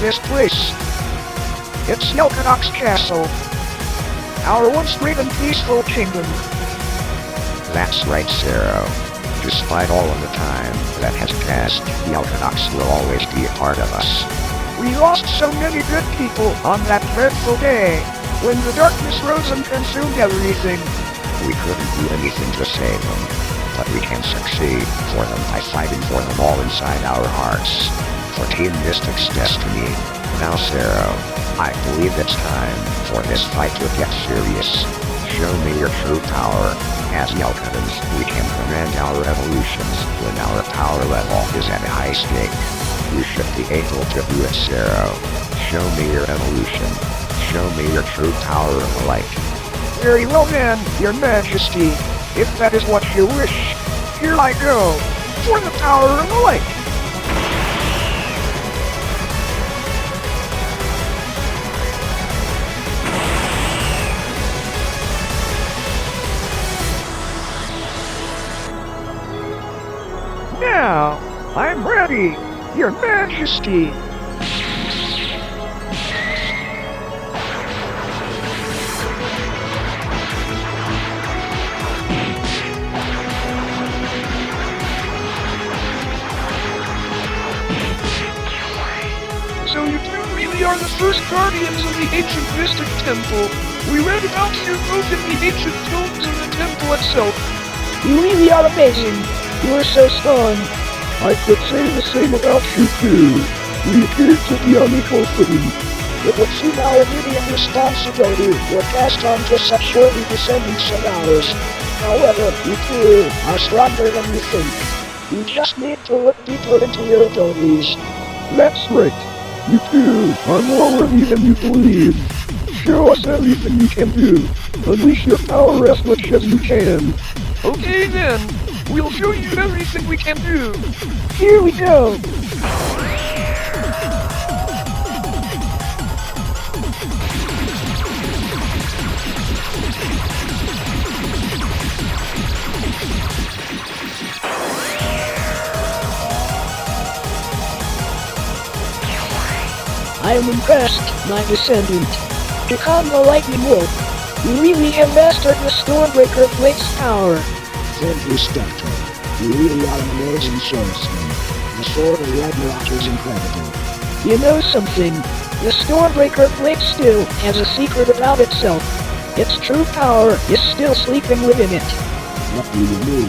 this place. It's Yelkanok's castle. Our once great and peaceful kingdom. That's right, Zero. Despite all of the time that has passed, the Yelkanoks will always be a part of us. We lost so many good people on that dreadful day, when the darkness rose and consumed everything. We couldn't do anything to save them, but we can succeed for them by fighting for them all inside our hearts. For Team Mystic's destiny. Now, Zero, I believe it's time for this fight to get serious. Show me your true power. As Yelkanons, we can command our evolutions when our power level is at a high stake. You should be able to do it, Zero. Show me your evolution. Show me your true power of the light. Very well then, Your Majesty. If that is what you wish, here I go, for the power of the light. Now, I'm ready, Your Majesty. So you two really are the first guardians of the ancient mystic temple. We read about you both in the ancient tomes of the temple itself. You really are amazing. You are so strong. I could say the same about you too. We appear to be on equal footing. It would seem our duty and responsibility were cast on to such worthy descendants of ours. However, you two are stronger than you think. You just need to look deeper into your abilities. That's right. You two are more worthy than you believe. Show us everything you can do. Unleash your power as much as you can. Okay then, we'll show you everything we can do. Here we go. I am impressed, my descendant. Become the Lightning Wolf. You really have mastered the Stormbreaker Blade's power. Thank you, Spectre. You really are an amazing swordsman. The Sword of Ragnarok is incredible. You know something? The Stormbreaker Blade still has a secret about itself. Its true power is still sleeping within it. What do you mean?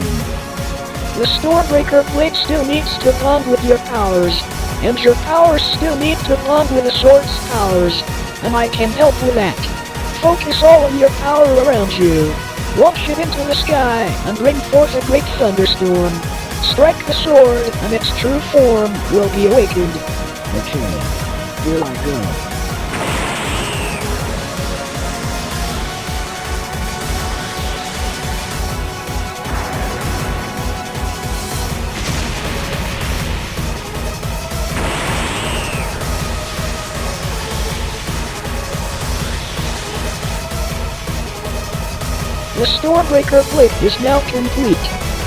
The Stormbreaker Blade still needs to bond with your powers, and your powers still need to bond with the sword's powers, and I can help with that. Focus all of your power around you. Launch it into the sky and bring forth a great thunderstorm. Strike the sword and its true form will be awakened. Okay, here I go. The Stormbreaker Blade is now complete.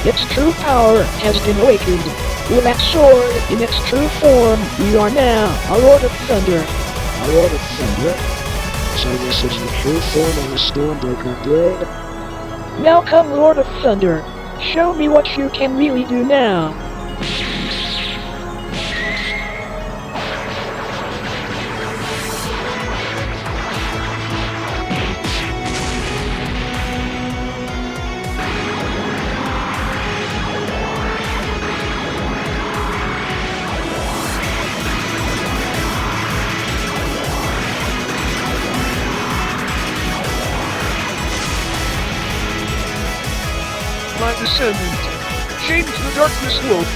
Its true power has been awakened. With that sword in its true form, you are now a Lord of Thunder. A Lord of Thunder? So this is the true form of the Stormbreaker Blade? Now come, Lord of Thunder. Show me what you can really do now. My descendant, James the Darkness Wolf,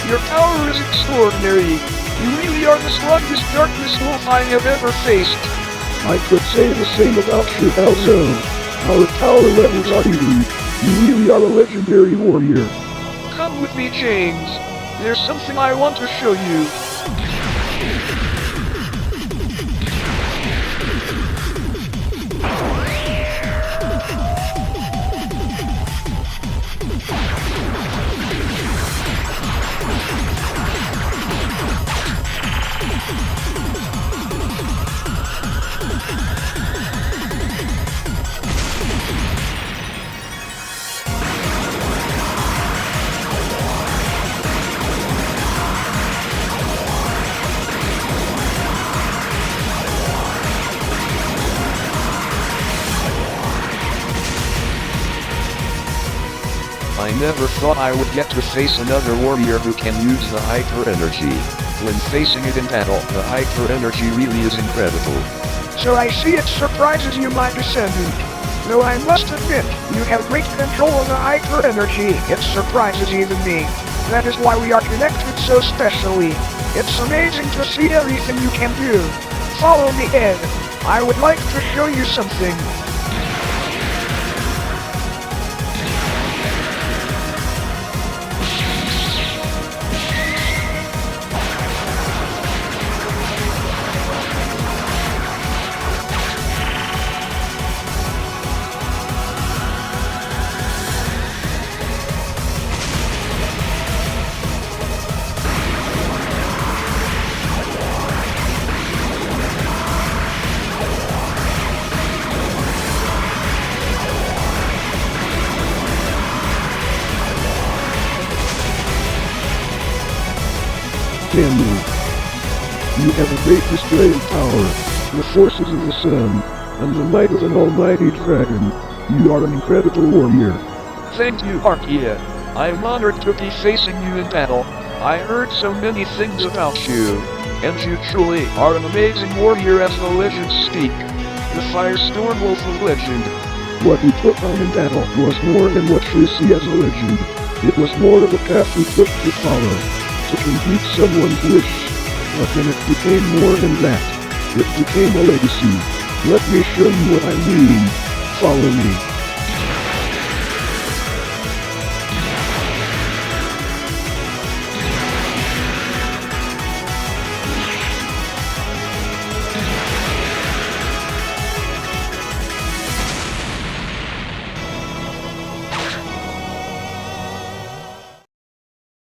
your power is extraordinary. You really are the strongest Darkness Wolf I have ever faced. I could say the same about you, Alzo. Our power levels are unique. You really are a legendary warrior. Come with me, James. There's something I want to show you. never thought I would get to face another warrior who can use the hyper energy. When facing it in battle, the hyper energy really is incredible. So I see it surprises you, my descendant. Though I must admit, you have great control of the hyper energy. It surprises even me. That is why we are connected so specially. It's amazing to see everything you can do. Follow me, Ed. I would like to show you something. Daniel, you have a great display of power, the forces of the sun, and the might of an almighty dragon. You are an incredible warrior. Thank you, Darkia. I am honored to be facing you in battle. I heard so many things about you, and you truly are an amazing warrior as the legends speak. The TheFireStormWolf of legend. What we put on in battle was more than what you see as a legend. It was more of a path we took to follow, to complete someone's wish. But then it became more than that. It became a legacy. Let me show you what I mean. Follow me.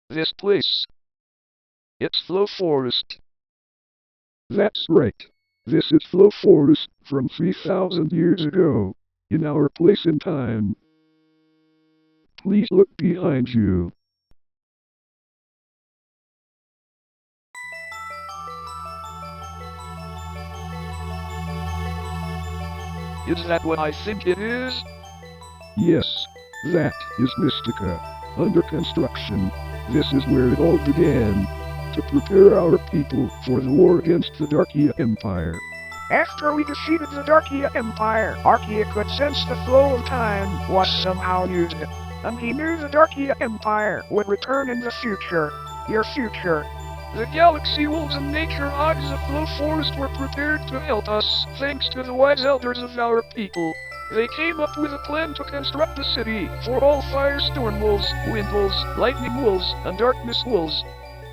This place. It's Flow Forest. That's right. This is Flow Forest from 3,000 years ago, in our place in time. Please look behind you. Is that what I think it is? Yes, that is Mystica, under construction. This is where it all began, to prepare our people for the war against the Darkia Empire. After we defeated the Darkia Empire, Darkia could sense the flow of time was somehow used, and he knew the Darkia Empire would return in the future. Your future. The galaxy wolves and nature hogs of Flow Forest were prepared to help us, thanks to the wise elders of our people. They came up with a plan to construct a city for all Firestormwolves, Windwolves, Lightning Wolves, and Darkness Wolves.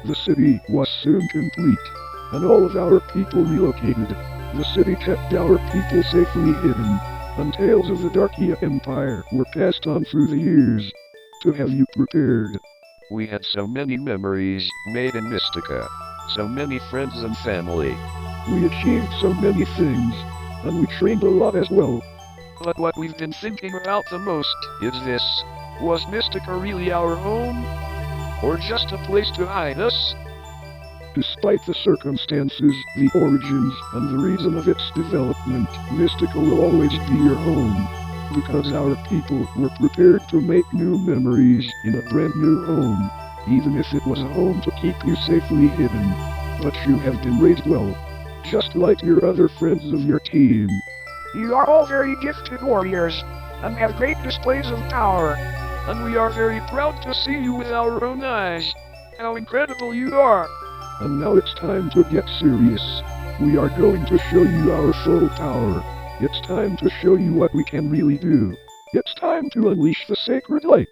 The city was soon complete, and all of our people relocated. The city kept our people safely hidden, and tales of the Darkia Empire were passed on through the years to have you prepared. We had so many memories made in Mystica, so many friends and family. We achieved so many things, and we trained a lot as well. But what we've been thinking about the most is this. Was Mystica really our home? Or just a place to hide us? Despite the circumstances, the origins, and the reason of its development, Mystica will always be your home. Because our people were prepared to make new memories in a brand new home, even if it was a home to keep you safely hidden. But you have been raised well, just like your other friends of your team. You are all very gifted warriors, and have great displays of power. And we are very proud to see you with our own eyes. How incredible you are! And now it's time to get serious. We are going to show you our full power. It's time to show you what we can really do. It's time to unleash the sacred light.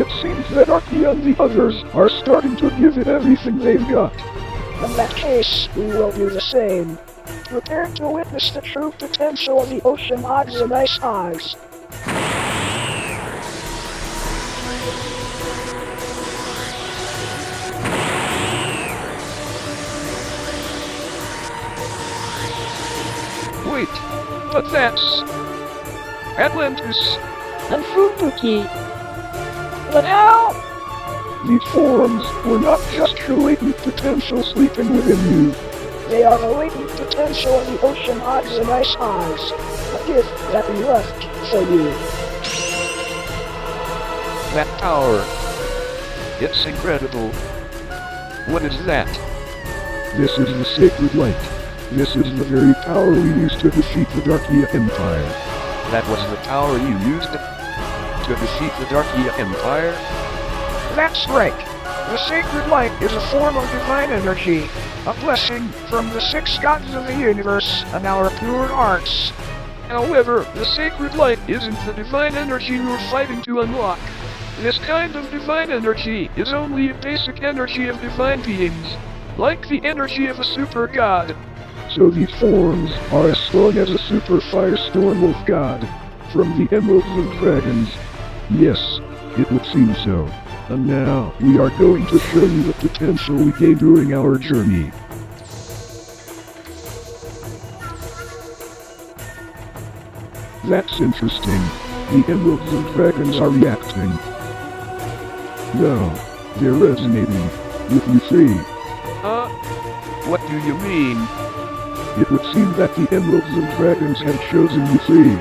It seems that Darkia and the others are starting to give it everything they've got. In that case, we will do the same. Prepare to witness the true potential of the ocean odds and ice eyes. Wait, but that's Atlantis. And Fubuki. But how? These forms were not just your latent potential sleeping within you. They are the latent potential of the ocean odds and ice eyes. A gift that we left for you. That power. It's incredible. What is that? This is the sacred light. This is the very power we used to defeat the Darkia Empire. That was the power you used to defeat the Darkia Empire? That's right. The sacred light is a form of divine energy, a blessing from the 6 gods of the universe and our pure hearts. However, the sacred light isn't the divine energy you're fighting to unlock. This kind of divine energy is only a basic energy of divine beings, like the energy of a super god. So these forms are as strong as a super TheFireStormWolf god from the Emeralds of Dragons. Yes, it would seem so. And now, we are going to show you the potential we gained during our journey. That's interesting. The Emeralds of Dragons are reacting. No, they're resonating with you three. What do you mean? It would seem that the Emeralds of Dragons have chosen you three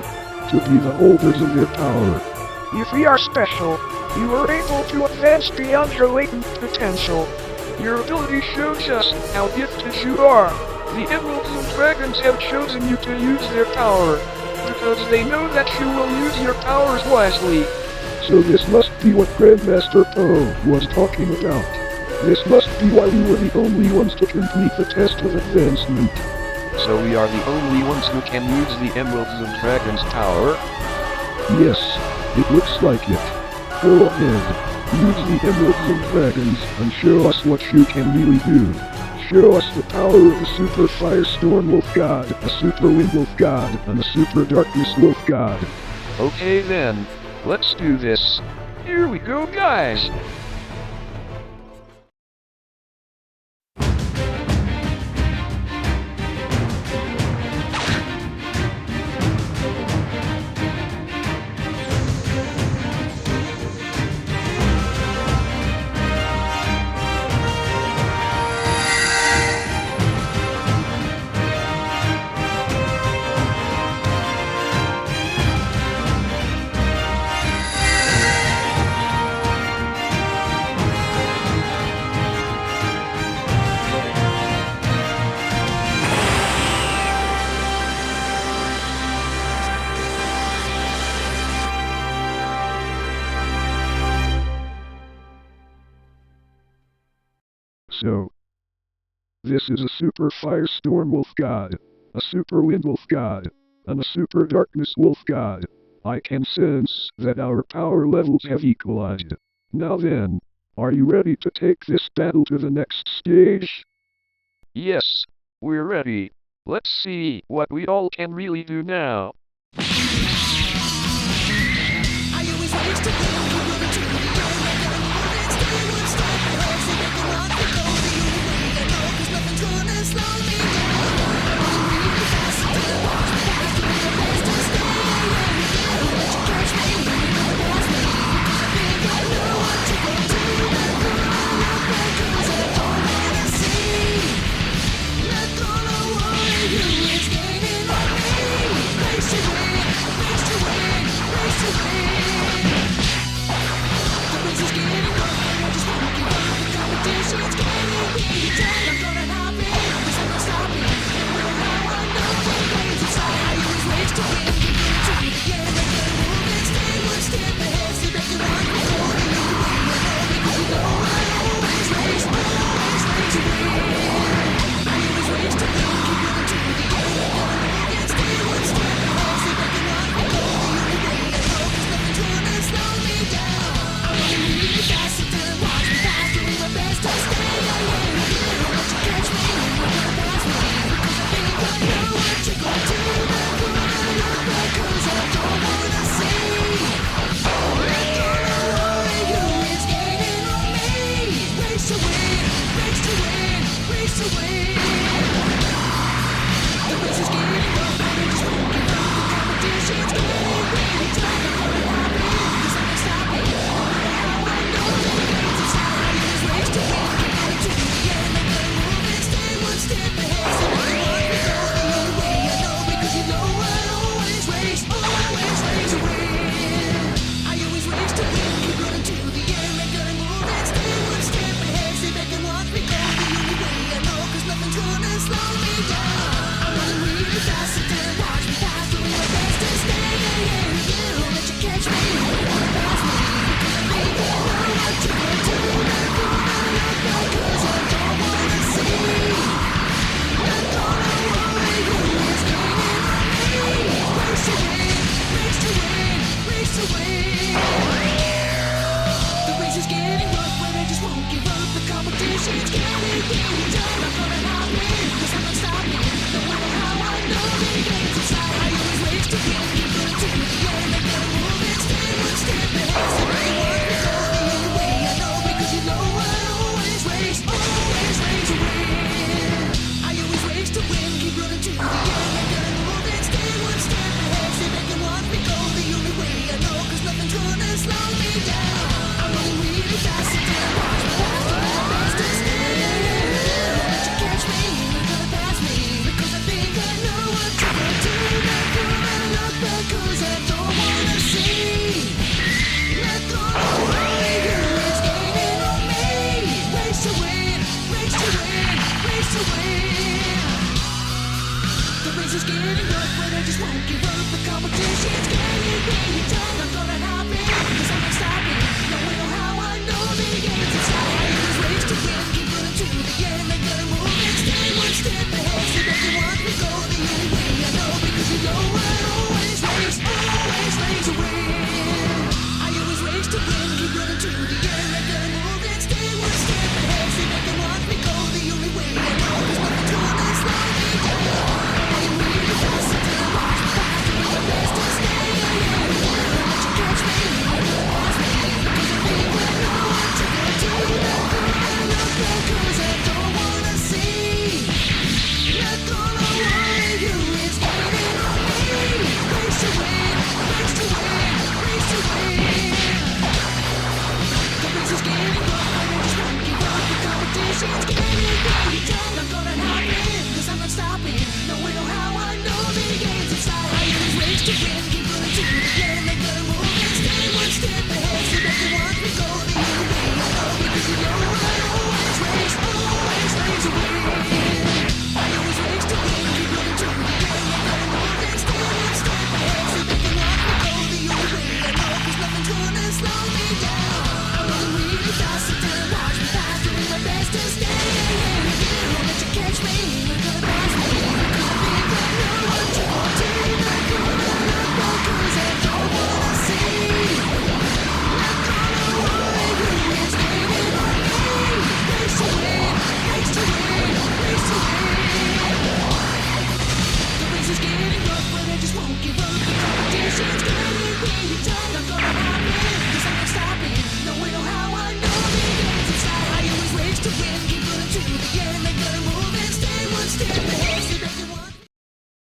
to be the holders of their power. If we are special, you are able to advance beyond your latent potential. Your ability shows us how gifted you are. The Emeralds of Dragons have chosen you to use their power, because they know that you will use your powers wisely. So this must be what Grandmaster Po was talking about. This must be why we were the only ones to complete the test of advancement. So we are the only ones who can use the Emeralds of Dragons' power? Yes, it looks like it. Go ahead, use the Emeralds of Dragons and show us what you can really do. Show us the power of a super TheFireStormWolf god, a super Windwolf god, and a super Darkness Wolf god. Okay then, let's do this. Here we go, guys. So, this is a super TheFireStormWolf god, a super Windwolf god, and a super Darkness Wolf god. I can sense that our power levels have equalized. Now then, are you ready to take this battle to the next stage? Yes, we're ready. Let's see what we all can really do now.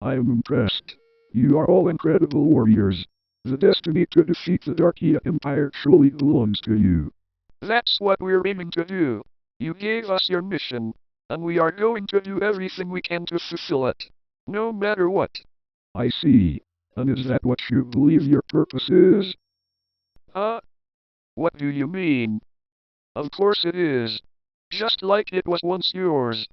I am impressed. You are all incredible warriors. The destiny to defeat the Darkia Empire truly belongs to you. That's what we're aiming to do. You gave us your mission, and we are going to do everything we can to fulfill it, no matter what. I see. And is that what you believe your purpose is? What do you mean? Of course it is. Just like it was once yours.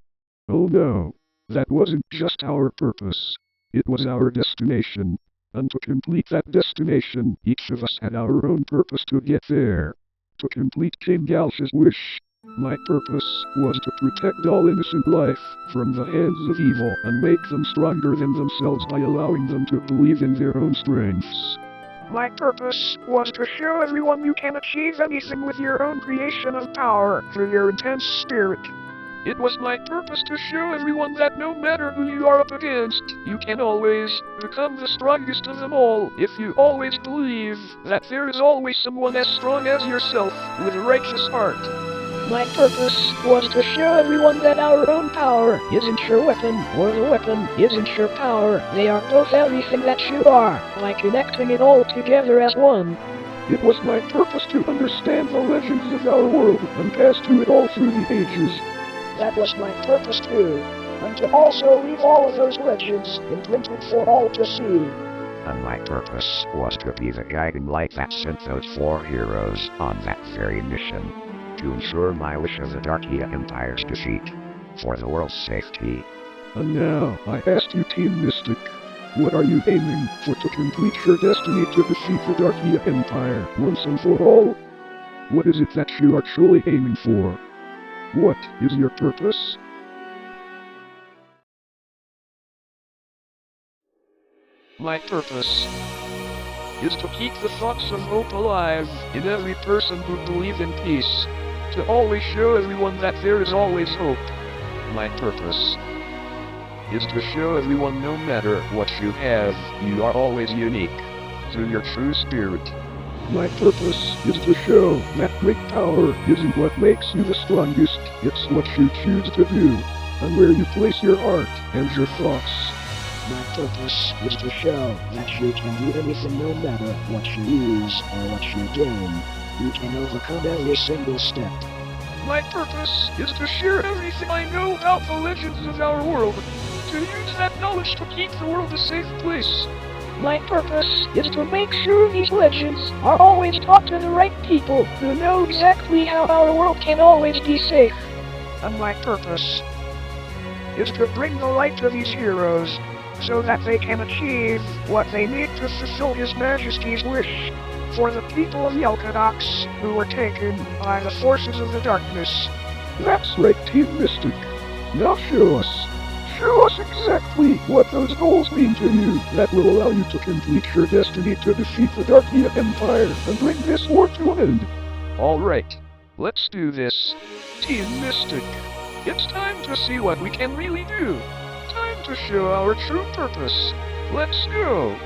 Oh no. That wasn't just our purpose. It was our destination. And to complete that destination, each of us had our own purpose to get there. To complete King Galsh's wish, my purpose was to protect all innocent life from the hands of evil and make them stronger than themselves by allowing them to believe in their own strengths. My purpose was to show everyone you can achieve anything with your own creation of power through your intense spirit. It was my purpose to show everyone that no matter who you are up against, you can always become the strongest of them all if you always believe that there is always someone as strong as yourself with a righteous heart. My purpose was to show everyone that our own power isn't your weapon, or the weapon isn't your power. They are both everything that you are, by connecting it all together as one. It was my purpose to understand the legends of our world and pass to it all through the ages. That was my purpose too, and to also leave all of those legends imprinted for all to see. And my purpose was to be the guiding light that sent those 4 heroes on that very mission, to ensure my wish of the Darkia Empire's defeat, for the world's safety. And now, I ask you, Team Mystic, what are you aiming for to complete your destiny to defeat the Darkia Empire once and for all? What is it that you are truly aiming for? What is your purpose? My purpose is to keep the thoughts of hope alive in every person who believes in peace, to always show everyone that there is always hope. My purpose is to show everyone no matter what you have, you are always unique, through your true spirit. My purpose is to show that great power isn't what makes you the strongest, it's what you choose to do. and where you place your art and your thoughts. My purpose is to show that you can do anything no matter what you use or what you gain. You can overcome every single step. My purpose is to share everything I know about the legends of our world, to use that knowledge to keep the world a safe place. My purpose is to make sure these legends are always taught to the right people who know exactly how our world can always be safe. And my purpose is to bring the light to these heroes, so that they can achieve what they need to fulfill His Majesty's wish for the people of Yelkadox who were taken by the forces of the darkness. That's right, Team Mystic. Now show us. Show us exactly what those goals mean to you that will allow you to complete your destiny to defeat the Darkia Empire and bring this war to an end. Alright, let's do this. Team Mystic, it's time to see what we can really do. Time to show our true purpose. Let's go!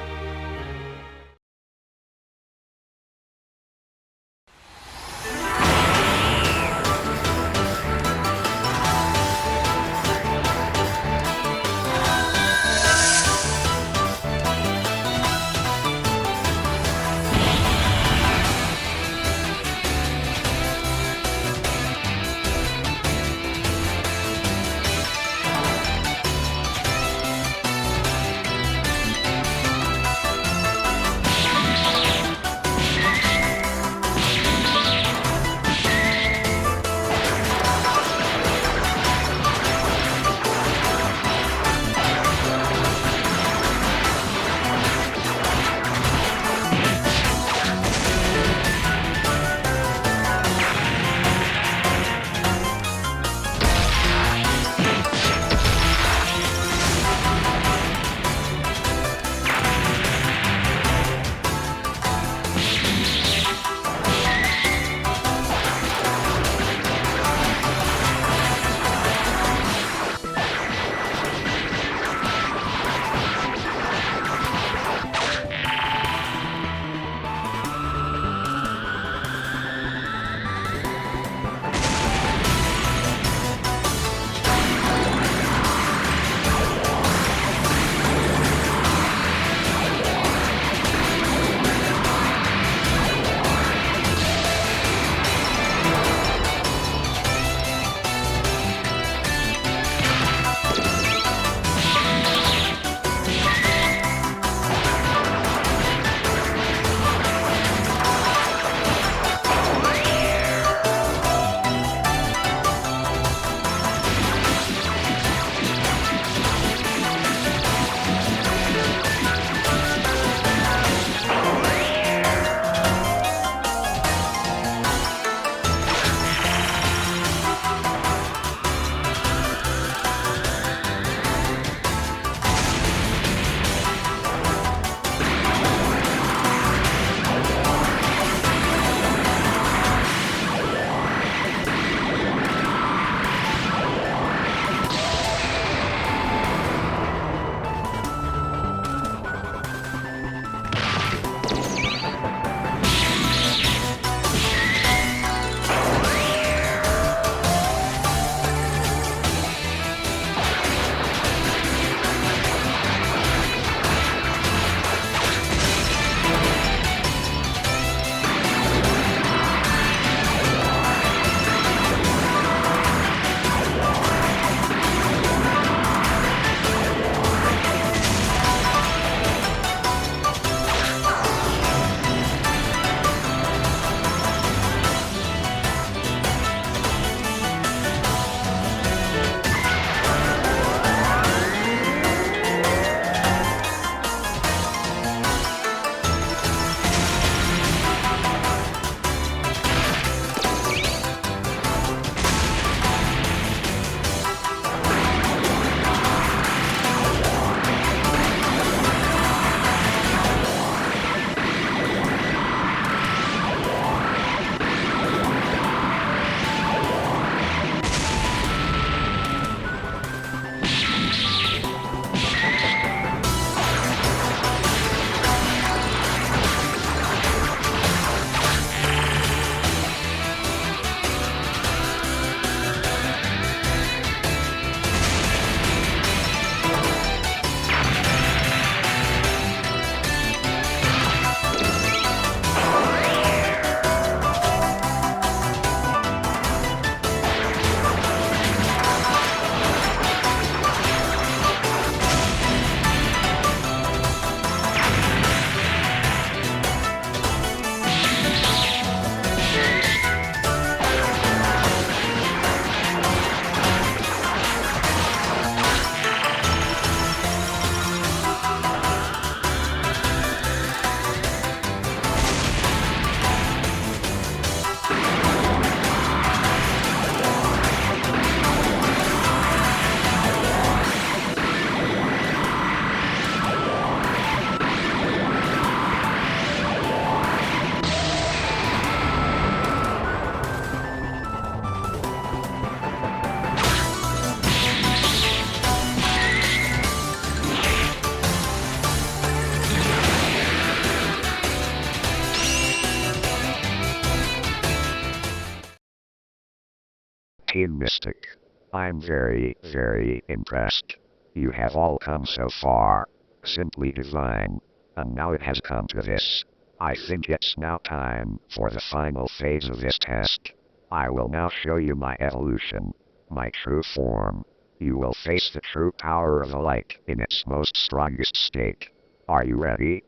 Team Mystic. I'm very, very impressed. You have all come so far. Simply divine. And now it has come to this. I think it's now time for the final phase of this test. I will now show you my evolution. My true form. You will face the true power of the light in its most strongest state. Are you ready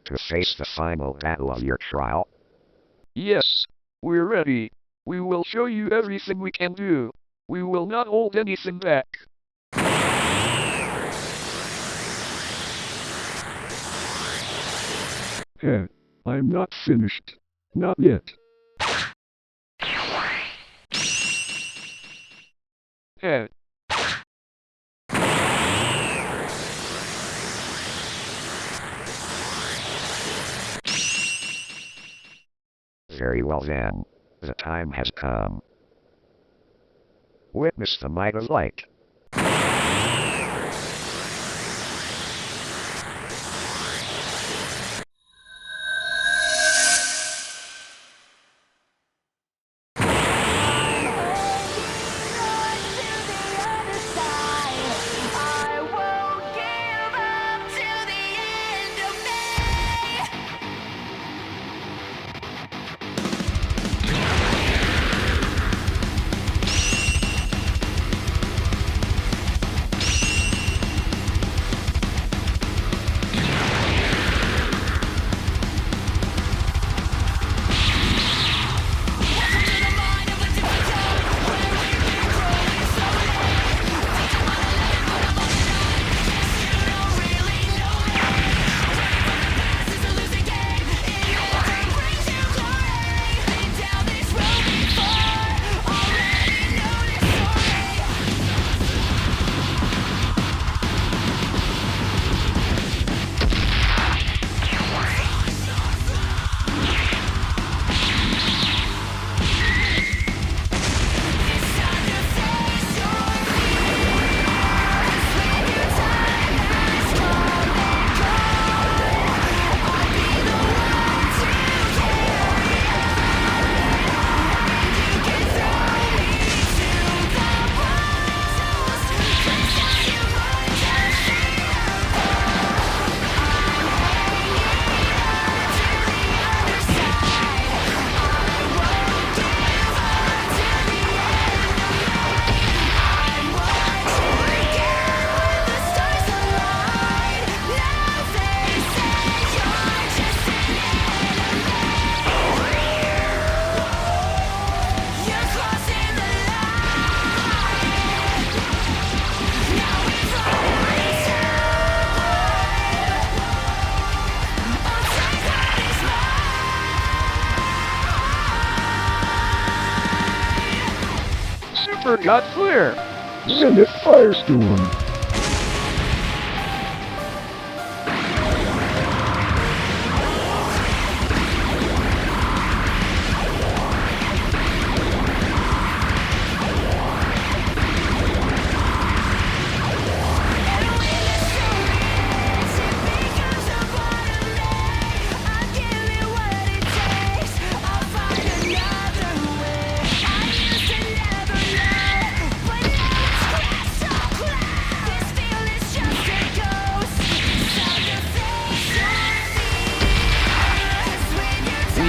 to face the final battle of your trial? Yes, we're ready. We will show you everything we can do. We will not hold anything back. Ed, I'm not finished. Not yet. Ed, Very well then. The time has come. Witness the might of light. Forgot Flare. Send it Firestorm.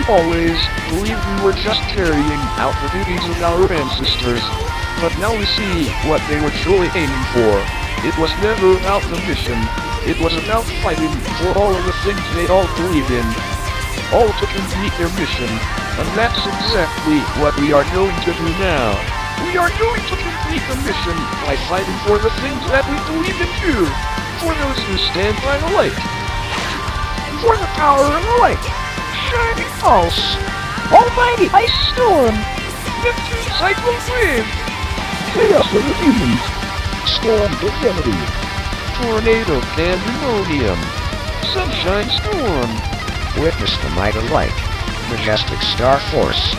Always believed we were just carrying out the duties of our ancestors, but now we see what they were truly aiming for. It was never about the mission, it was about fighting for all of the things they all believed in. All to complete their mission, and that's exactly what we are going to do now. We are going to complete the mission by fighting for the things that we believe in too, for those who stand by the light. For the power of the light. Shining Pulse, Almighty Ice Storm, Neptune Cyclone Wave, Chaos of the Humans. Storm Divinity, Tornado Pandemonium, Sunshine Storm, Witness the might of light. Majestic Star Force.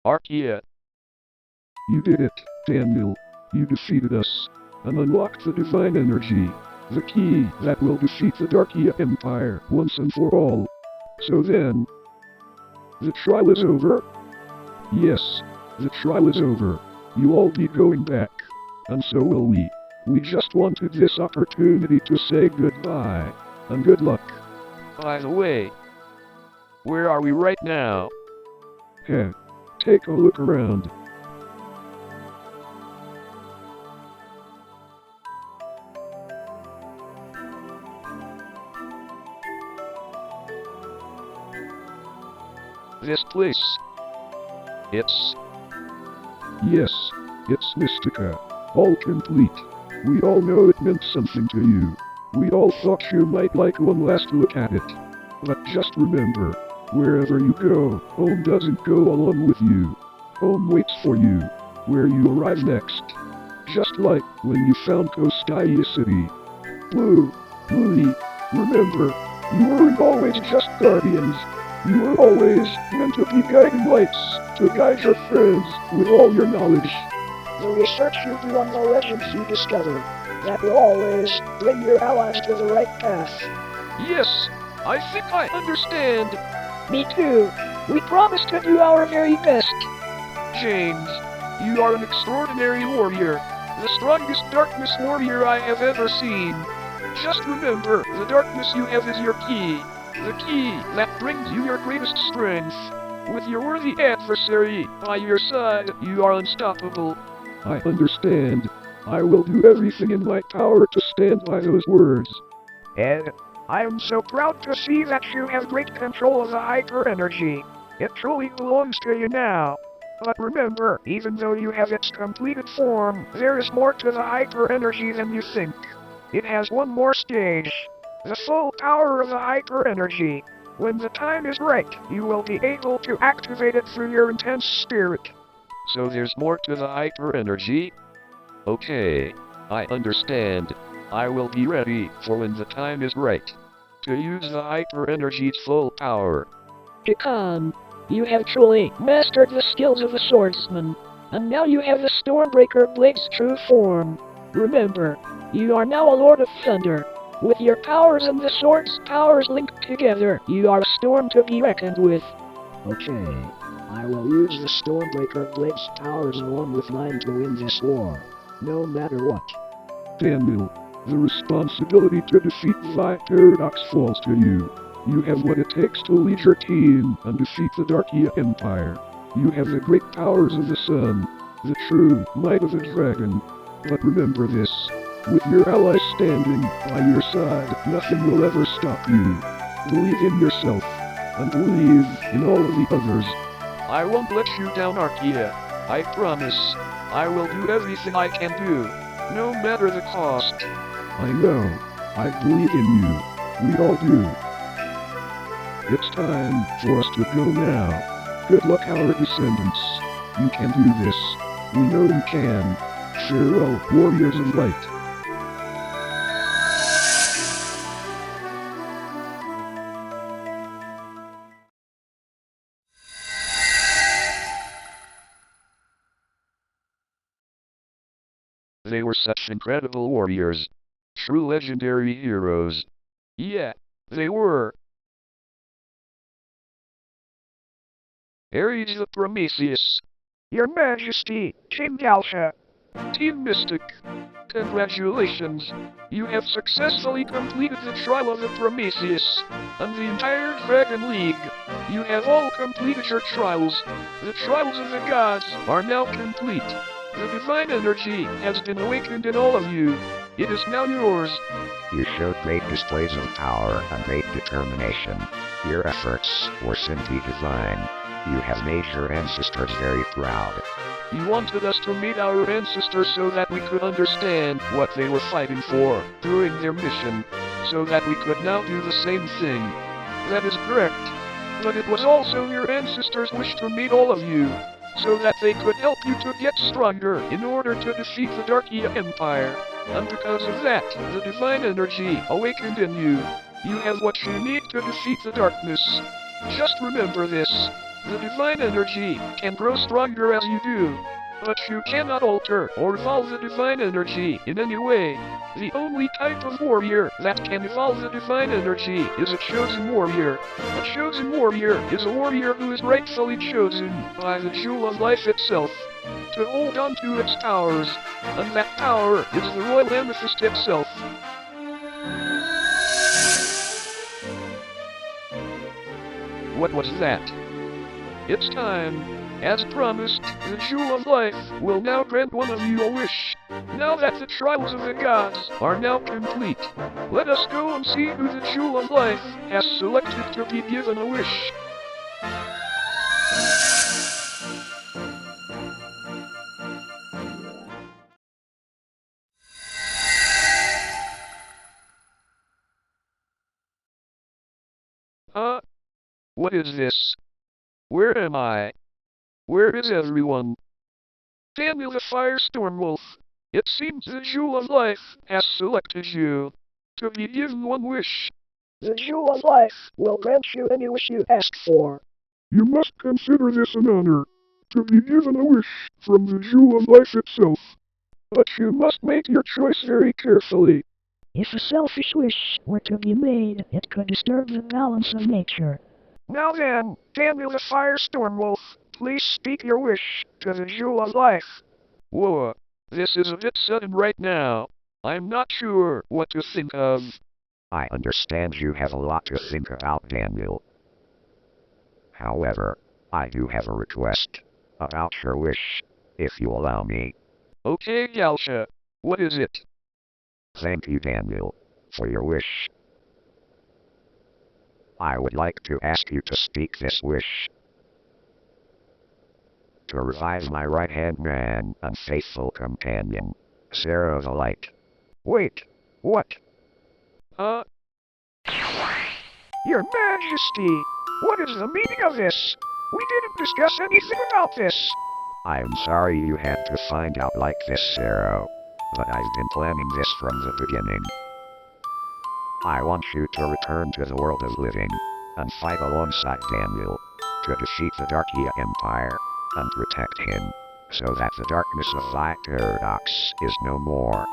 Darkia. You did it, Daniel. You defeated us and unlocked the divine energy, the key that will defeat the Darkia Empire once and for all. So then, the trial is over? Yes, the trial is over. You'll all be going back, and so will we. We just wanted this opportunity to say goodbye, and good luck. By the way, where are we right now? Hey, take a look around. This place. Yes, it's Mystica. All complete. We all know it meant something to you. We all thought you might like one last look at it. But just remember, wherever you go, home doesn't go along with you. Home waits for you, where you arrive next. Just like when you found Koskaya City. Bluey, remember, you weren't always just guardians. You were always meant to be guiding lights, to guide your friends with all your knowledge. The research you do on the legends you discover, that will always bring your allies to the right path. Yes, I think I understand. Me too. We promise to do our very best. James, you are an extraordinary warrior. The strongest darkness warrior I have ever seen. Just remember, the darkness you have is your key. The key that brings you your greatest strength. With your worthy adversary by your side, you are unstoppable. I understand. I will do everything in my power to stand by those words. Ed, I am so proud to see that you have great control of the hyper energy. It truly belongs to you now. But remember, even though you have its completed form, there is more to the hyper energy than you think. It has one more stage. The full power of the hyper energy. When the time is right, you will be able to activate it through your intense spirit. So there's more to the hyper energy? Okay, I understand. I will be ready for when the time is right. To use the hyper energy's full power. Pecan, you have truly mastered the skills of the swordsman, and now you have the Stormbreaker Blade's true form. Remember, you are now a Lord of Thunder. With your powers and the sword's powers linked together, you are a storm to be reckoned with. Okay, I will use the Stormbreaker Blade's powers along with mine to win this war, no matter what. Daniel, the responsibility to defeat the Paradox falls to you. You have what it takes to lead your team and defeat the Darkia Empire. You have the great powers of the sun, the true might of the dragon. But remember this. With your allies standing by your side, nothing will ever stop you. Believe in yourself, and believe in all of the others. I won't let you down, Darkia. I promise. I will do everything I can do, no matter the cost. I know. I believe in you. We all do. It's time for us to go now. Good luck, our descendants. You can do this. We know you can. Farewell, warriors of light. They were such incredible warriors. True legendary heroes. Yeah, they were. Ares the Prometheus. Your Majesty, King Galsha. Team Mystic. Congratulations. You have successfully completed the trial of the Prometheus and the entire Dragon League. You have all completed your trials. The trials of the gods are now complete. The divine energy has been awakened in all of you. It is now yours. You showed great displays of power and great determination. Your efforts were simply divine. You have made your ancestors very proud. You wanted us to meet our ancestors so that we could understand what they were fighting for during their mission, so that we could now do the same thing. That is correct. But it was also your ancestors' wish to meet all of you, so that they could help you to get stronger in order to defeat the Darkia Empire. And because of that, the divine energy awakened in you. You have what you need to defeat the darkness. Just remember this. The divine energy can grow stronger as you do. But you cannot alter or evolve the divine energy in any way. The only type of warrior that can evolve the divine energy is a chosen warrior. A chosen warrior is a warrior who is rightfully chosen by the Jewel of Life itself to hold on to its powers, and that power is the Royal Amethyst itself. What was that? It's time. As promised, the Jewel of Life will now grant one of you a wish. Now that the trials of the gods are now complete, let us go and see who the Jewel of Life has selected to be given a wish. What is this? Where am I? Where is everyone? Daniel the TheFireStormWolf, it seems the Jewel of Life has selected you to be given one wish. The Jewel of Life will grant you any wish you ask for. You must consider this an honor, to be given a wish from the Jewel of Life itself. But you must make your choice very carefully. If a selfish wish were to be made, it could disturb the balance of nature. Now then, Daniel the TheFireStormWolf, please speak your wish to the Jewel of Life. Whoa, this is a bit sudden right now. I'm not sure what to think of. I understand you have a lot to think about, Daniel. However, I do have a request about your wish, if you allow me. Okay, Galsha, what is it? Thank you, Daniel, for your wish. I would like to ask you to speak this wish. To revive my right-hand man and faithful companion, Sarah the Light. Wait, what? Your Majesty, what is the meaning of this? We didn't discuss anything about this. I'm sorry you had to find out like this, Sarah, but I've been planning this from the beginning. I want you to return to the world of living and fight alongside Daniel to defeat the Darkia Empire and protect him so that the darkness of thy paradox is no more.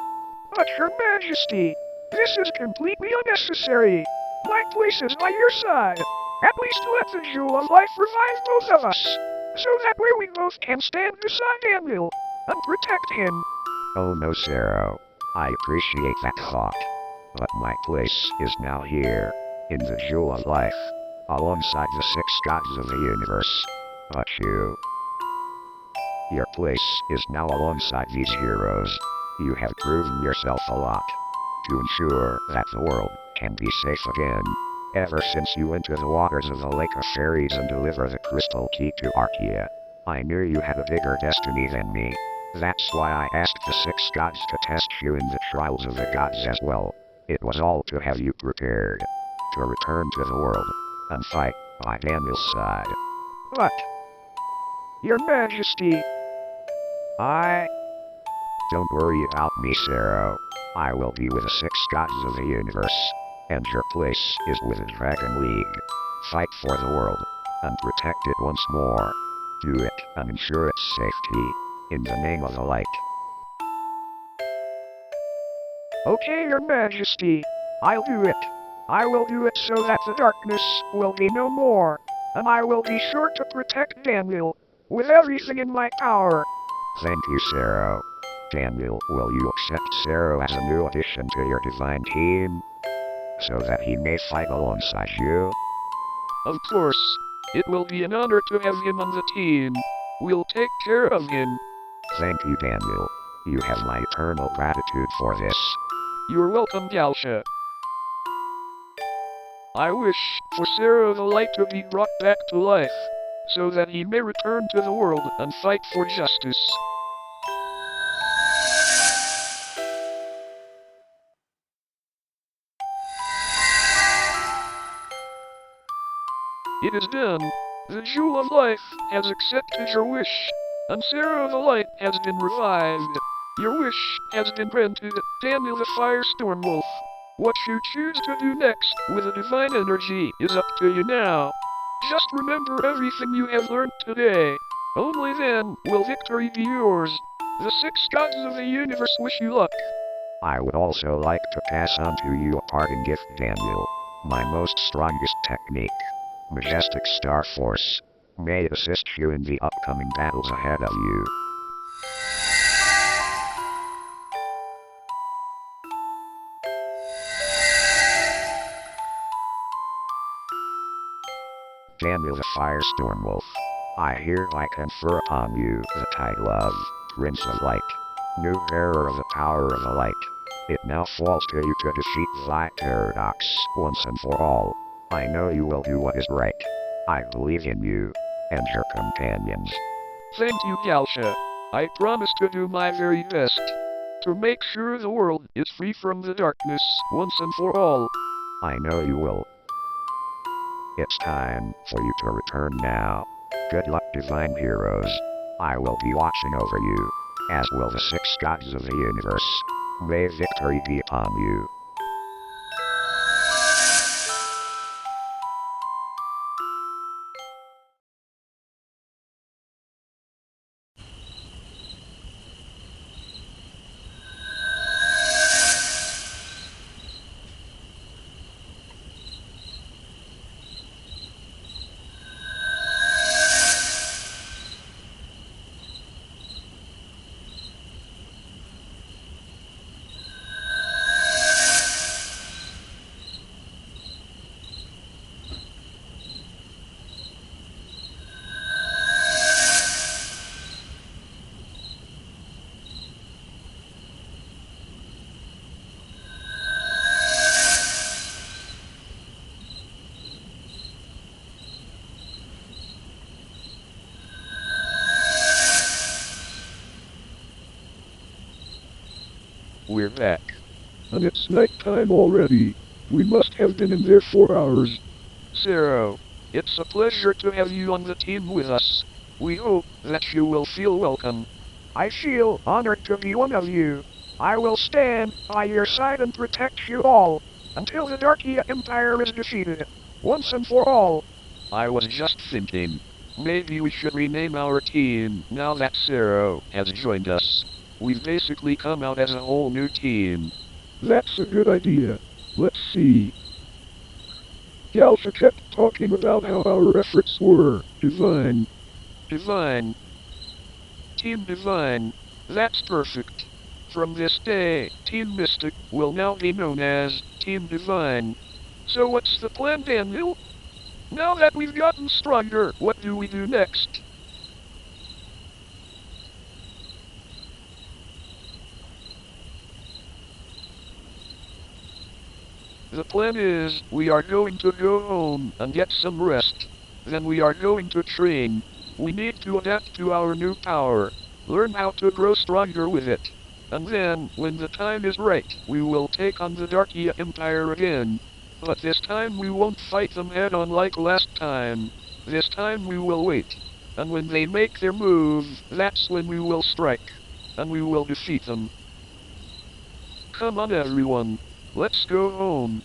But Your Majesty, this is completely unnecessary. My place is by your side. At least let the Jewel of Life revive both of us, so that way we both can stand beside Daniel and protect him. Oh no, Sarah, I appreciate that thought, but my place is now here, in the Jewel of Life, alongside the 6 gods of the universe. But your place is now alongside these heroes. You have proven yourself a lot to ensure that the world can be safe again. Ever since you went to the waters of the Lake of Fairies and deliver the crystal key to Darkia, I knew you had a bigger destiny than me. That's why I asked the 6 gods to test you in the trials of the gods as well. It was all to have you prepared to return to the world and fight by Daniel's side. But, Your Majesty, Don't worry about me, Sarah. I will be with the 6 gods of the universe, and your place is with the Dragon League. Fight for the world and protect it once more. Do it and ensure its safety, in the name of the light. Okay, Your Majesty, I'll do it. I will do it so that the darkness will be no more, and I will be sure to protect Daniel with everything in my power. Thank you, Sarah. Daniel, will you accept Sarah as a new addition to your divine team, so that he may fight alongside you? Of course. It will be an honor to have him on the team. We'll take care of him. Thank you, Daniel. You have my eternal gratitude for this. You're welcome, Galsha. I wish for Sarah the Light to be brought back to life, so that he may return to the world and fight for justice. It is done. The Jewel of Life has accepted your wish, and Sarah the Light has been revived. Your wish has been granted, Daniel the TheFireStormWolf. What you choose to do next with the divine energy is up to you now. Just remember everything you have learned today. Only then will victory be yours. The 6 gods of the universe wish you luck. I would also like to pass on to you a parting gift, Daniel. My most strongest technique. Majestic Star Force. May it assist you in the upcoming battles ahead of you. Daniel the TheFireStormWolf. I hereby confer upon you the title of Prince of Light, new bearer of the power of the light. It now falls to you to defeat the paradox once and for all. I know you will do what is right. I believe in you and your companions. Thank you, Galsha. I promise to do my very best to make sure the world is free from the darkness once and for all. I know you will. It's time for you to return now. Good luck, divine heroes. I will be watching over you, as will the 6 gods of the universe. May victory be upon you. We're back. And it's nighttime already. We must have been in there 4 hours. Zero, it's a pleasure to have you on the team with us. We hope that you will feel welcome. I feel honored to be one of you. I will stand by your side and protect you all until the Darkia Empire is defeated, once and for all. I was just thinking, maybe we should rename our team now that Zero has joined us. We've basically come out as a whole new team. That's a good idea. Let's see. Galsha kept talking about how our efforts were divine. Divine. Team Divine. That's perfect. From this day, Team Mystic will now be known as Team Divine. So what's the plan, Daniel? Now that we've gotten stronger, what do we do next? The plan is, we are going to go home and get some rest. Then we are going to train. We need to adapt to our new power. Learn how to grow stronger with it. And then, when the time is right, we will take on the Darkia Empire again. But this time we won't fight them head on like last time. This time we will wait. And when they make their move, that's when we will strike. And we will defeat them. Come on everyone. Let's go home.